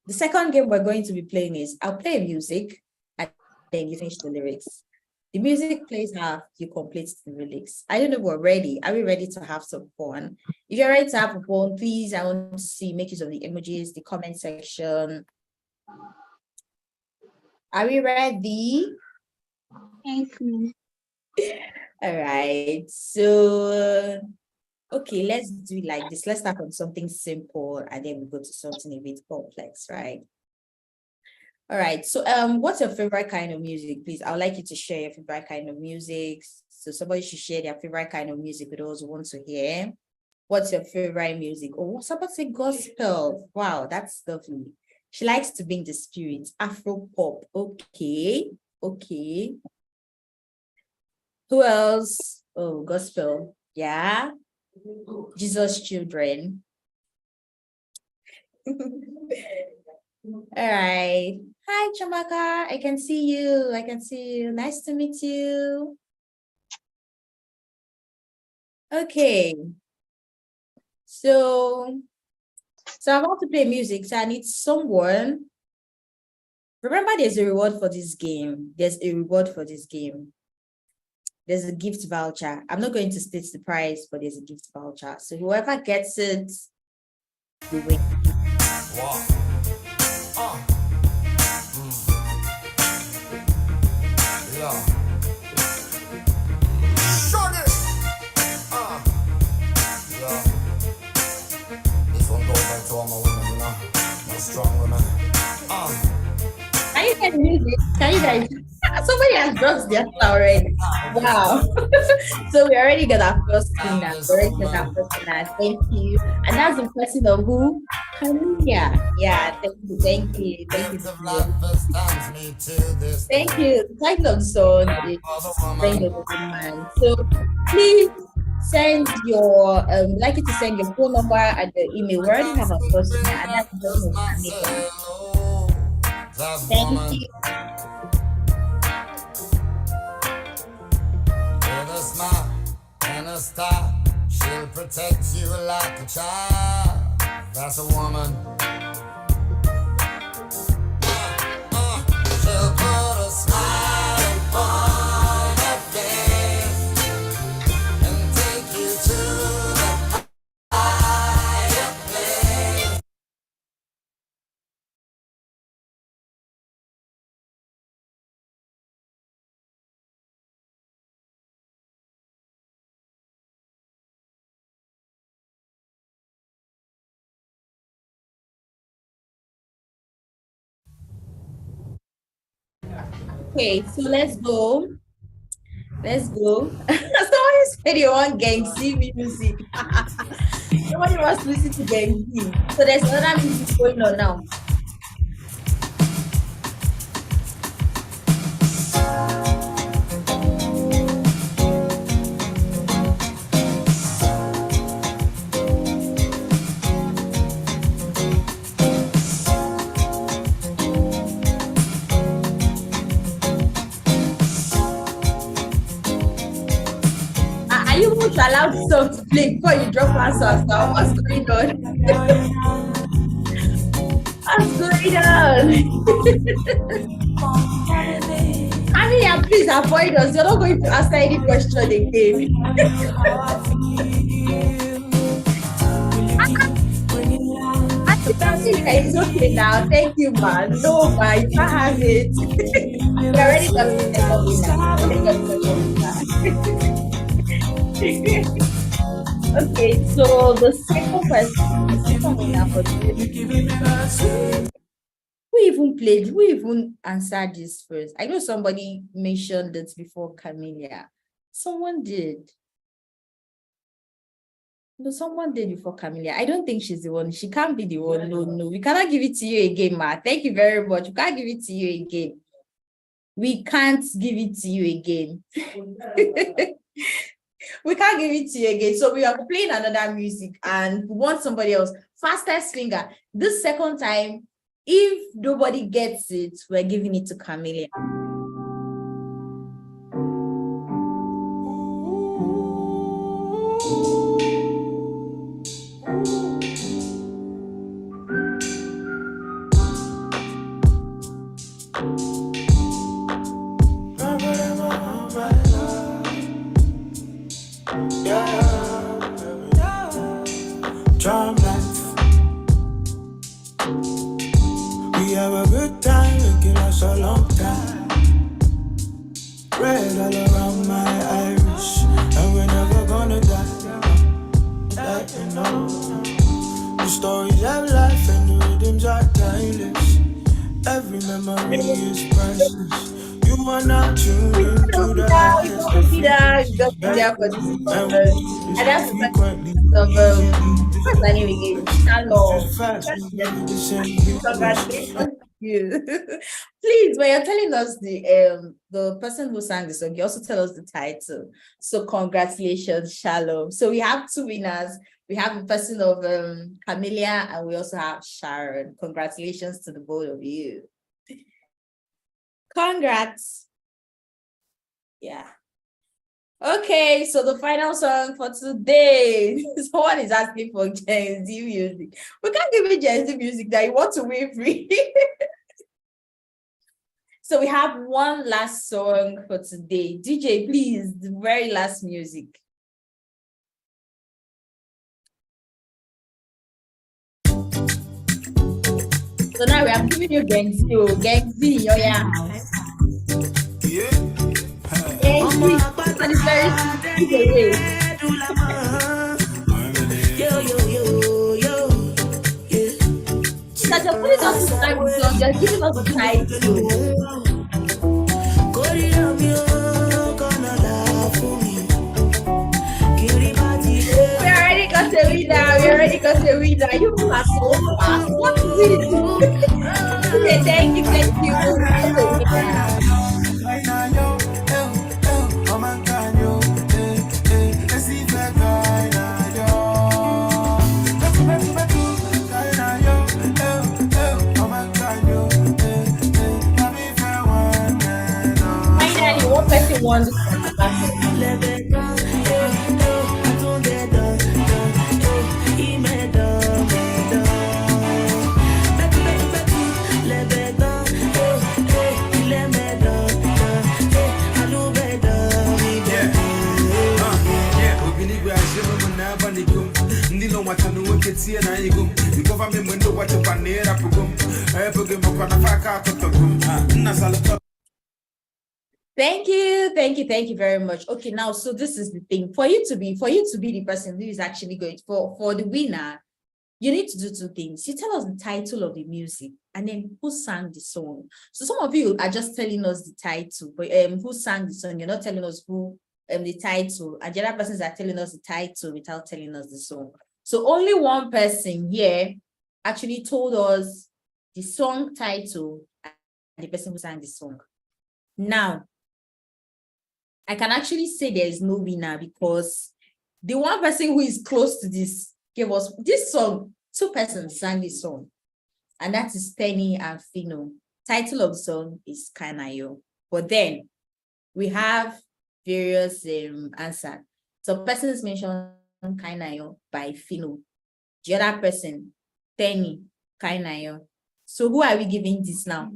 The second game we're going to be playing is I'll play music and then you finish the lyrics. The music plays half, you complete the lyrics. I don't know if we're ready. Are we ready to have some fun? If you're ready to have fun, please, I want to see, make use of the emojis, the comment section. Are we ready? Thank you. All right, so okay, let's do it like this. Let's start from something simple and then we go to something a bit complex, right? All right, so what's your favorite kind of music? Please, I would like you to share your favorite kind of music. So somebody should share their favorite kind of music with those who want to hear. What's your favorite music? Oh, somebody say gospel. Wow, that's lovely. She likes to be in the spirit. Afro pop. Okay, okay. Who else? Oh, gospel. Yeah. Jesus Children. All right. Hi, Chamaka. I can see you. I can see you. Nice to meet you. Okay. So I'm about to play music. So I need someone. Remember, there's a reward for this game. There's a reward for this game. There's a gift voucher. I'm not going to state the price, but there's a gift voucher. So whoever gets it, you win. Wow. Yeah. Shorty. Yeah. This one goes out to all my women, you know, my strong women. Can you guys music? Can you guys? Somebody has dropped their star already. Wow. So we already got our first winner. Thank you. And that's the person of who? Camilla. Yeah, thank you. Thank you. Thank you. Thank you. The title of the song is Friend of a Woman. So please send your like you to send your phone number and the email. We already have a first winner, and that's the person of Camilla. Thank you. With a smile and a star, she'll protect you like a child. That's a woman. She'll put a smile upon her face and take you to the higher place. Okay, so let's go. Let's go. Someone is video on Gang Z music. Nobody wants to listen to Gang Z. So there's another music going on now. Are you going to allow the song to play before you drop answers now? What's going on? What's going on? I mean, please avoid us. You're not going to answer any question again. It's okay now. Thank you, man. No, man, you can't have it. You already got the second. Okay, so the second question, who even answered this first? I know somebody mentioned it before Camilla. Someone did. No, someone did before Camilla. I don't think she's the one. She can't be the one. No. We cannot give it to you again, ma. Thank you very much. We can't give it to you again. We can't give it to you again. We can't give it to you again. So we are playing another music and we want somebody else. Fastest finger. This second time, if nobody gets it, we're giving it to Camellia. Drum life. We have a good time, making us a long time. Red all around my iris, and we're never gonna die. That you know. The stories of life and the rhythms are timeless. Every memory is priceless. You are not tuned into the highest of And that's what's her name again? Shalom. Congratulations to you. Please, when you're telling us the person who sang the song, you also tell us the title. So congratulations, Shalom. So we have two winners. We have the person of Camellia, and we also have Sharon. Congratulations to the both of you. Congrats. Yeah. Okay, so the final song for today. Someone is asking for Gen Z music. We can't give you Gen Z music that you want to win free. So we have one last song for today. DJ, please, the very last music. So now we are giving you Gen Z, Gen Z, oh yeah. Gen Z, and it's very giveaway. That you're putting us to start the song, you're giving us the title. We already got a winner. We already got a winner. You are so fast. What is it? Okay, thank you, thank you. Finally, one person won the battle. Thank you, thank you, thank you very much. Okay, now, so this is the thing. For you to be the person who is actually going for the winner, you need to do two things. You tell us the title of the music and then who sang the song. So some of you are just telling us the title, but who sang the song, you're not telling us who the title, and the other persons are telling us the title without telling us the song. So only one person here actually told us the song title and the person who sang the song. Now, I can actually say there is no winner because the one person who is close to this gave us this song. Two persons sang this song, and that is Penny and Fino. Title of the song is Kanayo. But then we have various answers. So persons mentioned Kanayo by Fino. The other person, Penny, Kanayo. So who are we giving this now?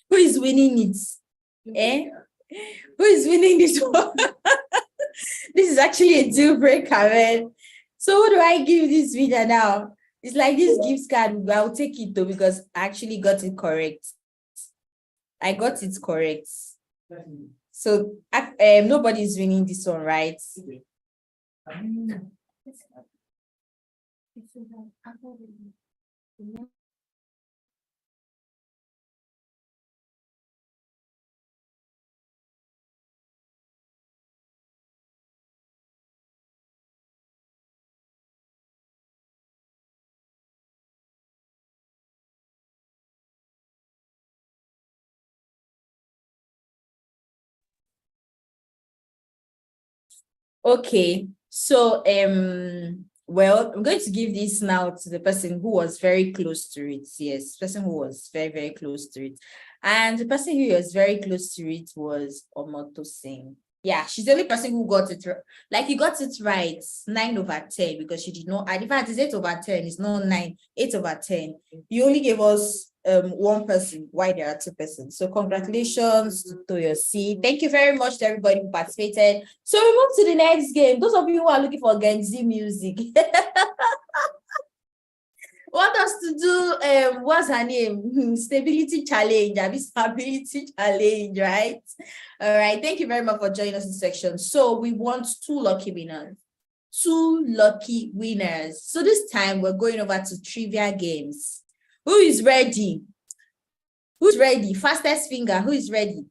Who is winning it? Eh? Who is winning this one? This is actually a deal breaker, man. So who do I give this winner now? It's like this gift card. I'll take it though because I actually got it correct. I got it correct. So nobody's winning this one, right? Okay, so well, I'm going to give this now to the person who was very close to it. Yes, person who was very, very close to it. And the person who was very close to it was Omoto Singh. Yeah, she's the only person who got it right. Like, you got it right, 9/10, because she did not add. In fact, it's 8/10, it's not 9, 8/10. You only gave us one person, why there are two persons. So congratulations to Toyosi. Thank you very much to everybody who participated. So we move to the next game. Those of you who are looking for Genzi music. Want us to do what's her name? Stability challenge, stability challenge, right? All right. Thank you very much for joining us in this section. So we want 2 lucky winners. 2 lucky winners. So this time we're going over to trivia games. Who is ready? Who's ready? Fastest finger. Who is ready?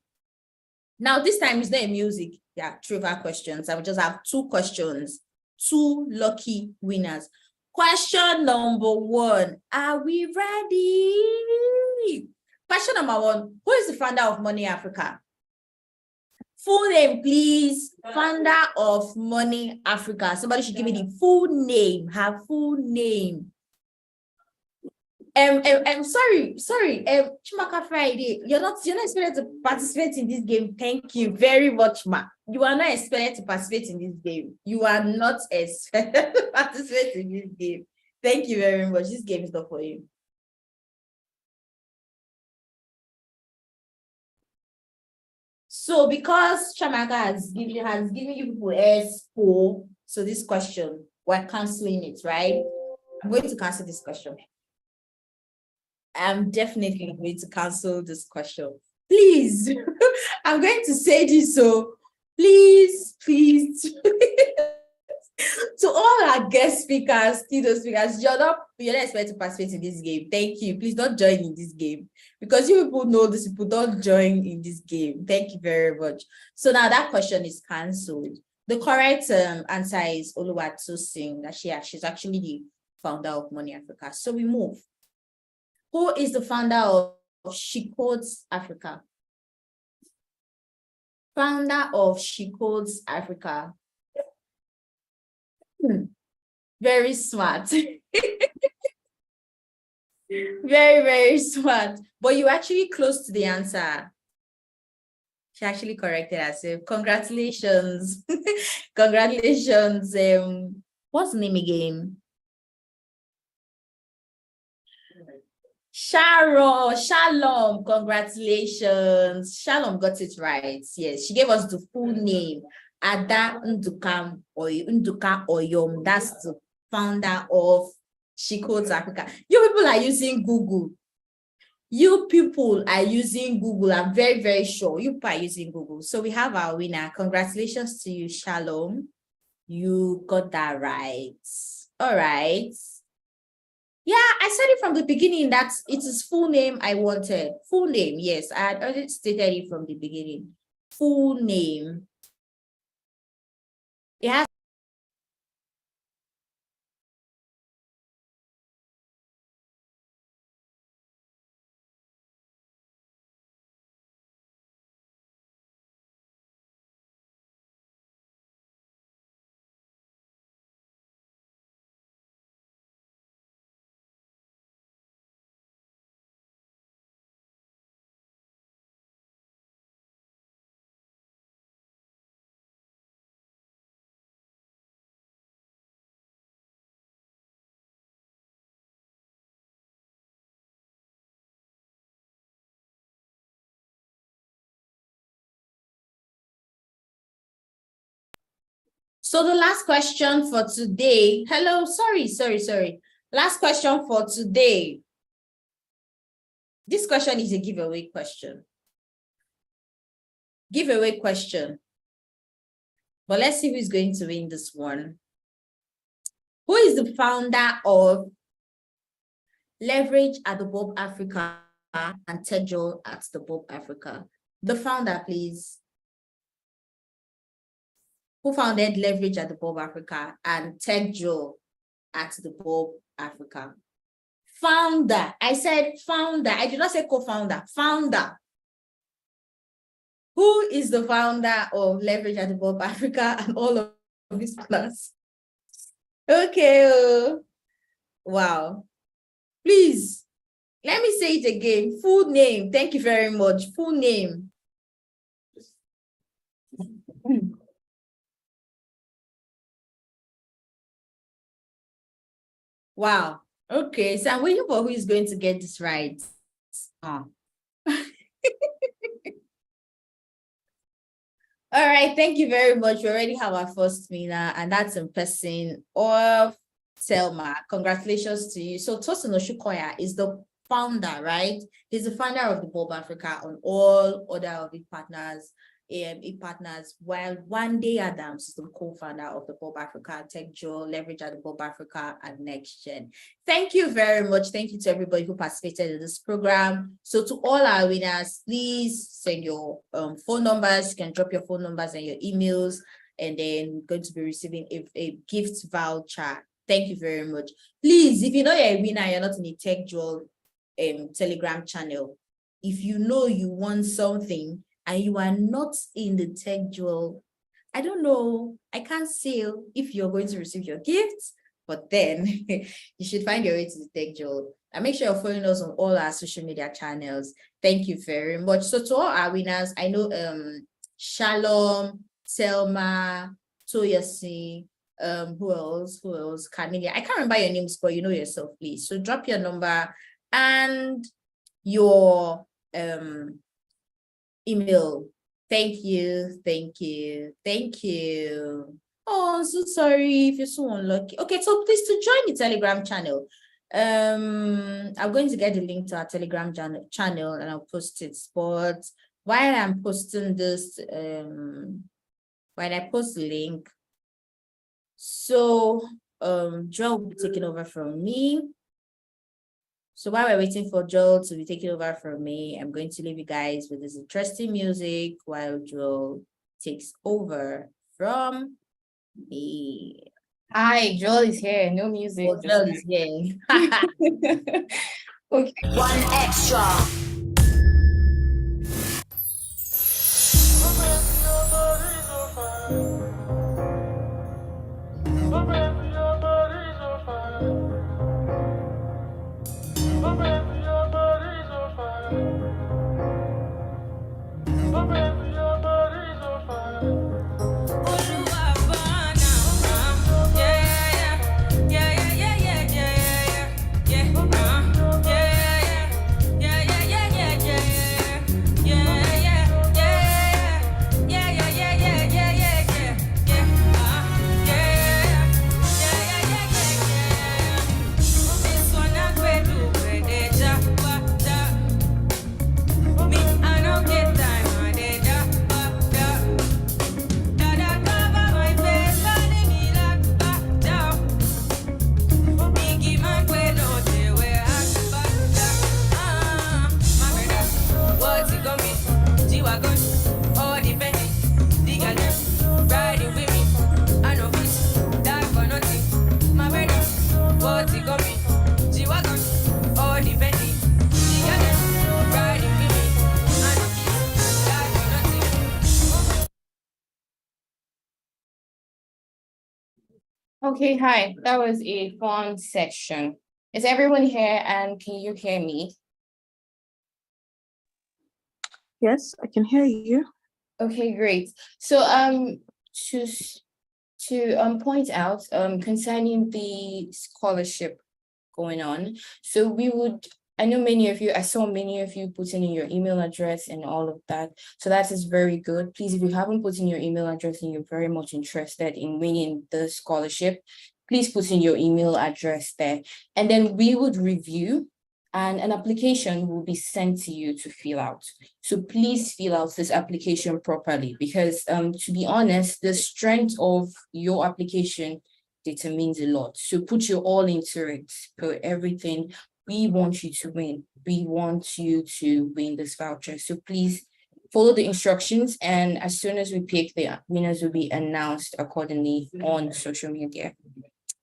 Now this time it's not a music. Yeah, trivia questions. I will just have 2 questions. 2 lucky winners. Question number 1. Are we ready? Question number 1. Who is the founder of Money Africa? Full name, please. Founder of Money Africa. Somebody should give me the full name. Her full name. Sorry, Chimaka Friday. You're not expected to participate in this game. Thank you very much, Ma. You are not expected to participate in this game. You are not expected to participate in this game. Thank you very much. This game is not for you. So because Shamaka has given you people S4, so this question, we're canceling it, right? I'm going to cancel this question. I'm definitely going to cancel this question. Please, I'm going to say this, so please. To all our guest speakers, keynote speakers, you're not expected to participate in this game. Thank you. Please don't join in this game, because you people know this, people don't join in this game. Thank you very much. So now that question is cancelled. The correct answer is Oluwatosin, that she's actually the founder of Money Africa. So we move. Who is the founder of She Codes Africa? Founder of She Codes Africa. Very smart. Very, very smart. But you actually close to the answer. She actually corrected herself. Congratulations. Congratulations. What's the name again? Shalom, congratulations. Shalom got it right. Yes, she gave us the full name. Ada Nduka Oyom. That's the founder of She Codes Africa. You people are using Google. You people are using Google. I'm very, very sure you people are using Google. So we have our winner. Congratulations to you, Shalom. You got that right. All right. Yeah, I said it from the beginning that it is full name I wanted. Full name, yes. I had already stated it from the beginning. Full name. It has So the last question for today. Hello, sorry. Last question for today. This question is a giveaway question. Giveaway question. But let's see who's going to win this one. Who is the founder of Leverage at the Bob Africa and Tejo at the Bob Africa? The founder, please. Who founded Leverage at the Bob Africa and Tejo at the Bob Africa? Founder. I said founder. I did not say co-founder. Founder. Who is the founder of Leverage at the Bob Africa and all of this class. Okay. Wow. Please, let me say it again. Full name. Thank you very much. Full name. Wow. Okay, so I'm waiting for who is going to get this right. All right, thank you very much. We already have our first winner, and that's in person of Selma. Congratulations to you. So Tosin Oshukoya is the founder, right? He's the founder of the Bulb Africa on all other of the partners, AME partners, while One-Day Adams is the co-founder of the Bulb Africa, Tech Joe, Leverage at the Bulb Africa, and Next Gen. Thank you very much. Thank you to everybody who participated in this program. So to all our winners, please send your phone numbers. You can drop your phone numbers and your emails, and then we're going to be receiving a gift voucher. Thank you very much. Please, if you know you're a winner, you're not in the Tech Joe Telegram channel. If you know you want something and you are not in the Tech Joe, I don't know, I can't say if you're going to receive your gifts, but then you should find your way to the Tech Joe. And make sure you're following us on all our social media channels. Thank you very much. So to all our winners, I know Shalom, Selma, Toyasi, who else? Carnelia. I can't remember your names, but you know yourself, please. So drop your number and your email. Thank you. Oh, I'm so sorry if you're so unlucky. Okay, so please to join the Telegram channel. I'm going to get the link to our Telegram channel and I'll post it. But while I'm posting this, when I post the link, so Joel will be taking over from me. So while we're waiting for Joel to be taking over from me, I'm going to leave you guys with this interesting music while Joel takes over from me. Hi, Joel is here. No music. Oh, Joel is here. Okay. One extra. Okay, hi. That was a fun section. Is everyone here and can you hear me? Yes, I can hear you. Okay, great. So to point out concerning the scholarship going on. So I know I saw many of you putting in your email address and all of that. So that is very good. Please, if you haven't put in your email address and you're very much interested in winning the scholarship, please put in your email address there. And then we would review and an application will be sent to you to fill out. So please fill out this application properly because to be honest, the strength of your application determines a lot. So put your all into it, put everything. We want you to win. We want you to win this voucher. So please follow the instructions. And as soon as we pick, the winners will be announced accordingly on social media.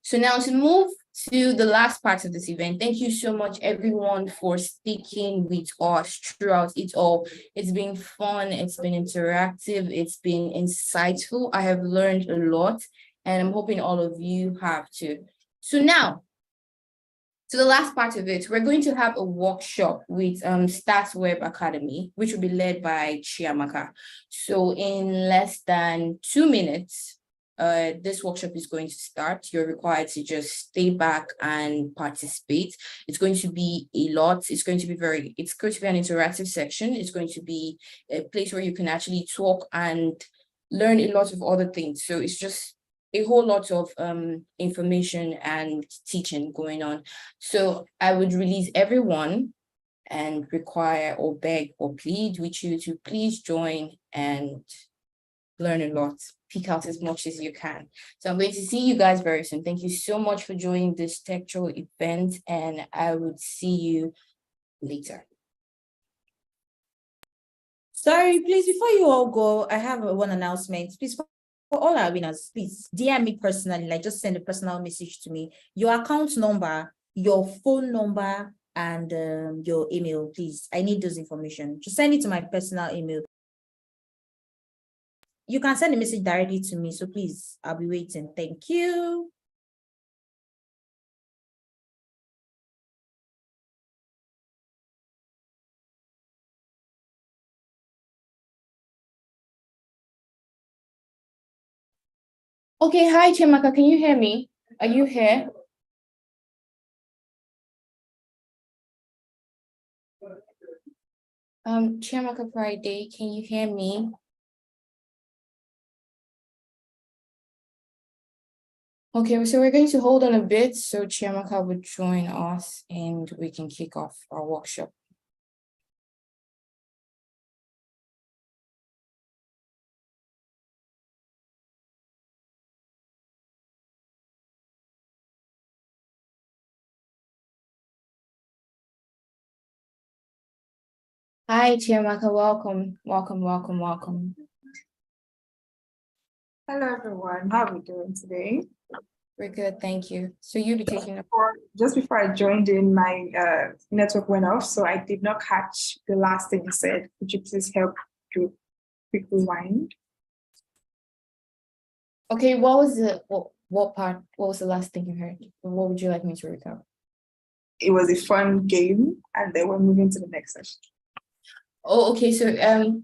So now to move to the last part of this event, thank you so much everyone for sticking with us throughout it all. It's been fun, it's been interactive, it's been insightful. I have learned a lot. and I'm hoping all of you have too. So now, to the last part of it, we're going to have a workshop with Stats Web Academy, which will be led by Chiamaka. So in less than 2 minutes, this workshop is going to start. You're required to just stay back and participate. It's going to be a lot. It's going to be an interactive section. It's going to be a place where you can actually talk and learn a lot of other things. So it's just a whole lot of information and teaching going on. So I would release everyone and require or beg or plead with you to please join and learn a lot. Pick out as much as you can. So I'm going to see you guys very soon. Thank you so much for joining this textual event, and I would see you later. Sorry, please, before you all go, I have one announcement. Please, for all our winners, please DM me personally, like just send a personal message to me. Your account number, your phone number, and your email, please. I need those information. Just send it to my personal email. You can send a message directly to me, so please, I'll be waiting. Thank you. Okay, hi Chiamaka, can you hear me? Are you here? Chiamaka Friday, can you hear me? Okay, so we're going to hold on a bit so Chiamaka would join us and we can kick off our workshop. Hi Chiamaka, welcome. Hello, everyone. How are we doing today? We're good, thank you. So you'll be taking just before I joined in, my network went off, so I did not catch the last thing you said. Could you please help to quick rewind? Okay, what was the last thing you heard? What would you like me to recap? It was a fun game, and then we're moving to the next session. Oh, okay, so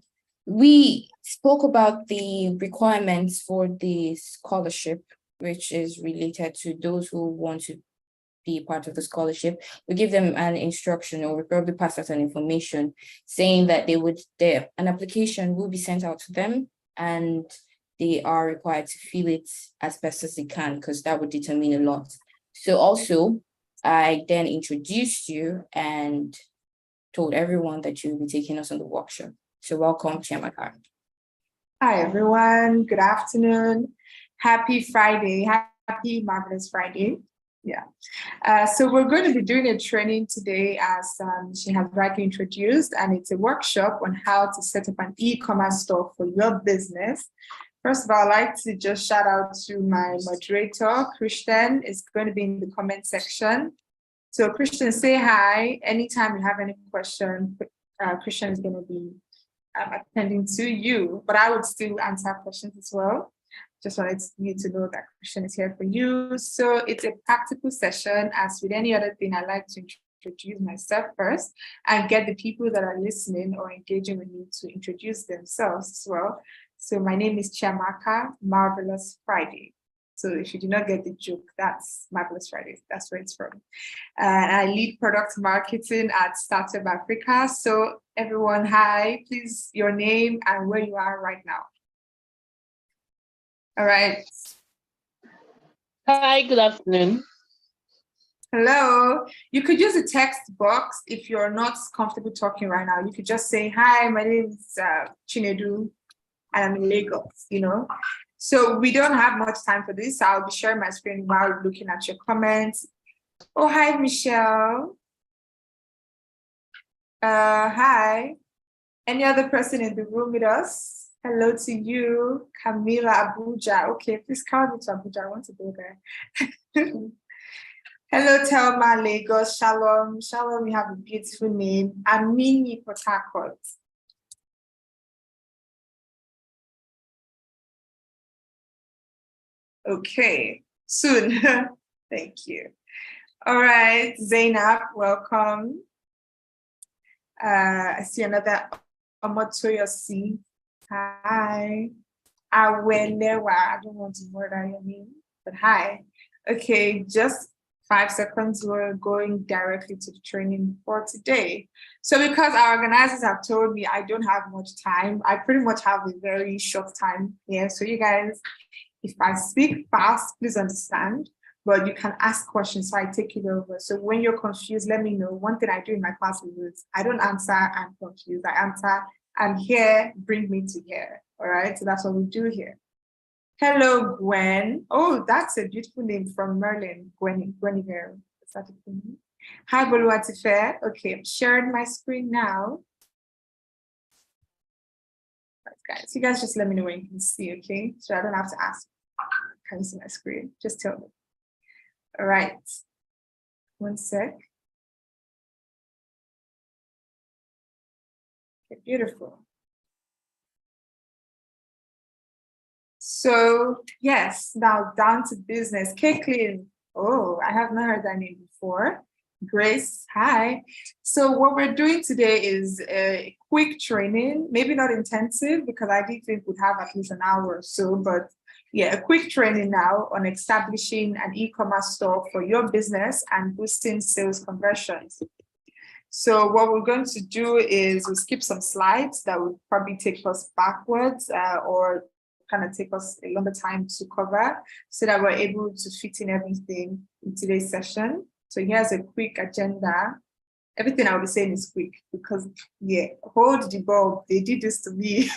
we spoke about the requirements for the scholarship, which is related to those who want to be part of the scholarship. We give them an instruction, or we probably pass out an information saying that an application will be sent out to them, and they are required to fill it as best as they can, because that would determine a lot. So also, I then introduced you and told everyone that you'll be taking us on the workshop. So welcome, Chiamaka. Hi, everyone. Good afternoon. Happy Friday. Happy Marvelous Friday. Yeah. So we're going to be doing a training today, as she has rightly introduced, and it's a workshop on how to set up an e-commerce store for your business. First of all, I'd like to just shout out to my moderator, Christian. Is going to be in the comment section. So Christian, say hi. Anytime you have any question, Christian is going to be attending to you, but I would still answer questions as well. Just wanted you to know that Christian is here for you. So it's a practical session. As with any other thing, I like to introduce myself first and get the people that are listening or engaging with me to introduce themselves as well. So my name is Chiamaka Marvelous Friday. So if you do not get the joke, that's Marvelous Friday. That's where it's from. And I lead product marketing at Startup Africa. So everyone, hi, please your name and where you are right now. All right. Hi, good afternoon. Hello. You could use the text box if you're not comfortable talking right now. You could just say, hi, my name is Chinedu, and I'm in Lagos, So we don't have much time for this. I'll be sharing my screen while looking at your comments. Oh, hi, Michelle. Hi. Any other person in the room with us? Hello to you, Camila Abuja. Okay, please call me to Abuja. I want to go there. Hello, Telma, Lagos. Shalom. Shalom, you have a beautiful name. Amini Port Harcourt. Okay, soon. Thank you. All right, Zainab, welcome. I see another Omotoyosi. Hi. Awelewa. I don't want to murder your name, but hi. Okay, just 5 seconds. We're going directly to the training for today. So because our organizers have told me I don't have much time, I pretty much have a very short time here. So you guys, if I speak fast, please understand, but you can ask questions so I take it over. So when you're confused, let me know. One thing I do in my classes is I don't answer, I'm confused. I answer, I'm here, bring me to here. All right, so that's what we do here. Hello, Gwen. Oh, that's a beautiful name from Merlin, Guinevere. Is that a thing? Hi, Boluwatife. Okay, I'm sharing my screen now. Right, guys, you guys just let me know when you can see, okay? So I don't have to ask, can you see my screen? Just tell me. All right, 1 sec. Okay, beautiful. So yes, now down to business. Caitlin, oh, I have not heard that name before. Grace, hi. So what we're doing today is a quick training, maybe not intensive because I did think we'd have at least an hour or so, but yeah, a quick training now on establishing an e-commerce store for your business and boosting sales conversions. So what we're going to do is we'll skip some slides that would probably take us backwards or kind of take us a longer time to cover so that we're able to fit in everything in today's session. So here's a quick agenda. Everything I'll be saying is quick because, yeah, hold the bulb. They did this to me.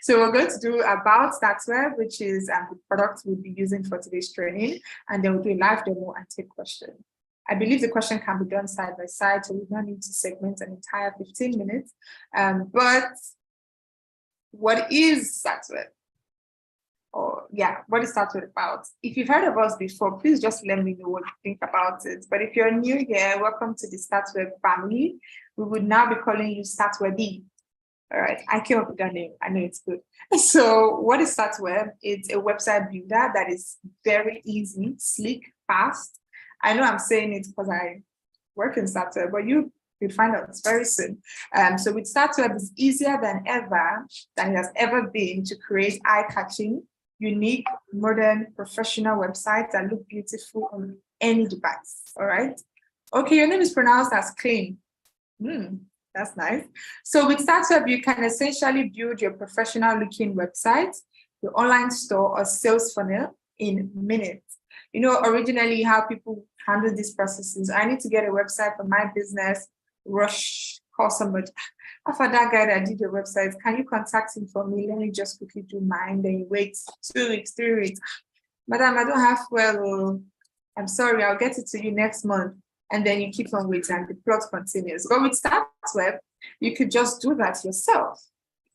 So we're going to do about StatsWeb, which is the product we'll be using for today's training. And then we'll do a live demo and take questions. I believe the question can be done side by side, so we don't need to segment an entire 15 minutes. But what is StatsWeb? Or yeah, what is StatsWeb about? If you've heard of us before, please just let me know what you think about it. But if you're new here, welcome to the StatsWeb family. We would now be calling you StatsWebby. All right, I came up with that name. I know it's good. So what is StatsWeb? It's a website builder that is very easy, sleek, fast. I know I'm saying it because I work in StatsWeb, but you'll find out very soon. So with StatsWeb, it's easier than it has ever been to create eye-catching, unique, modern, professional websites that look beautiful on any device. All right. Okay, your name is pronounced as Clean. That's nice. So with StatsWeb, you can essentially build your professional-looking website, your online store, or sales funnel in minutes. You know, originally how people handle these processes. I need to get a website for my business, rush, call somebody. After that guy that did your website, can you contact him for me? Let me just quickly do mine. Then you wait 2 weeks, 3 weeks. Madam, I don't have well, I'm sorry, I'll get it to you next month. And then you keep on waiting and the plot continues. But with StatsWeb, you could just do that yourself.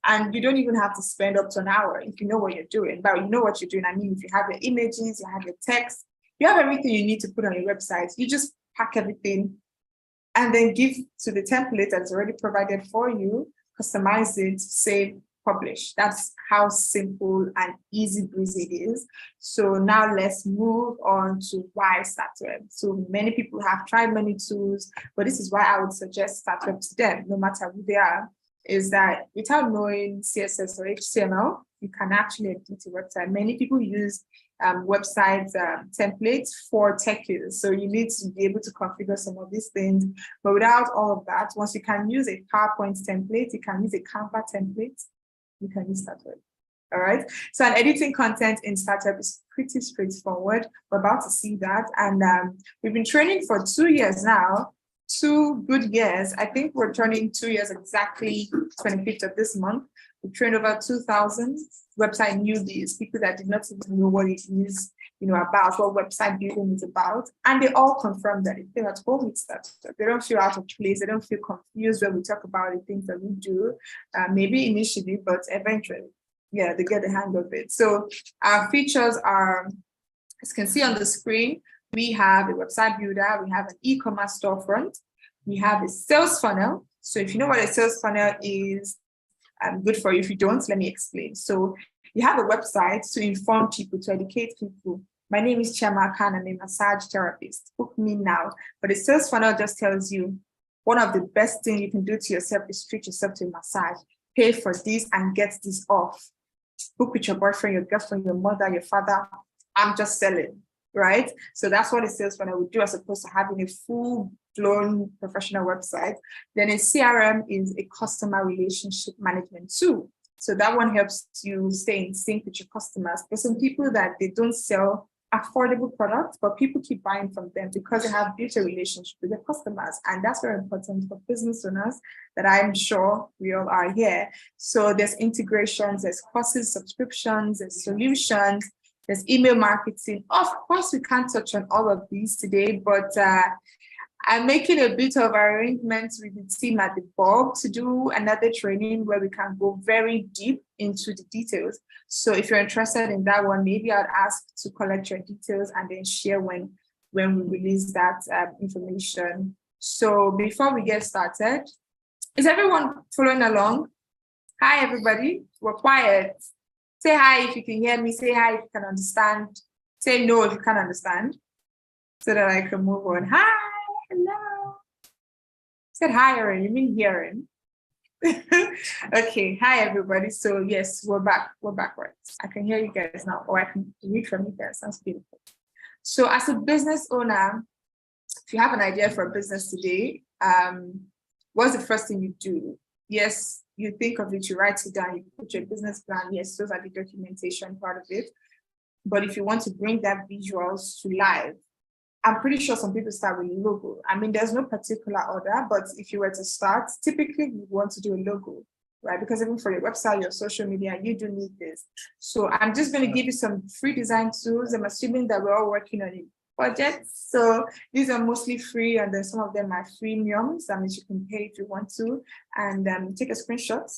And you don't even have to spend up to an hour if you know what you're doing. But you know what you're doing. I mean, if you have your images, you have your text, you have everything you need to put on your website. You just pack everything and then give to the template that's already provided for you, customize it, save, publish. That's how simple and easy breezy it is. So now let's move on to why StatsWeb. So many people have tried many tools, but this is why I would suggest StatsWeb to them, no matter who they are, is that without knowing CSS or HTML, you can actually edit a website. Many people use website templates for techies. So you need to be able to configure some of these things. But without all of that, once you can use a PowerPoint template, you can use a Canva template, you can use StatsWeb. All right. So an editing content in StatsWeb is pretty straightforward. We're about to see that. And we've been training for 2 years now. 2 good years. I think we're turning 2 years exactly 25th of this month. We trained over 2,000 website newbies, people that did not even know what it is, about what website building is about. And they all confirm that if they're at home with StatsWeb, they don't feel out of place, they don't feel confused when we talk about the things that we do, maybe initially, but eventually, yeah, they get the hang of it. So our features are, as you can see on the screen, we have a website builder, we have an e-commerce storefront, we have a sales funnel. So if you know what a sales funnel is, good for you. If you don't, let me explain. So you have a website to inform people, to educate people My name is Chiamaka and I'm a massage therapist. Book me now. But the sales funnel just tells you one of the best things you can do to yourself is treat yourself to a massage. Pay for this and get this off. Book with your boyfriend, your girlfriend, your mother, your father. I'm just selling, right? So that's what a sales funnel would do as opposed to having a full-blown professional website. Then a CRM is a customer relationship management tool. So that one helps you stay in sync with your customers. There's some people that they don't sell affordable products, but people keep buying from them because they have built a relationship with their customers. And that's very important for business owners that I'm sure we all are here. So there's integrations, there's courses, subscriptions, there's solutions, there's email marketing. Of course, we can't touch on all of these today, but I'm making a bit of arrangements with the team at the Bob to do another training where we can go very deep into the details. So if you're interested in that one, maybe I'd ask to collect your details and then share when we release that information. So before we get started, is everyone following along? Hi, everybody. We're quiet. Say hi if you can hear me. Say hi if you can understand. Say no if you can't understand, so that I can move on. Hi. Hello. Said hi already, you mean hearing. Okay, hi everybody. So yes, we're back. We're backwards. I can hear you guys now, or I can read from you guys. Sounds beautiful. So as a business owner, if you have an idea for a business today, what's the first thing you do? Yes, you think of it, you write it down, you put your business plan. Yes, those are the documentation part of it. But if you want to bring that visuals to life, I'm pretty sure some people start with a logo. I mean, there's no particular order, but if you were to start, typically you want to do a logo, right? Because even for your website, your social media, you do need this. So I'm just going to give you some free design tools. I'm assuming that we're all working on a budget. So these are mostly free, and then some of them are freemiums. That means you can pay if you want to, and take a screenshot.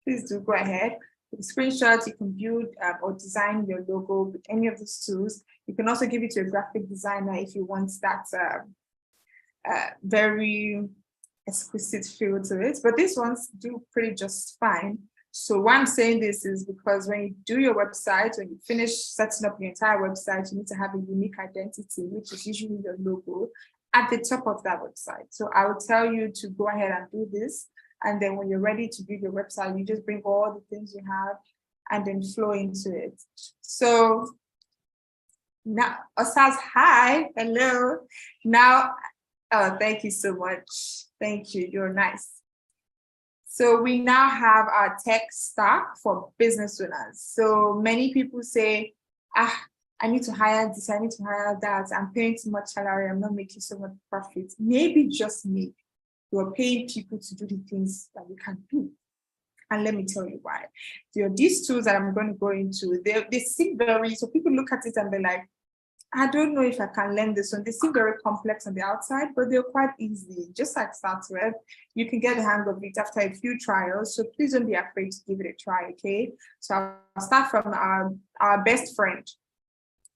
Please do go ahead. With screenshots, you can build or design your logo with any of these tools. You can also give it to a graphic designer if you want that very exquisite feel to it. But these ones do pretty just fine. So why I'm saying this is because when you do your website, when you finish setting up your entire website, you need to have a unique identity, which is usually your logo at the top of that website. So I will tell you to go ahead and do this. And then when you're ready to build your website, you just bring all the things you have and then flow into it. So now, Osas, hi, hello. Now, oh, thank you so much. Thank you, you're nice. So we now have our tech stack for business owners. So many people say, I need to hire this, I need to hire that. I'm paying too much salary, I'm not making so much profit. Maybe just me. You're paying people to do the things that we can do. And let me tell you why. There are these tools that I'm going to go into. They seem very, so people look at it and they're like, I don't know if I can learn this one. They seem very complex on the outside, but they're quite easy. Just like StartWeb, you can get the hang of it after a few trials. So please don't be afraid to give it a try, okay? So I'll start from our best friend.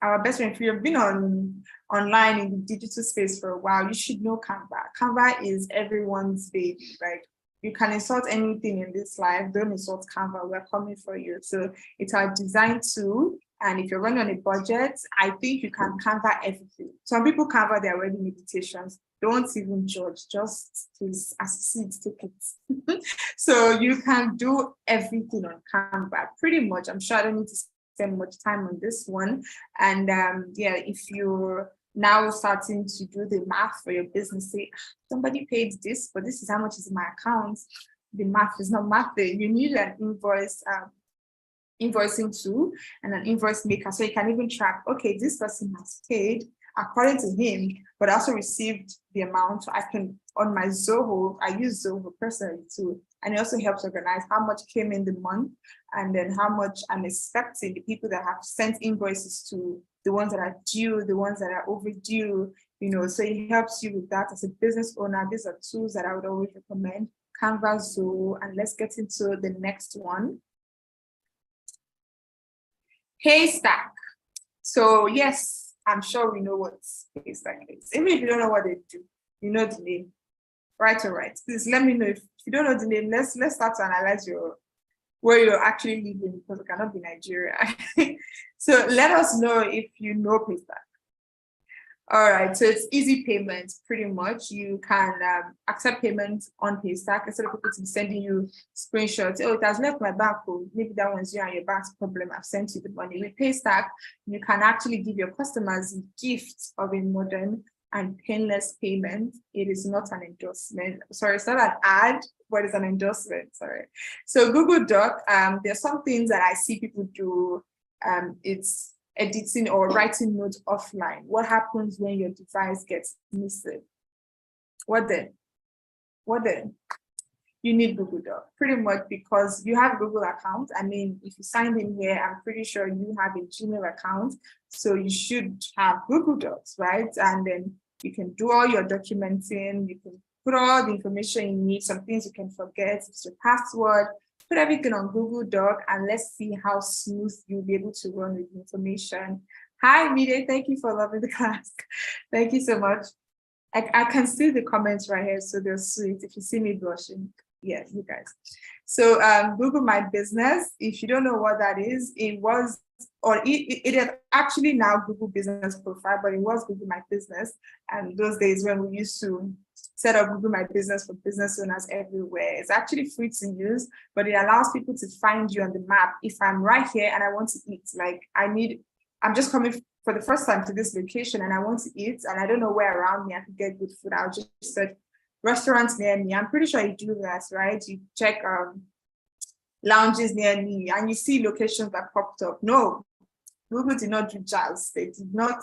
Our best friend, if you've been online in the digital space for a while, you should know Canva. Canva is everyone's baby. Like, you can insult anything in this life, don't insult Canva, we're coming for you. So it's our design tool. And if you're running on a budget, I think you can Canva everything. Some people Canva their wedding invitations. Don't even judge, just please assist, take it. So you can do everything on Canva, pretty much. I'm sure I don't need to spend much time on this one. And yeah, if you're now starting to do the math for your business, say, somebody paid this, but this is how much is in my account. The math is not math. You need an invoicing tool and an invoice maker, so you can even track, okay, this person has paid according to him, but also received the amount. So I can, on my Zoho, I use Zoho personally too, and it also helps organize how much came in the month and then how much I'm expecting the people that have sent invoices to, the ones that are due, the ones that are overdue, you know, so it helps you with that as a business owner. These are tools that I would always recommend, Canva, Zoho, and let's get into the next one. Haystack. So yes, I'm sure we know what Haystack is. Even if you don't know what they do, you know the name. Right or right. Please let me know if you don't know the name. Let's start to analyze your where you're actually living, because it cannot be Nigeria. So let us know if you know Paystack. All right, so it's easy payments, pretty much. You can accept payments on Paystack instead of people to be sending you screenshots. Oh, it has left my bank. Oh, maybe that one's you and your bank's problem. I've sent you the money. With Paystack, you can actually give your customers gifts of a modern and painless payment. It is not an endorsement. Sorry, it's not an ad, but it's an endorsement. Sorry. So Google Doc, there's some things that I see people do. It's editing or writing notes offline. What happens when your device gets missing? What then? What then? You need Google Doc, pretty much, because you have Google account. I mean, if you signed in here, I'm pretty sure you have a Gmail account, so you should have Google Docs, right? And then you can do all your documenting, you can put all the information you need, some things you can forget, it's your password, put everything on Google Doc, and let's see how smooth you'll be able to run with the information. Hi, Mide, thank you for loving the class. Thank you so much. I can see the comments right here, so they're sweet. If you see me blushing, yeah, you guys. So Google My Business, if you don't know what that is, it was, or it is actually now Google Business Profile, but it was Google My Business. And those days when we used to set up Google My Business for business owners everywhere. It's actually free to use, but it allows people to find you on the map. If I'm right here and I want to eat, like I'm just coming for the first time to this location and I want to eat and I don't know where around me I could get good food, I'll just search restaurants near me. I'm pretty sure you do that, right? You check lounges near me and you see locations that popped up. No, Google did not do jazz. They did not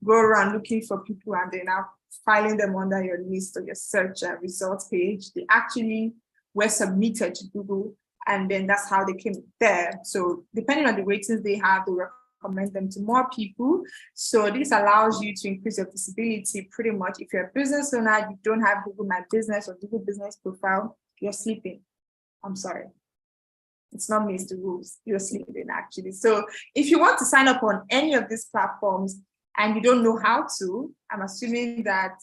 go around looking for people and they're now filing them under your list or your search results page. They actually were submitted to Google and then that's how they came there. So depending on the ratings they have, they recommend them to more people. So this allows you to increase your visibility pretty much. If you're a business owner, you don't have Google My Business or Google Business Profile, you're sleeping. I'm sorry. It's not me, it's the rules. You're sleeping actually. So if you want to sign up on any of these platforms and you don't know how to, I'm assuming that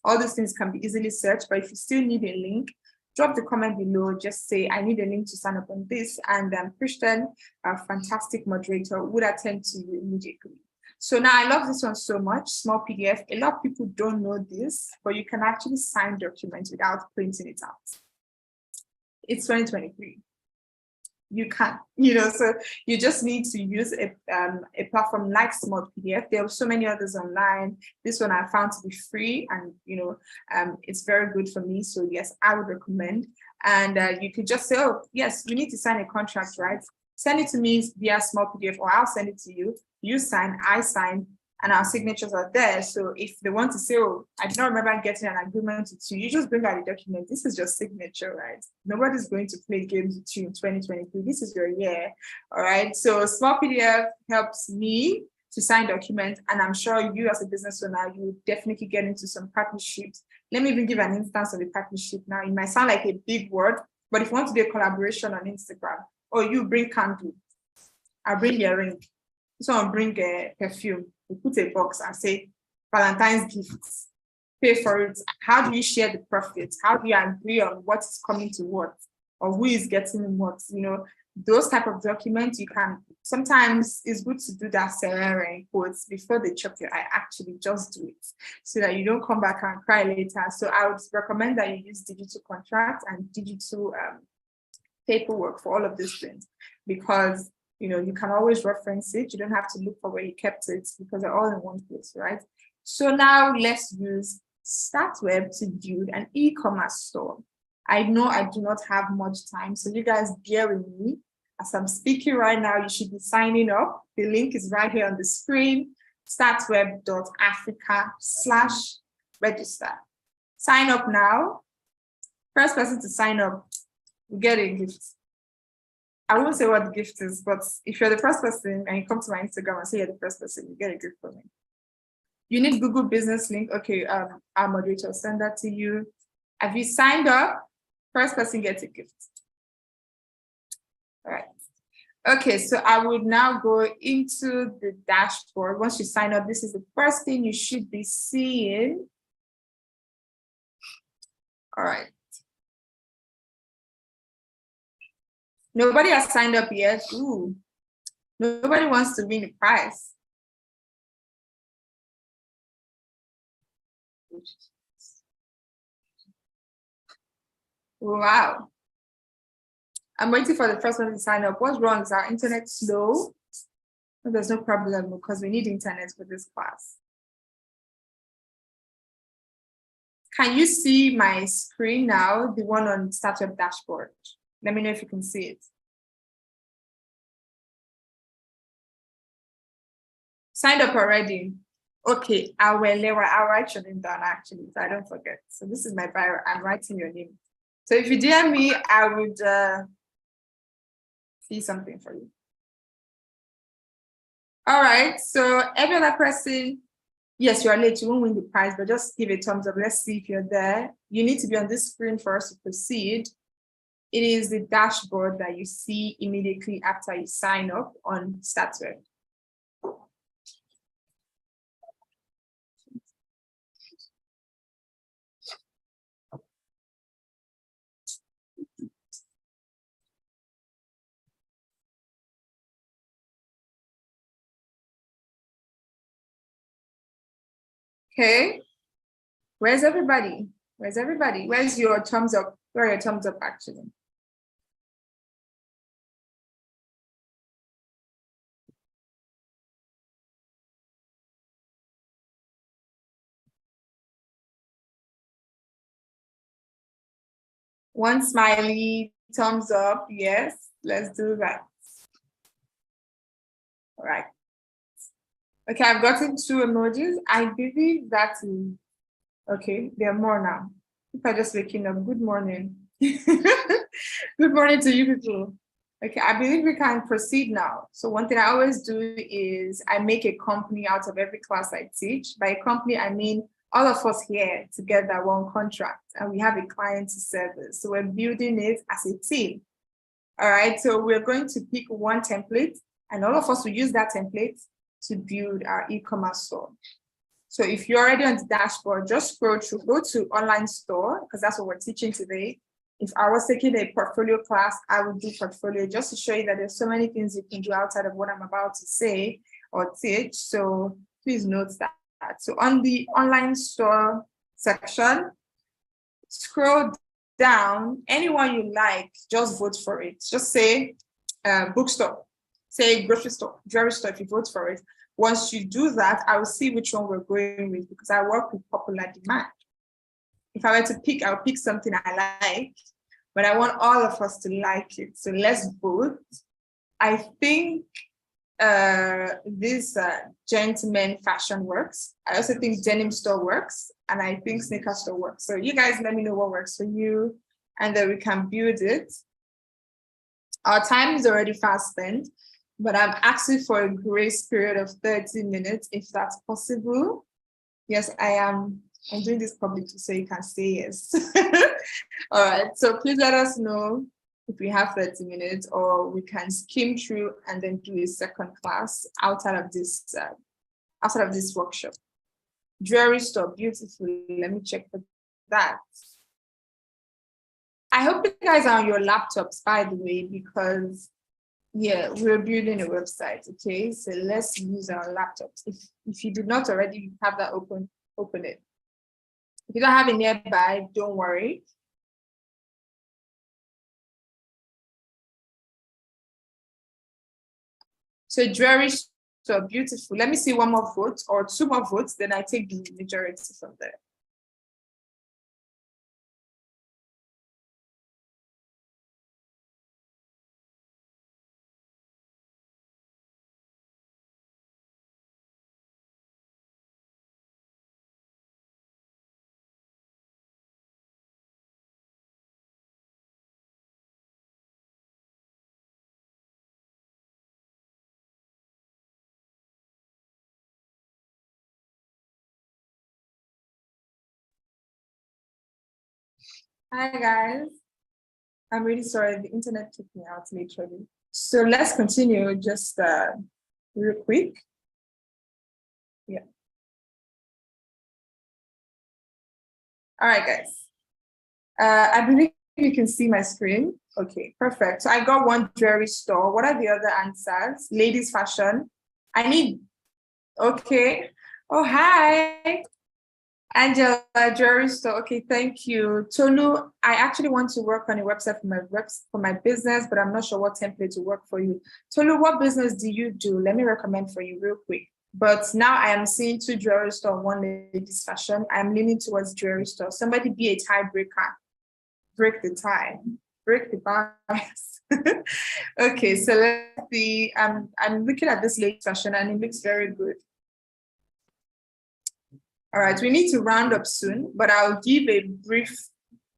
all these things can be easily searched, but if you still need a link, drop the comment below, just say, I need a link to sign up on this, and Christian, a fantastic moderator, would attend to you immediately. So now I love this one so much, small PDF. A lot of people don't know this, but you can actually sign documents without printing it out. It's 2023. You can, so you just need to use a platform like Small PDF. There are so many others online. This one I found to be free and, it's very good for me. So yes, I would recommend. And you could just say, oh, yes, we need to sign a contract, right? Send it to me via Small PDF or I'll send it to you. You sign, I sign, and our signatures are there. So if they want to say, oh, I do not remember getting an agreement with you, you just bring out the document. This is your signature, right? Nobody's going to play games with you in 2023. This is your year, all right? So Small PDF helps me to sign documents, and I'm sure you as a business owner, you will definitely get into some partnerships. Let me even give an instance of a partnership now. It might sound like a big word, but if you want to do a collaboration on Instagram, or you bring candle, I'll bring your ring. Someone bring a perfume. We put a box and say Valentine's gifts, pay for it. How do you share the profits? How do you agree on what is coming to what or who is getting what? Those type of documents you can, sometimes it's good to do that serere in quotes before they chop your eye. Actually just do it so that you don't come back and cry later. So I would recommend that you use digital contracts and digital paperwork for all of these things, because you can always reference it. You don't have to look for where you kept it because they're all in one place, right? So now let's use StartWeb to build an e-commerce store. I know I do not have much time, so you guys bear with me. As I'm speaking right now, you should be signing up. The link is right here on the screen, startweb.africa/register. Sign up now. First person to sign up, you get a gift. I won't say what the gift is, but if you're the first person and you come to my Instagram and say you're the first person, you get a gift from me. You need Google Business link. Okay, our moderator will send that to you. Have you signed up? First person gets a gift. All right. Okay, so I would now go into the dashboard. Once you sign up, this is the first thing you should be seeing. All right. Nobody has signed up yet. Ooh, nobody wants to win the prize. Wow. I'm waiting for the first one to sign up. What's wrong? Is our internet slow? No, there's no problem because we need internet for this class. Can you see my screen now? The one on Startup dashboard. Let me know if you can see it. Signed up already. Okay, I'll write your name down actually, so I don't forget. So this is my bio. I'm writing your name. So if you DM me, I would see something for you. All right, so every other person, yes, you are late, you won't win the prize, but just give a thumbs up. Let's see if you're there. You need to be on this screen for us to proceed. It is the dashboard that you see immediately after you sign up on StartWeb. Okay, where's everybody? Where's everybody? Where's your thumbs up? Where are your thumbs up actually? One smiley, thumbs up, yes, let's do that. All right. Okay, I've gotten 2 emojis. I believe that is, okay, there are more now. People are just waking up. Good morning. Good morning to you people. Okay, I believe we can proceed now. So one thing I always do is I make a company out of every class I teach. By a company, I mean all of us here together, one contract, and we have a client to service. So we're building it as a team. All right, so we're going to pick one template, and all of us will use that template to build our e-commerce store. So if you're already on the dashboard, just scroll through, go to online store, because that's what we're teaching today. If I was taking a portfolio class, I would do portfolio just to show you that there's so many things you can do outside of what I'm about to say or teach. So please note that. So on the online store section, scroll down, anyone you like, just vote for it. Just say bookstore, say grocery store, jewelry store if you vote for it. Once you do that, I will see which one we're going with because I work with popular demand. If I were to pick, I'll pick something I like, but I want all of us to like it. So let's vote. I think this gentleman fashion works. I also think denim store works, and I think sneaker store works. So you guys let me know what works for you, and then we can build it. Our time is already fast spent, but I'm asking for a grace period of 30 minutes, if that's possible. Yes, I am. I'm doing this publicly so you can say yes. All right, so please let us know if we have 30 minutes, or we can skim through and then do a second class outside of this workshop. Jewelry store, beautiful. Let me check for that. I hope you guys are on your laptops, by the way, because yeah, we're building a website. Okay, so let's use our laptops. If you did not already have that open it. If you don't have it nearby, don't worry. So jewelry store, beautiful. Let me see one more vote or 2 more votes, then I take the majority from there. Hi guys, I'm really sorry, the internet took me out literally. So let's continue just real quick. Yeah. All right guys, I believe you can see my screen. Okay, perfect. So I got one jewelry store. What are the other answers? Ladies fashion. I need, okay. Oh, hi. Angela, jewelry store. Okay, thank you. Tolu, I actually want to work on a website for my business, but I'm not sure what template to work for you. Tolu, what business do you do? Let me recommend for you real quick. But now I am seeing 2 jewelry store, 1 ladies fashion. I'm leaning towards jewelry store. Somebody be a tiebreaker. Break the tie. Break the bias. Okay, so let's see. I'm looking at this ladies fashion and it looks very good. All right, we need to round up soon, but I'll give a brief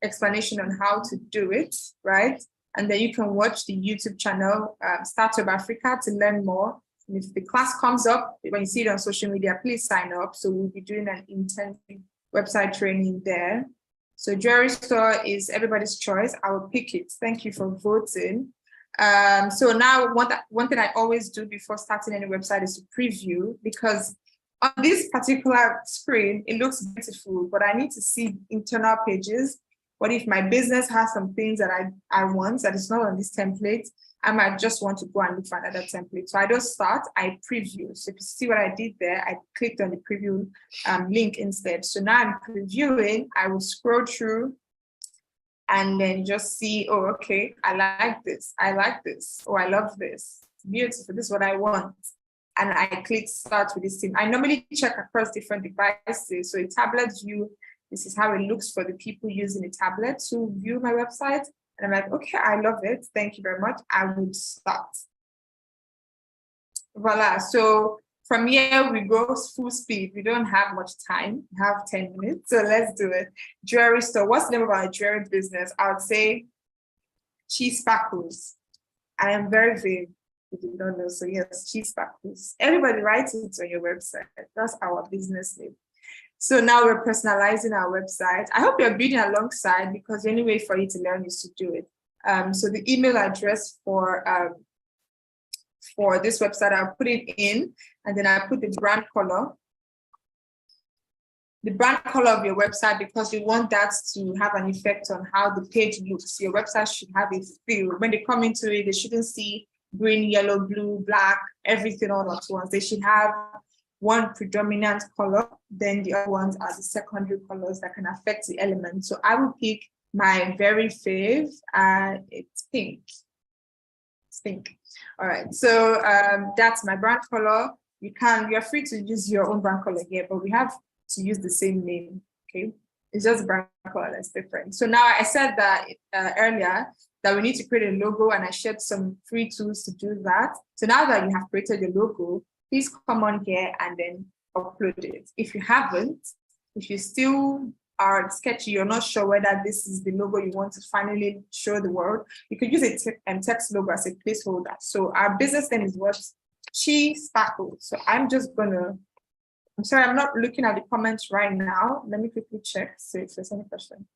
explanation on how to do it, right? And then you can watch the YouTube channel, Startup Africa, to learn more. And if the class comes up, when you see it on social media, please sign up. So we'll be doing an intensive website training there. So jewelry store is everybody's choice. I will pick it. Thank you for voting. So now one thing I always do before starting any website is to preview, because on this particular screen, it looks beautiful, but I need to see internal pages. What if my business has some things that I want that is not on this template? I might just want to go and look for another template. So I don't start, I preview. So if you see what I did there, I clicked on the preview link instead. So now I'm previewing, I will scroll through and then just see, oh, okay, I like this, oh, I love this, it's beautiful, this is what I want. And I click start with this thing. I normally check across different devices. So a tablet view, this is how it looks for the people using a tablet to view my website. And I'm like, okay, I love it. Thank you very much. I would start. Voila. So from here, we go full speed. We don't have much time. We have 10 minutes. So let's do it. Jewelry store. What's the name of our jewelry business? I would say Cheese Sparkles. I am very vague. If you don't know, so yes, Cheese Sparkles. Everybody writes it on your website. That's our business name. So now we're personalizing our website. I hope you're reading alongside, because the only way for you to learn is to do it. So the email address for this website, I'll put it in, and then I put the brand color. The brand color of your website, because you want that to have an effect on how the page looks. Your website should have a feel. When they come into it, they shouldn't see green, yellow, blue, black, everything all at once. They should have one predominant color, then the other ones are the secondary colors that can affect the element. So I will pick my very fave, it's pink. It's pink. All right, so that's my brand color. You're free to use your own brand color here, but we have to use the same name, okay? It's just brand color that's different. So now I said that earlier, that we need to create a logo, and I shared some free tools to do that. So now that you have created your logo, please come on here and then upload it. If you haven't, if you still are sketchy, you're not sure whether this is the logo you want to finally show the world, you could use a text logo as a placeholder. So our business name is what? Cheese Sparkles. So I'm just gonna, I'm sorry, I'm not looking at the comments right now. Let me quickly check, see if there's any question.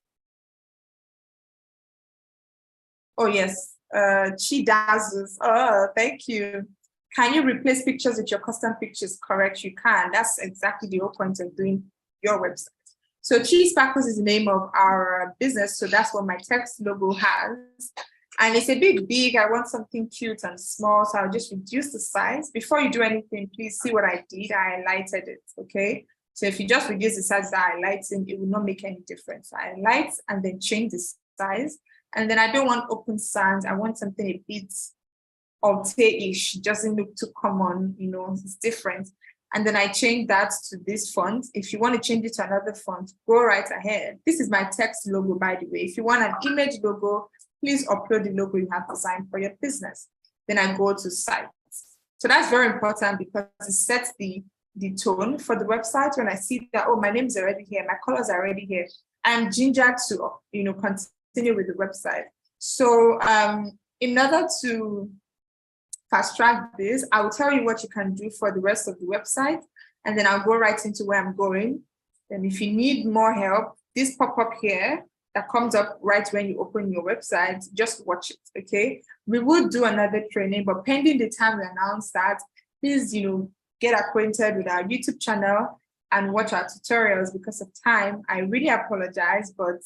Oh yes, Chi Dazzles. Oh, thank you. Can you replace pictures with your custom pictures? Correct, you can. That's exactly the whole point of doing your website. So Cheese Sparkles is the name of our business. So that's what my text logo has. And it's a bit big. I want something cute and small. So I'll just reduce the size. Before you do anything, please see what I did. I highlighted it, okay? So if you just reduce the size that I highlighted, it will not make any difference. I highlight and then change the size. And then I don't want open sans. I want something a bit Alt-ish, doesn't look too common, you know, it's different. And then I change that to this font. If you want to change it to another font, go right ahead. This is my text logo, by the way. If you want an image logo, please upload the logo you have designed for your business. Then I go to sites. So that's very important because it sets the tone for the website. When I see that, oh, my name is already here, my colors are already here, I'm gingered to, you know, continue with the website. So in order to fast track this, I will tell you what you can do for the rest of the website, and then I'll go right into where I'm going. And if you need more help, this pop-up here that comes up right when you open your website, just watch it, okay? We will do another training, but pending the time we announce that, please, you know, get acquainted with our YouTube channel and watch our tutorials because of time. I really apologize, but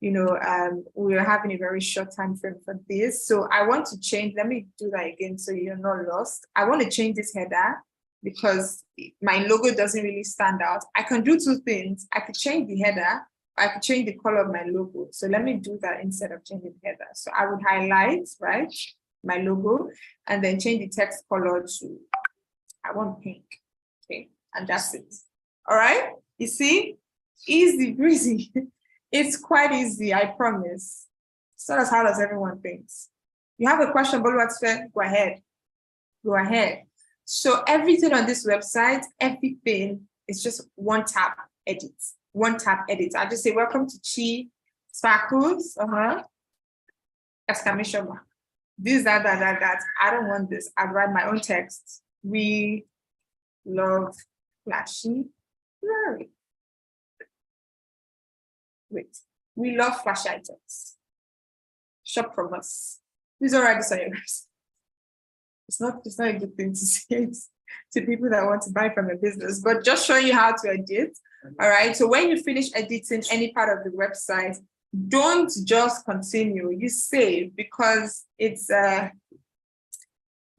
you know, we are having a very short time frame for this. So I want to change, let me do that again so you're not lost. I want to change this header because my logo doesn't really stand out. I can do two things. I could change the header, I could change the color of my logo. So let me do that instead of changing the header. So I would highlight, right, my logo, and then change the text color to, I want pink, okay, and that's it. All right, you see, easy breezy. It's quite easy, I promise. It's not as hard as everyone thinks. You have a question, Boluwatife, go ahead. Go ahead. So everything on this website, everything is just one tap edit. One tap edit. I just say, welcome to Chi Sparkles. Exclamation mark. This, that. I don't want this. I'd write my own text. We love flashy jewelry. Wait, we love flash items. Shop from us. Please don't write this on your website. It's not a good thing to say it to people that want to buy from a business, but just showing you how to edit. All right. So when you finish editing any part of the website, don't just continue. You save, because it's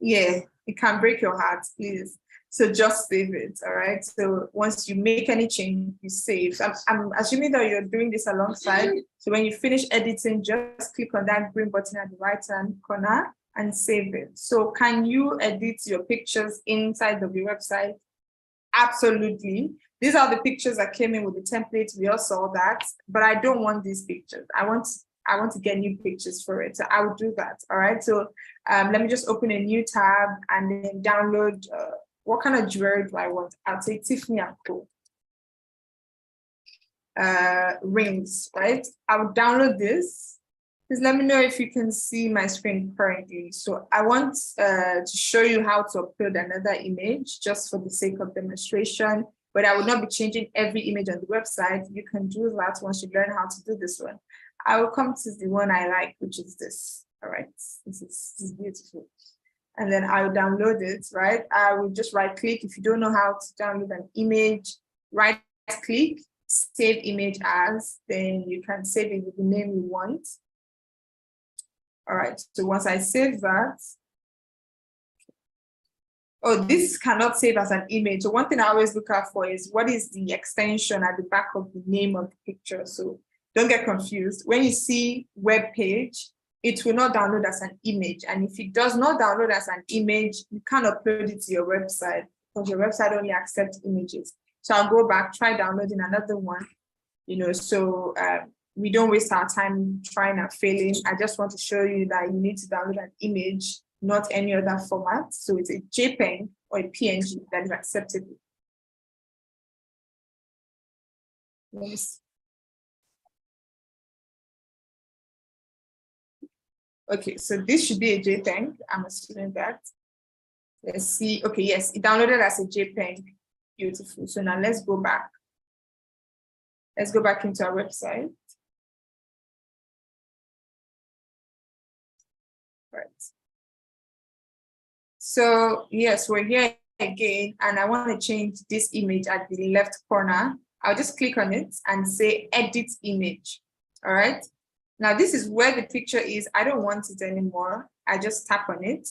yeah, it can break your heart, please. So just save it. All right. So once you make any change, you save. So I'm assuming that you're doing this alongside. So when you finish editing, just click on that green button at the right-hand corner and save it. So can you edit your pictures inside of your website? Absolutely. These are the pictures that came in with the template. We all saw that, but I don't want these pictures. I want to get new pictures for it. So I will do that. All right. So let me just open a new tab and then download. What kind of jewelry do I want? I'll say Tiffany & Co. Rings, right? I will download this. Please let me know if you can see my screen currently. So I want to show you how to upload another image just for the sake of demonstration, but I will not be changing every image on the website. You can do that once you learn how to do this one. I will come to the one I like, which is this. All right, this is beautiful. And then I will download it, right? I will just right click. If you don't know how to download an image, right click, save image as, then you can save it with the name you want. All right, so once I save that, oh, this cannot save as an image. So one thing I always look out for is what is the extension at the back of the name of the picture. So don't get confused. When you see web page, it will not download as an image. And if it does not download as an image, you can't upload it to your website because your website only accepts images. So I'll go back, try downloading another one, you know, so we don't waste our time trying and failing. I just want to show you that you need to download an image, not any other format. So it's a JPEG or a PNG that is acceptable. Yes. Okay, so this should be a JPEG. I'm assuming that. Let's see. Okay, yes, it downloaded as a JPEG. Beautiful. So now let's go back. Let's go back into our website. Right. So yes, we're here again, and I want to change this image at the left corner. I'll just click on it and say edit image. All right. Now this is where the picture is. I don't want it anymore. I just tap on it.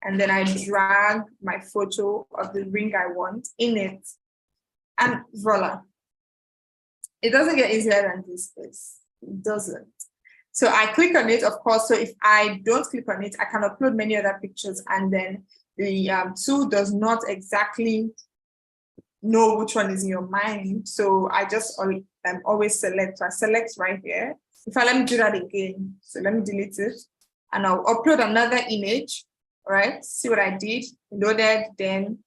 And then I drag my photo of the ring I want in it. And voila. It doesn't get easier than this. It doesn't. So I click on it, of course. So if I don't click on it, I can upload many other pictures, and then the tool does not exactly know which one is in your mind. So I just always select. So I select right here. If I let me do that again, so let me delete it, and I'll upload another image. All right, see what I did, loaded, then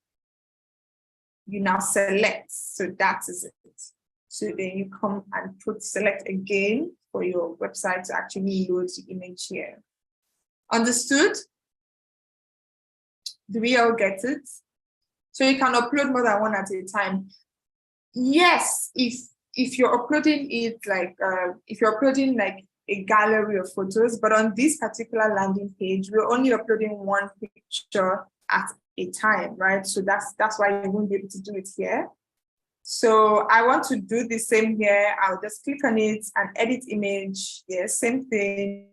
you now select. So that is it. So then you come and select again for your website to actually load the image here. Understood? Do we all get it? So you can upload more than one at a time. Yes, if you're uploading it like, if you're uploading like a gallery of photos, but on this particular landing page, we're only uploading one picture at a time, right? So that's why you won't be able to do it here. So I want to do the same here. I'll just click on it and edit image. Yes, same thing.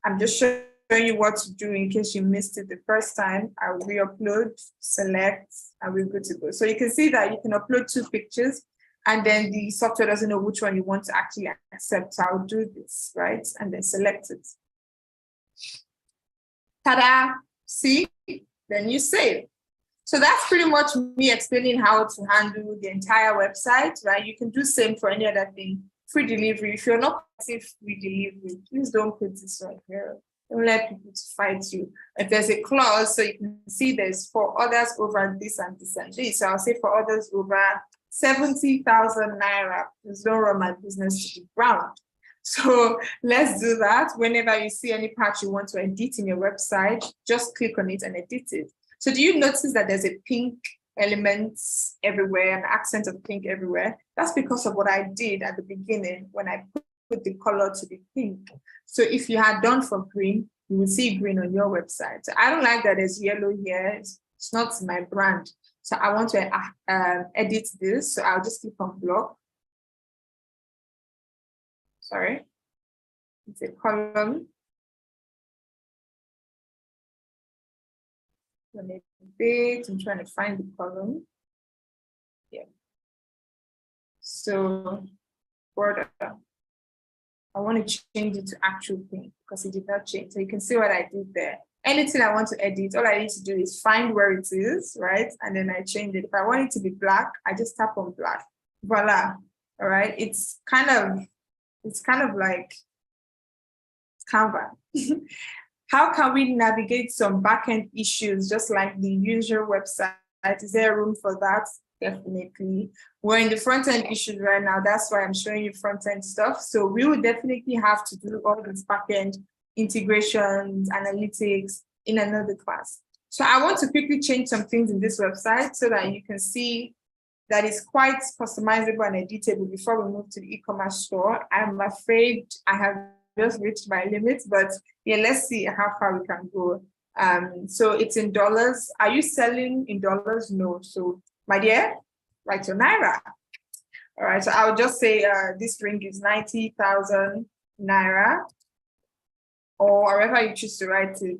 I'm just showing you what to do in case you missed it the first time. I'll re-upload, select, and we're good to go. So you can see that you can upload 2 pictures and then the software doesn't know which one you want to actually accept. So I'll do this, right? And then select it. Ta-da! See? Then you save. So that's pretty much me explaining how to handle the entire website, right? You can do same for any other thing. Free delivery. If you're not putting free delivery, please don't put this right here. Don't let people to fight you. If there's a clause, so you can see there's for others over this and this and this. So I'll say for others over 70,000 naira. Please don't run my business to the ground. So let's do that. Whenever you see any part you want to edit in your website, just click on it and edit it. So do you notice that there's a pink elements everywhere, an accent of pink everywhere? That's because of what I did at the beginning when I put the color to be pink. So if you had done for green, you will see green on your website. So I don't like that there's yellow here. It's not my brand. So I want to edit this. So I'll just click on block. Sorry. It's a column. I'm trying to find the column. Yeah. So border. I want to change it to actual pink because it did not change. So you can see what I did there. Anything I want to edit, all I need to do is find where it is, right? And then I change it. If I want it to be black, I just tap on black. Voila. All right. It's kind of like Canva. How can we navigate some backend issues just like the user website? Is there room for that? Definitely. We're in the front-end issues right now. That's why I'm showing you front-end stuff. So we will definitely have to do all this backend integrations, analytics in another class. So I want to quickly change some things in this website so that you can see that it's quite customizable and editable before we move to the e-commerce store. I'm afraid I have just reached my limits, but yeah, let's see how far we can go. So it's in dollars. Are you selling in dollars? No. So my dear, write your naira. All right, so I'll just say this ring is 90,000 naira, or wherever you choose to write it.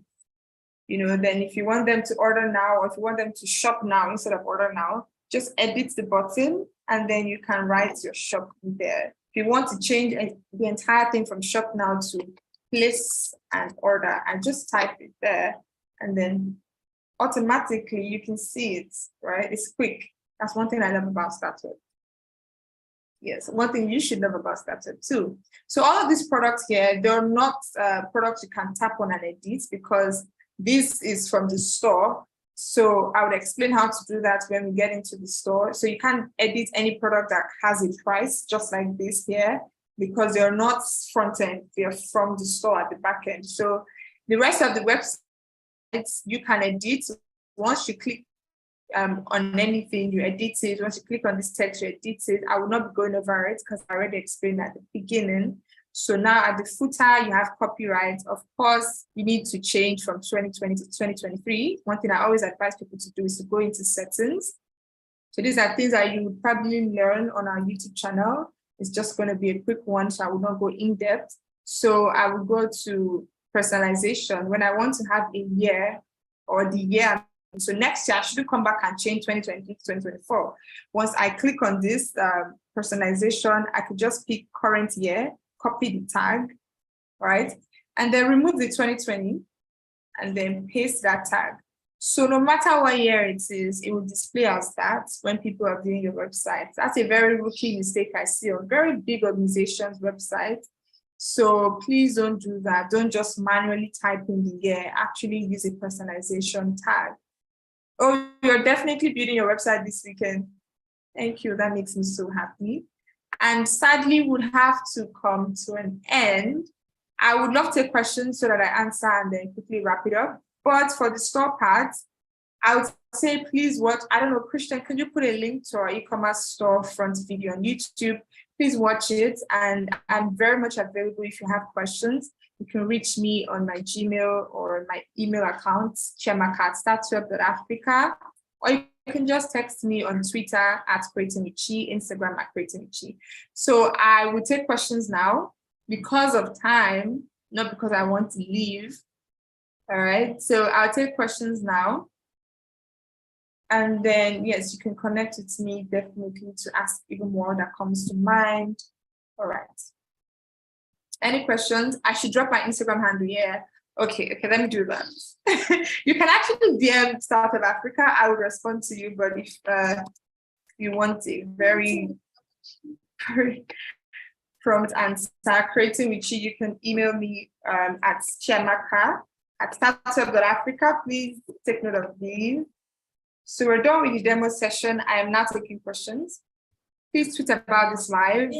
You know, then if you want them to order now, or if you want them to shop now instead of order now, just edit the button and then you can write your shop there. If you want to change the entire thing from shop now to place and order, and just type it there, and then automatically you can see it, right? It's quick. That's one thing I love about StartWeb. Yes, one thing you should love about StartWeb too. So all of these products here, they're not products you can tap on and edit because this is from the store. So I would explain how to do that when we get into the store. So you can't edit any product that has a price, just like this here, because they're not front end, they're from the store at the back end. So the rest of the websites you can edit. Once you click on anything, you edit it. Once you click on this text, you edit it. I will not be going over it because I already explained at the beginning. So now at the footer, you have copyright. Of course, you need to change from 2020 to 2023. One thing I always advise people to do is to go into settings. So these are things that you would probably learn on our YouTube channel. It's just going to be a quick one, so I will not go in depth. So I will go to personalization. When I want to have a year or the year, so next year I should come back and change 2023 to 2024. Once I click on this personalization, I could just pick current year, copy the tag, right? And then remove the 2020 and then paste that tag. So no matter what year it is, it will display as that when people are viewing your website. That's a very rookie mistake I see on very big organizations' websites. So please don't do that. Don't just manually type in the year, actually use a personalization tag. Oh, you're definitely building your website this weekend. Thank you, that makes me so happy. And sadly would have to come to an end. I would love to take questions so that I answer and then quickly wrap it up. But for the store part, I would say please watch, I don't know, Christian, can you put a link to our e-commerce storefront video on YouTube? Please watch it, and I'm very much available if you have questions. You can reach me on my Gmail or my email account, chiamaka@startweb.africa, or you can just text me on Twitter at Creating with Chi, Instagram at Creating with Chi. So I will take questions now because of time, not because I want to leave. All right, so I'll take questions now. And then, yes, you can connect with me definitely to ask even more that comes to mind. All right. Any questions? I should drop my Instagram handle, yeah. Okay, let me do that. You can actually DM South of Africa. I will respond to you, but if you want a very prompt answer, Creating with Chi, you can email me at chiamaka@startup.africa. Please take note of these. So we're done with the demo session. I am now taking questions. Please tweet about this live.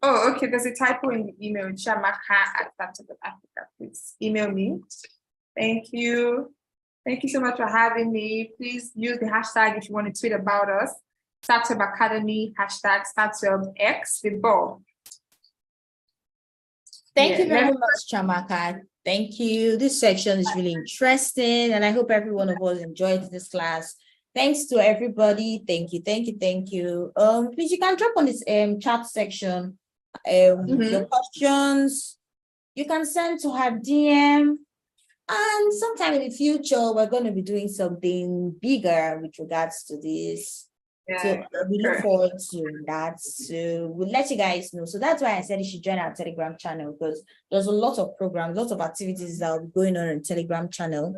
Oh, okay, there's a typo in the email, chiamaka@startup.africa. Please email me. Thank you. Thank you so much for having me. Please use the hashtag if you want to tweet about us. Startup Academy, hashtag StartupX with Bob. Thank you very much, Chiamaka. Thank you. This section is really interesting, and I hope every one of us enjoyed this class. Thanks to everybody. Thank you. Please, you can drop on this chat section your questions. You can send to her DM. And sometime in the future, we're going to be doing something bigger with regards to this. So we look forward to that. So we'll let you guys know. So that's why I said you should join our Telegram channel, because there's a lot of programs, lots of activities that will be going on Telegram channel.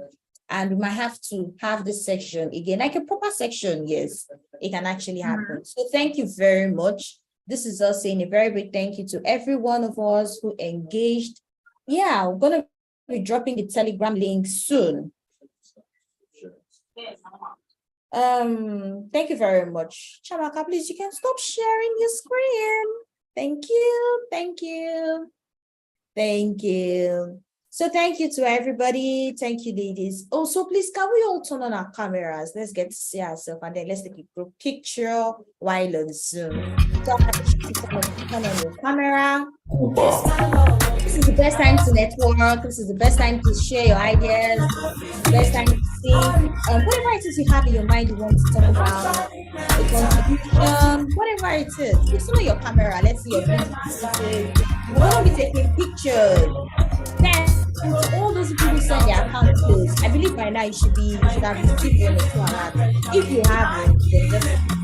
And we might have to have this section again, like a proper section. Yes, it can actually happen. So thank you very much. This is us saying a very big thank you to every one of us who engaged. Yeah, we're going to be dropping the Telegram link soon. Thank you very much. Chiamaka, please, you can stop sharing your screen. Thank you. So thank you to everybody. Thank you, ladies. Also, please, can we all turn on our cameras? Let's get to see ourselves, and then let's take a group picture while on Zoom. So turn on your camera. This is the best time to network. This is the best time to share your ideas. The best time to see whatever it is you have in your mind you want to talk about, a contribution, whatever it is. Please turn on your camera. Let's see your faces. We're going to be taking pictures. Then, all those people who send their account close, I believe by now you should have received one or two alerts. If you haven't,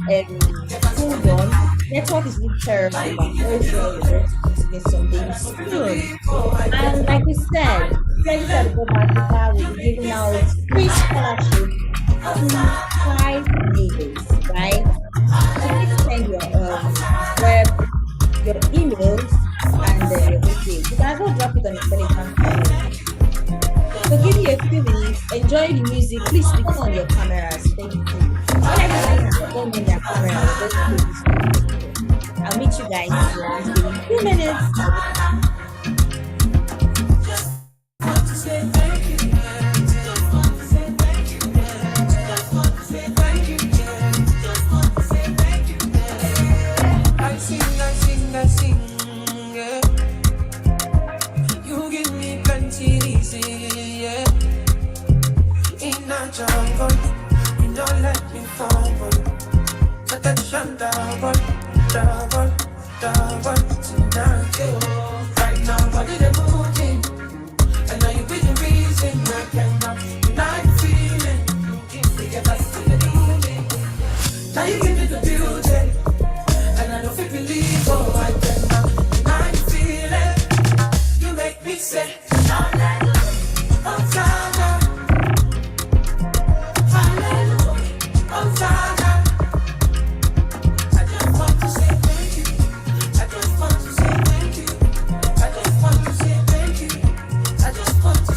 then just hold on. Network is really terrible, but I'm very sure you're going to get something soon. And like we said, Friends at Bob Africa will be giving out free scholarship to 5 ladies, right? So please send your emails and your details. You can also drop it on the Telegram channel. So give you a few minutes, enjoy the music. Please turn on your cameras. Thank you. When everybody has turned on their cameras, I'll meet you guys in a few minutes. I sing, yeah. You give me plenty reason, yeah. In a jungle, you don't let me fall. Attention, double tonight, yeah. Right now, body they moving, and now you be the reason I cannot deny the feeling. You keep together, still the feeling. Now you give me the beauty, and I don't believe, oh, I cannot deny the feeling. You make me say, hallelujah, Hosanna, hallelujah, Hosanna. I just want to say thank you. I just want to say thank you. I just want to say thank you. I just want to.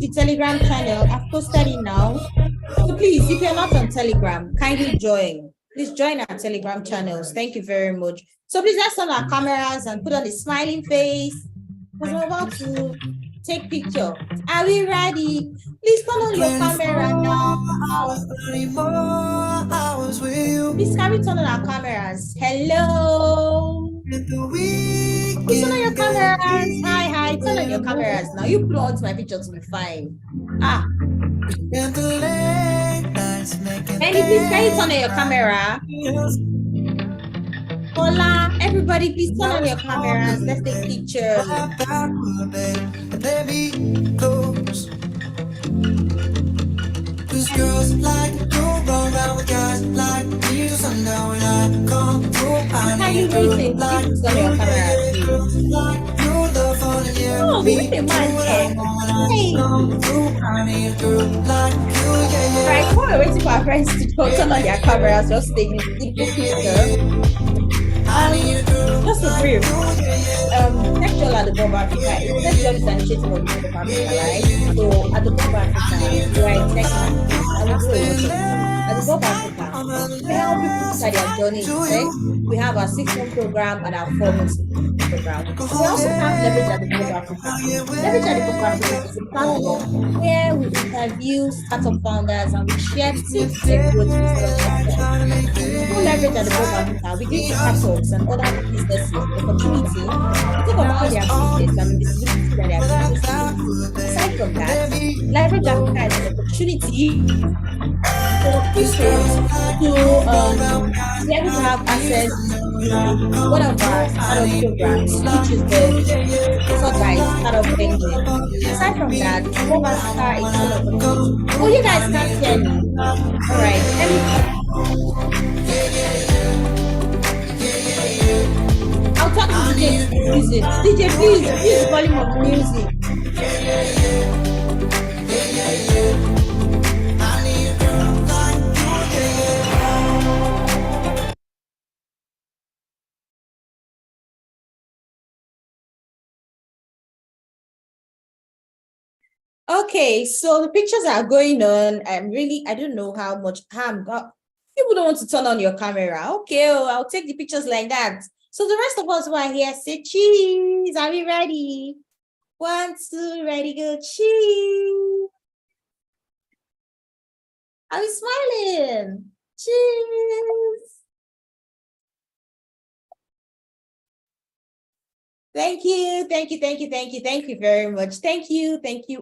the Telegram channel. I've posted it now. So please, if you're not on Telegram, kindly join. Please join our Telegram channels. Thank you very much. So please let's turn our cameras and put on a smiling face because we're about to take picture. Are we ready? Please turn on your camera now. Please can we turn on our cameras? Hello. Please turn on your cameras. Hi. Turn on your cameras now. You put on my picture to be fine. Andy, please can you turn on your camera? Hola, everybody, please turn on your cameras. Let's take pictures. Cause girls like to run around with guys like me to sundown when I come through. I need a girl like you, like you love fun and yeah. Oh, we need a man here. Hey. I need a girl like you, yeah. Right, while we're waiting for our friends to turn on their cameras, just taking a picture. Just a brief. Tech Journal at the Bob Africa. Tech Journal is an initiative of the Bob Africa, right? So at the Bob Africa, we are in tech and we do a at the Bob Africa. We help people start their journey in tech. We have our 6-month program and our 4-month program. We also have Leverage at the Bob Africa. Leverage at the Bob Africa is a platform where we interview startup founders and we share tips to growth with Leverage at the Bob Africa. We give startups and other businesses the opportunity to talk about their business and the visibility that they are business. Aside from that, Leverage Africa is an opportunity for people to be able to have access to one of our startup programs, which is the Startup Engine. Aside from that, Bob Africa is one of the oh, you guys can't hear me. All right, I'll talk to DJ music. DJ, please, the volume of the music. Okay, so the pictures are going on. I don't know how much harm got. People don't want to turn on your camera. Okay, I'll take the pictures like that. So the rest of us who are here say cheese. Are we ready? 1, 2, ready, go, cheese. Are we smiling? Cheese. Thank you very much. Thank you,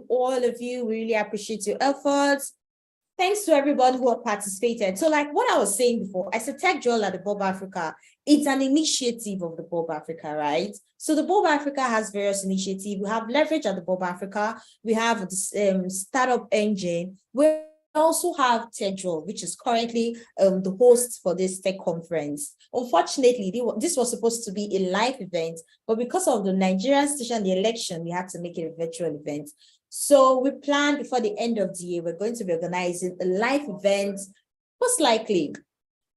all of you. We really appreciate your efforts. Thanks to everybody who have participated. So like what I was saying before, I said Tech Journal at the Bob Africa. It's an initiative of the Bob Africa, right? So the Bob Africa has various initiatives. We have Leverage at the Bob Africa. We have the Startup Engine. We also have Tech Journal, which is currently the host for this tech conference. Unfortunately, this was supposed to be a live event, but because of the Nigerian situation and the election, we had to make it a virtual event. So we planned before the end of the year, we're going to be organizing a live event, most likely.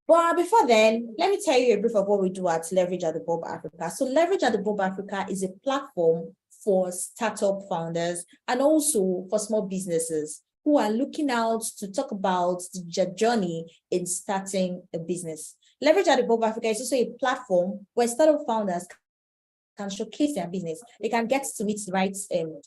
But before then, let me tell you a brief of what we do at Leverage at the Bob Africa. So Leverage at the Bob Africa is a platform for startup founders and also for small businesses who are looking out to talk about the journey in starting a business. Leverage at the Bob Africa is also a platform where startup founders can showcase their business. They can get to meet the right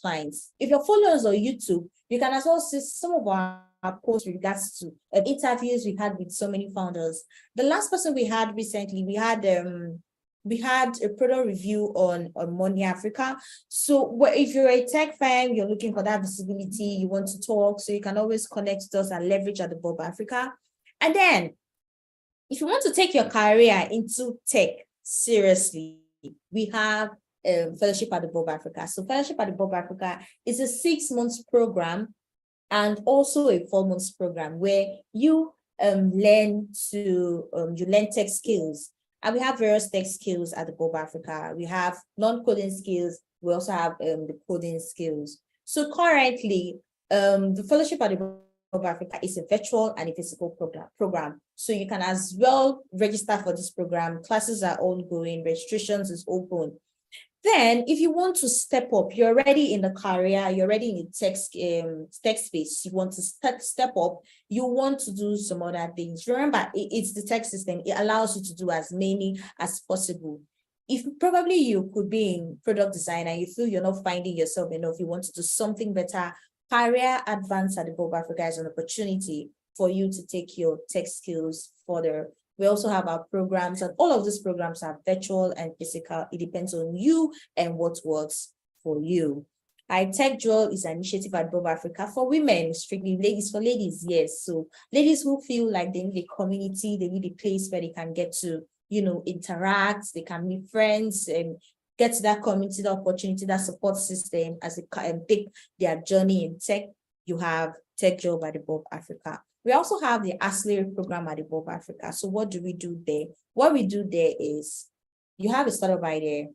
clients. If you're following us on YouTube, you can as well see some of our posts with regards to interviews we've had with so many founders. The last person we had recently, we had a product review on Money Africa. So if you're a tech fan, you're looking for that visibility, you want to talk, so you can always connect with us and Leverage at the Bob Africa. And then, if you want to take your career into tech seriously, we have Fellowship at the Bob Africa. So Fellowship at the Bob Africa is a 6-month program and also a 4-month program where you learn tech skills. And we have various tech skills at the Bob Africa. We have non-coding skills. We also have the coding skills. So currently, the Fellowship at the Bob Africa is a virtual and a physical program. So you can as well register for this program. Classes are ongoing, registrations is open. Then, if you want to step up, you're already in the career, you're already in the tech space, you want to step up, you want to do some other things. Remember, it's the tech system. It allows you to do as many as possible. If probably you could be in product design and you feel you're not finding yourself enough, you want to do something better, Career Advance at the Bulb Africa is an opportunity for you to take your tech skills further. We also have our programs, and all of these programs are virtual and physical. It depends on you and what works for you. Tech Jewel is an initiative at Bulb Africa for women, strictly ladies, for ladies, yes. So ladies who feel like they need a community, they need a place where they can get to, interact, they can meet friends and get to that community, that opportunity, that support system as they take their journey in tech. You have Tech Jewel by the Bulb Africa. We also have the Accelerate program at the Bulb Africa. So what do we do there? What we do there is you have a startup idea,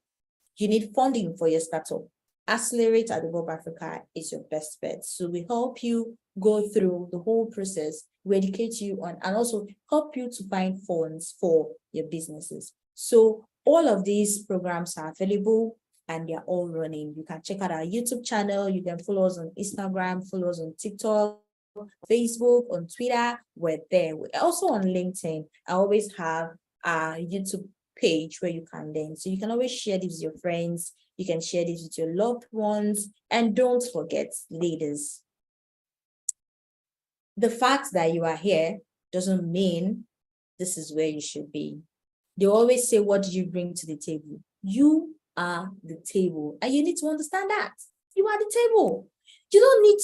you need funding for your startup. Accelerate at the Bulb Africa is your best bet. So we help you go through the whole process, we educate you on, and also help you to find funds for your businesses. So all of these programs are available and they're all running. You can check out our YouTube channel. You can follow us on Instagram, follow us on TikTok, Facebook, on Twitter. We're there. We're also on LinkedIn. I always have a YouTube page where you can then, so you can always share this with your friends. You can share this with your loved ones. And don't forget, ladies, the fact that you are here doesn't mean this is where you should be. They always say, what do you bring to the table? You are the table. And you need to understand that. You are the table. You don't need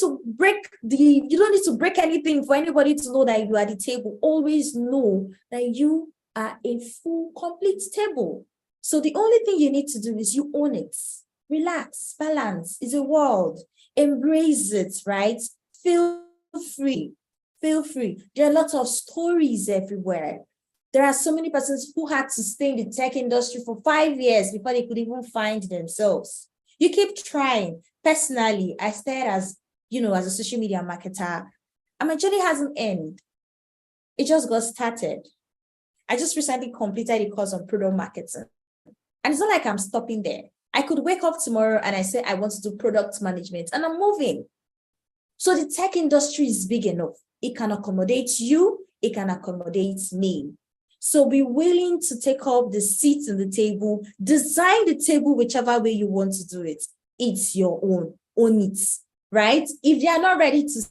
to break anything for anybody to know that you are the table. Always know that you are a full, complete table. So the only thing you need to do is you own it. Relax, balance. It's a world. Embrace it, right? Feel free. Feel free. There are lots of stories everywhere. There are so many persons who had to stay in the tech industry for 5 years before they could even find themselves. You keep trying. Personally, I started as a social media marketer, and my journey hasn't ended. It just got started. I just recently completed a course on product marketing. And it's not like I'm stopping there. I could wake up tomorrow and I say, I want to do product management, and I'm moving. So the tech industry is big enough. It can accommodate you. It can accommodate me. So be willing to take up the seats on the table, design the table whichever way you want to do it. It's your own it, right? If they are not ready to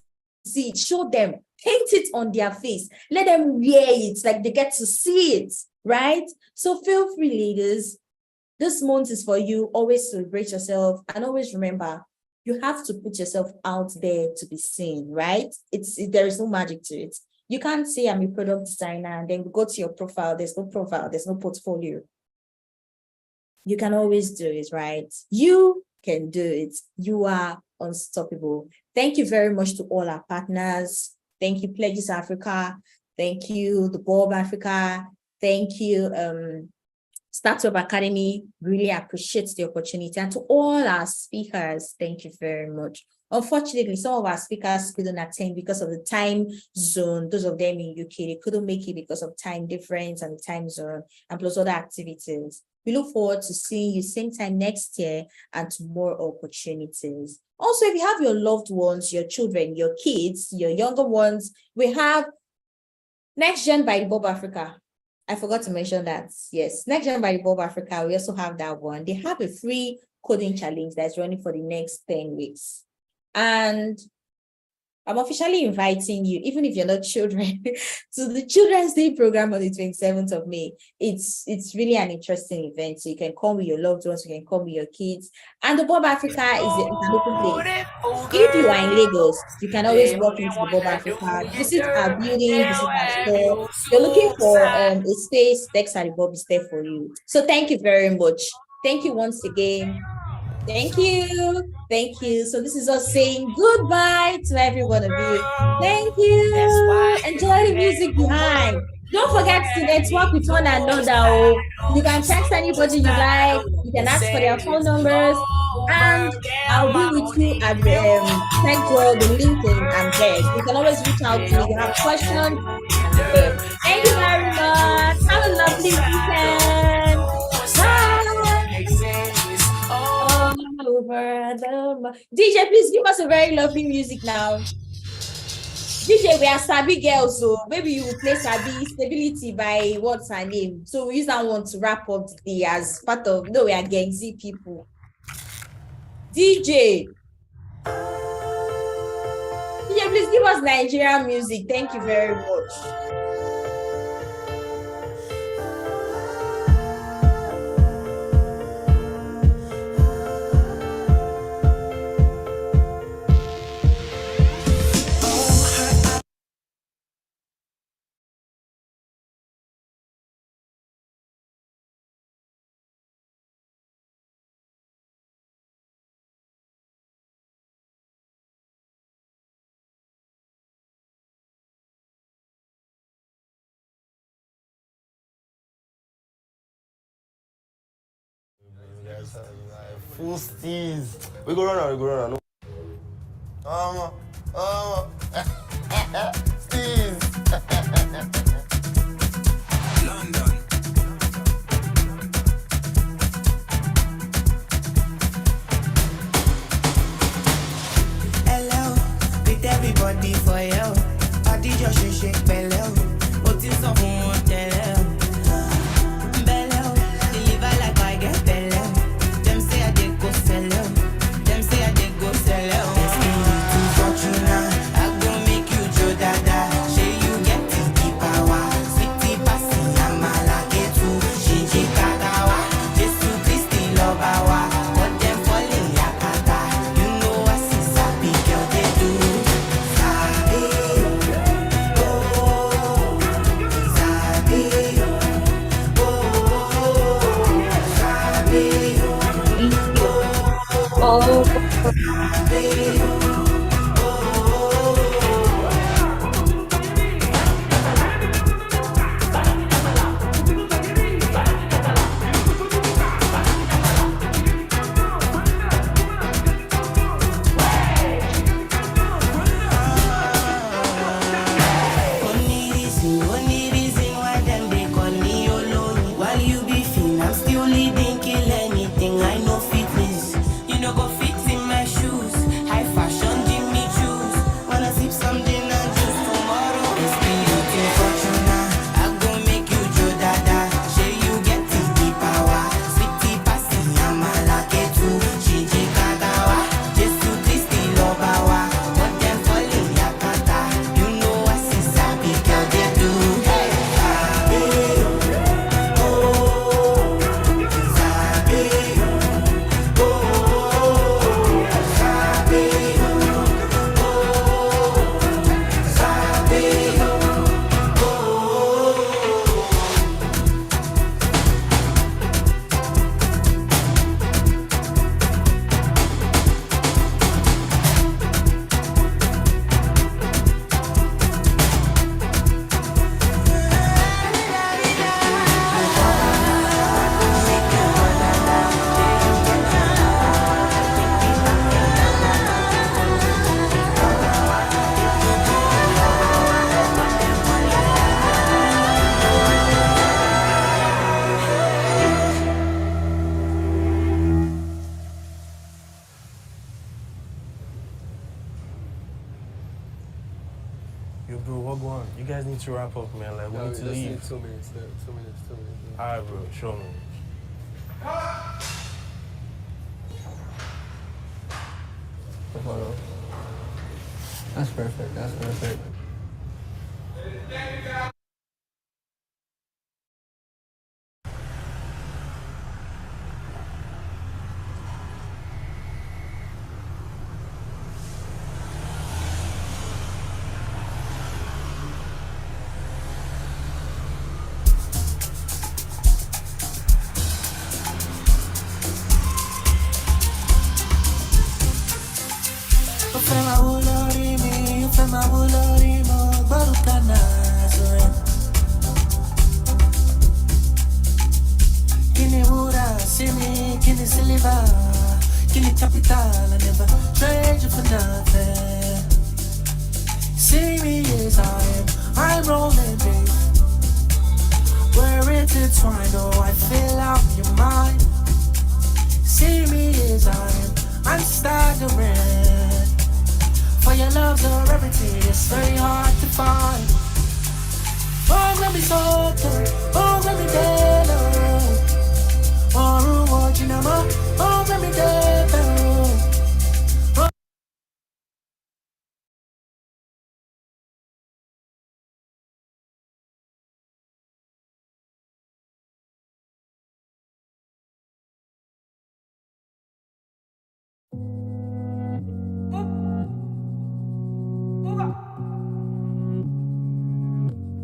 see it, show them, paint it on their face, let them wear it, like they get to see it, right? So feel free, ladies. This month is for you. Always celebrate yourself, and always remember, you have to put yourself out there to be seen, right? There is no magic to it. You can't say I'm a product designer and then go to your profile. There's no portfolio. You can always do it, right? You can do it. You are unstoppable. Thank you very much to all our partners. Thank you, Pledges Africa. Thank you, the Bulb Africa. Thank you, Startup Academy. Really appreciate the opportunity. And to all our speakers, thank you very much. Unfortunately, some of our speakers couldn't attend because of the time zone. Those of them in UK, they couldn't make it because of time difference and the time zone, and plus other activities. We look forward to seeing you same time next year and to more opportunities. Also, if you have your loved ones, your children, your kids, your younger ones, we have Next Gen by the Bulb Africa. I forgot to mention that. Yes, Next Gen by the Bulb Africa. We also have that one. They have a free coding challenge that's running for the next 10 weeks. And I'm officially inviting you, even if you're not children, to the Children's Day program on the 27th of May. It's really an interesting event. So you can come with your loved ones, you can come with your kids. And the Bulb Africa is an open place. If you are in Lagos, you can always walk into the Bulb Africa, visit our building, visit our store. You're looking for a space, Dex at the Bulb is there for you. So thank you very much. Thank you once again. Thank you. Thank you. So this is us saying goodbye to every one of you. Thank you. Enjoy the music behind. Don't forget to network with one another. You can text anybody you like. You can ask for their phone numbers. And I'll be with you at the Tech Jewel, the LinkedIn and there. You can always reach out to me if you have questions. Thank you very much. Have a lovely weekend. Bye. DJ, please give us a very lovely music now. DJ, we are Sabi girls, so maybe you will play Sabi Stability by what's her name. So we use that one to wrap up the as part of, no, we are Gen Z people. DJ, please give us Nigerian music. Thank you very much. Full steez. We go run now. Steez. London. Hello, with everybody for you. Body just shake belly. What is up on tell? To wrap up, man. Like, we need to leave. 2 minutes. 2 minutes. All right, bro. Show me. Hold on. That's perfect. and staggering. For your loves are everything, it's very hard to find. Oh, let me soak, oh, let me dead, oh, what you know, oh, let me dead, oh.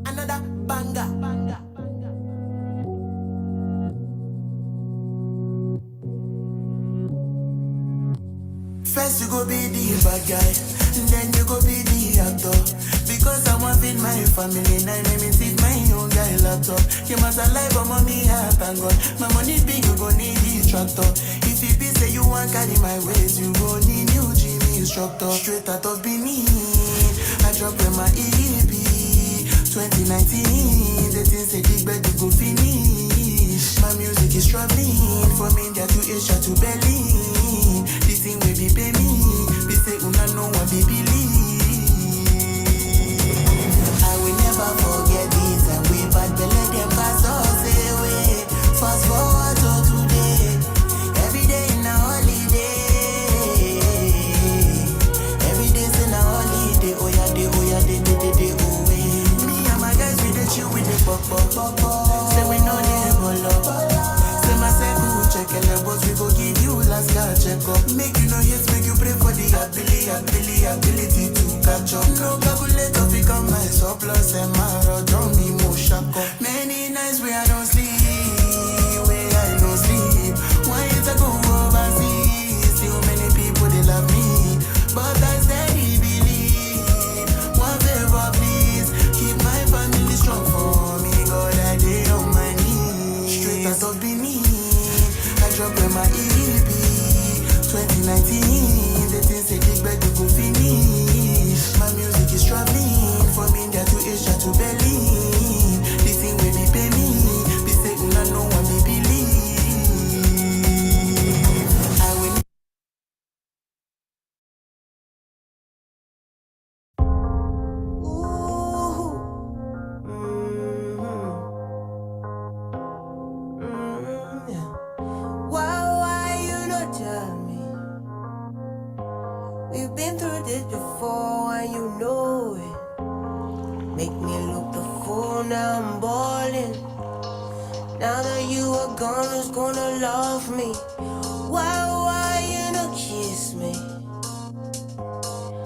Another banger. First you go be the bad guy, then you go be the actor. Because I want feed my family, now let me feed my own guy laptop. You must alive, but mommy, I thank God. My money big, you go need the tractor. If you be say you want carry my ways, you go need new Jimmy instructor. Straight out of Benin, I drop in my EP. 2019, the things say big bed you go finish. My music is traveling from India to Asia to Berlin. This thing will be pay me. We say una no one be believe. I will never forget this, and we bad belly them cast us away. Fast forward to today, every day in a holiday. Every day's in a holiday. Oh yeah, day, oh yeah, day, day, day, day, oh yeah. Me and my guys we dey chill with the pop. Say we know they roll up. Say my circle check and the boss we go give you last card check up. Make you know yes, make you pray for the ability to catch up. No calculator become my surplus and my road on me more shack up. Many nights where I don't sleep, Why is I go overseas? Still many people they love me, but I steady believe. One favor please, keep my family strong for me. God I day on my knees. Straight out of Benin, I drop in my EP. 2019, the things say big bed you go finish. My music is traveling from India to Asia to Berlin. This thing will be pay me. Be say una no one be believe. I will. Why you not tell me? We've been through this before and you know it. Make me look the fool, now I'm balling. Now that you are gone, who's gonna love me? Why you not kiss me?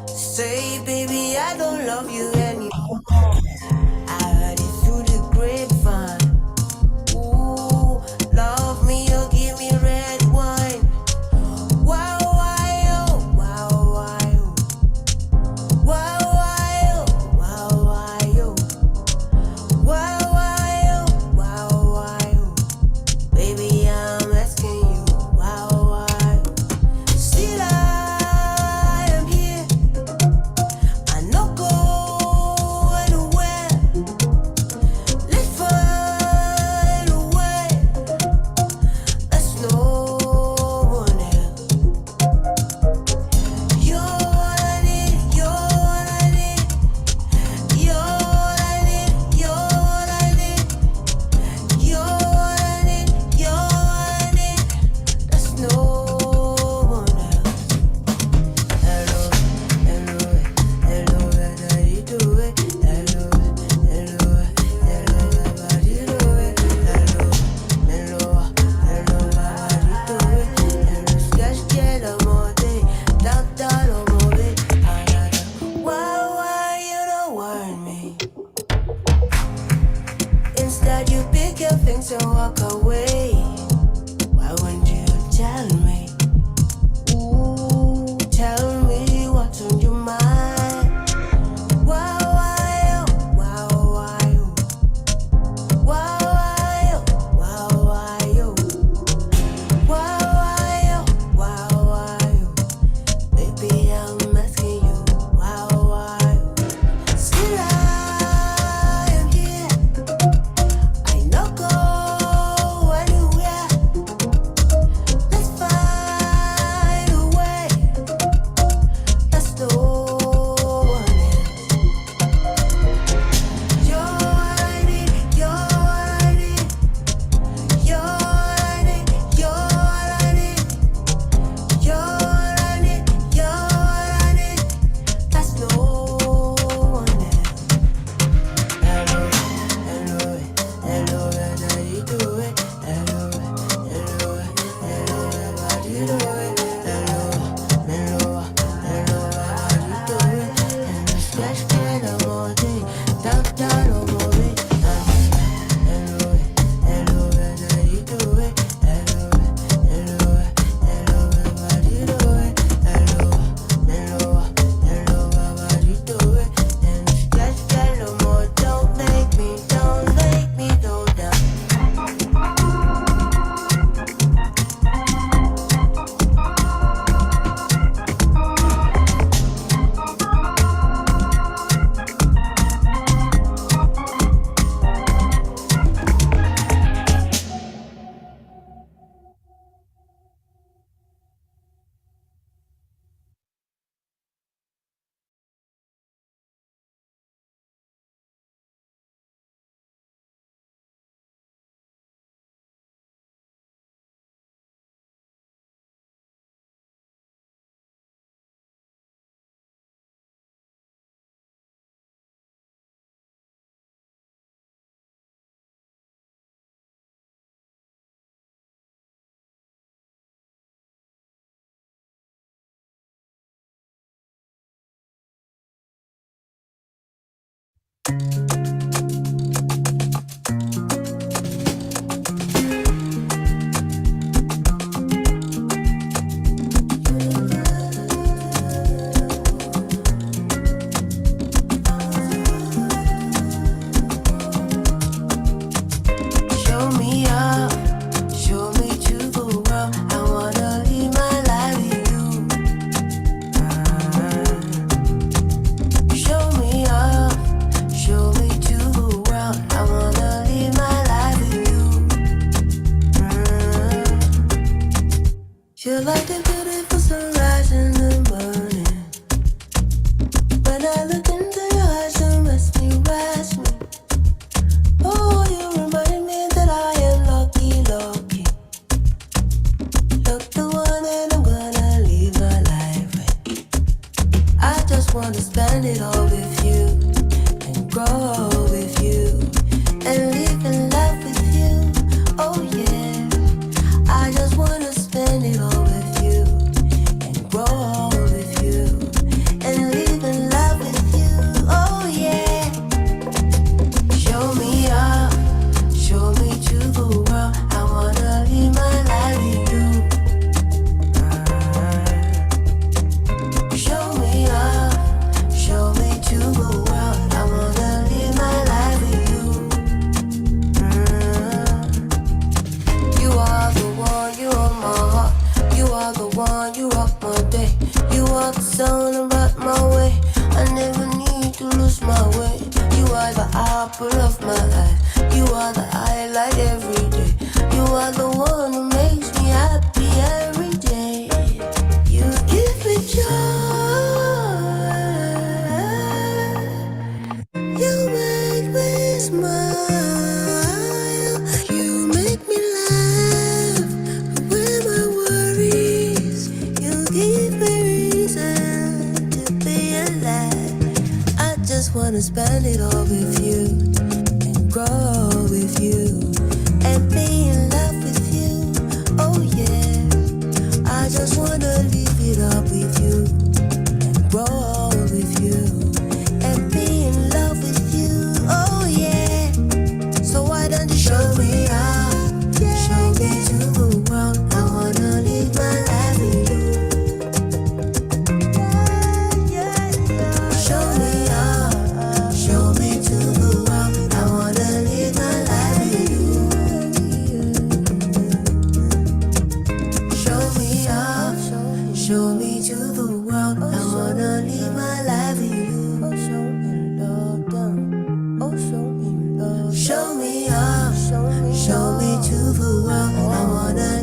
Say baby I don't love you anymore. I heard it through the grapevine. Ooh, love me or give me red wine. Why oh? Baby, I'm asking you, why? Still I am here. I no go anywhere. Let's find a way. There's no one else. You're what I need. You're what I need. You're what I need. You're what I need. You're what I need. You're what I need. There's no one else. Hello, how you doing? Hello, how you doing? Hello, how you doing? Sketch get a more day, down, more day. Why you don't want me? Instead you pick your things and walk away. Why wouldn't you tell me? Ooh, tell me what's on your mind. Why you? Baby, I'm asking you, why? Still I am here. I no go anywhere. life. You are the highlight every day. You are the one who makes me happy every day. You give me joy. You make me smile. You make me laugh away my worries. You give me reason to be alive. I just wanna spend it all with you and grow with you and be in love with you. Oh yeah, I just wanna live it up with you and grow with you and be in love with you. Oh yeah, so why don't you show me how? Show me to the world. I wanna live my life with you. Show me how. Show me to the world. I wanna live my life with you. Show me how. Show me to the world. I wanna live my life with you. Oh, show me love, oh, show me love. Show me how. Show me to the world. I wanna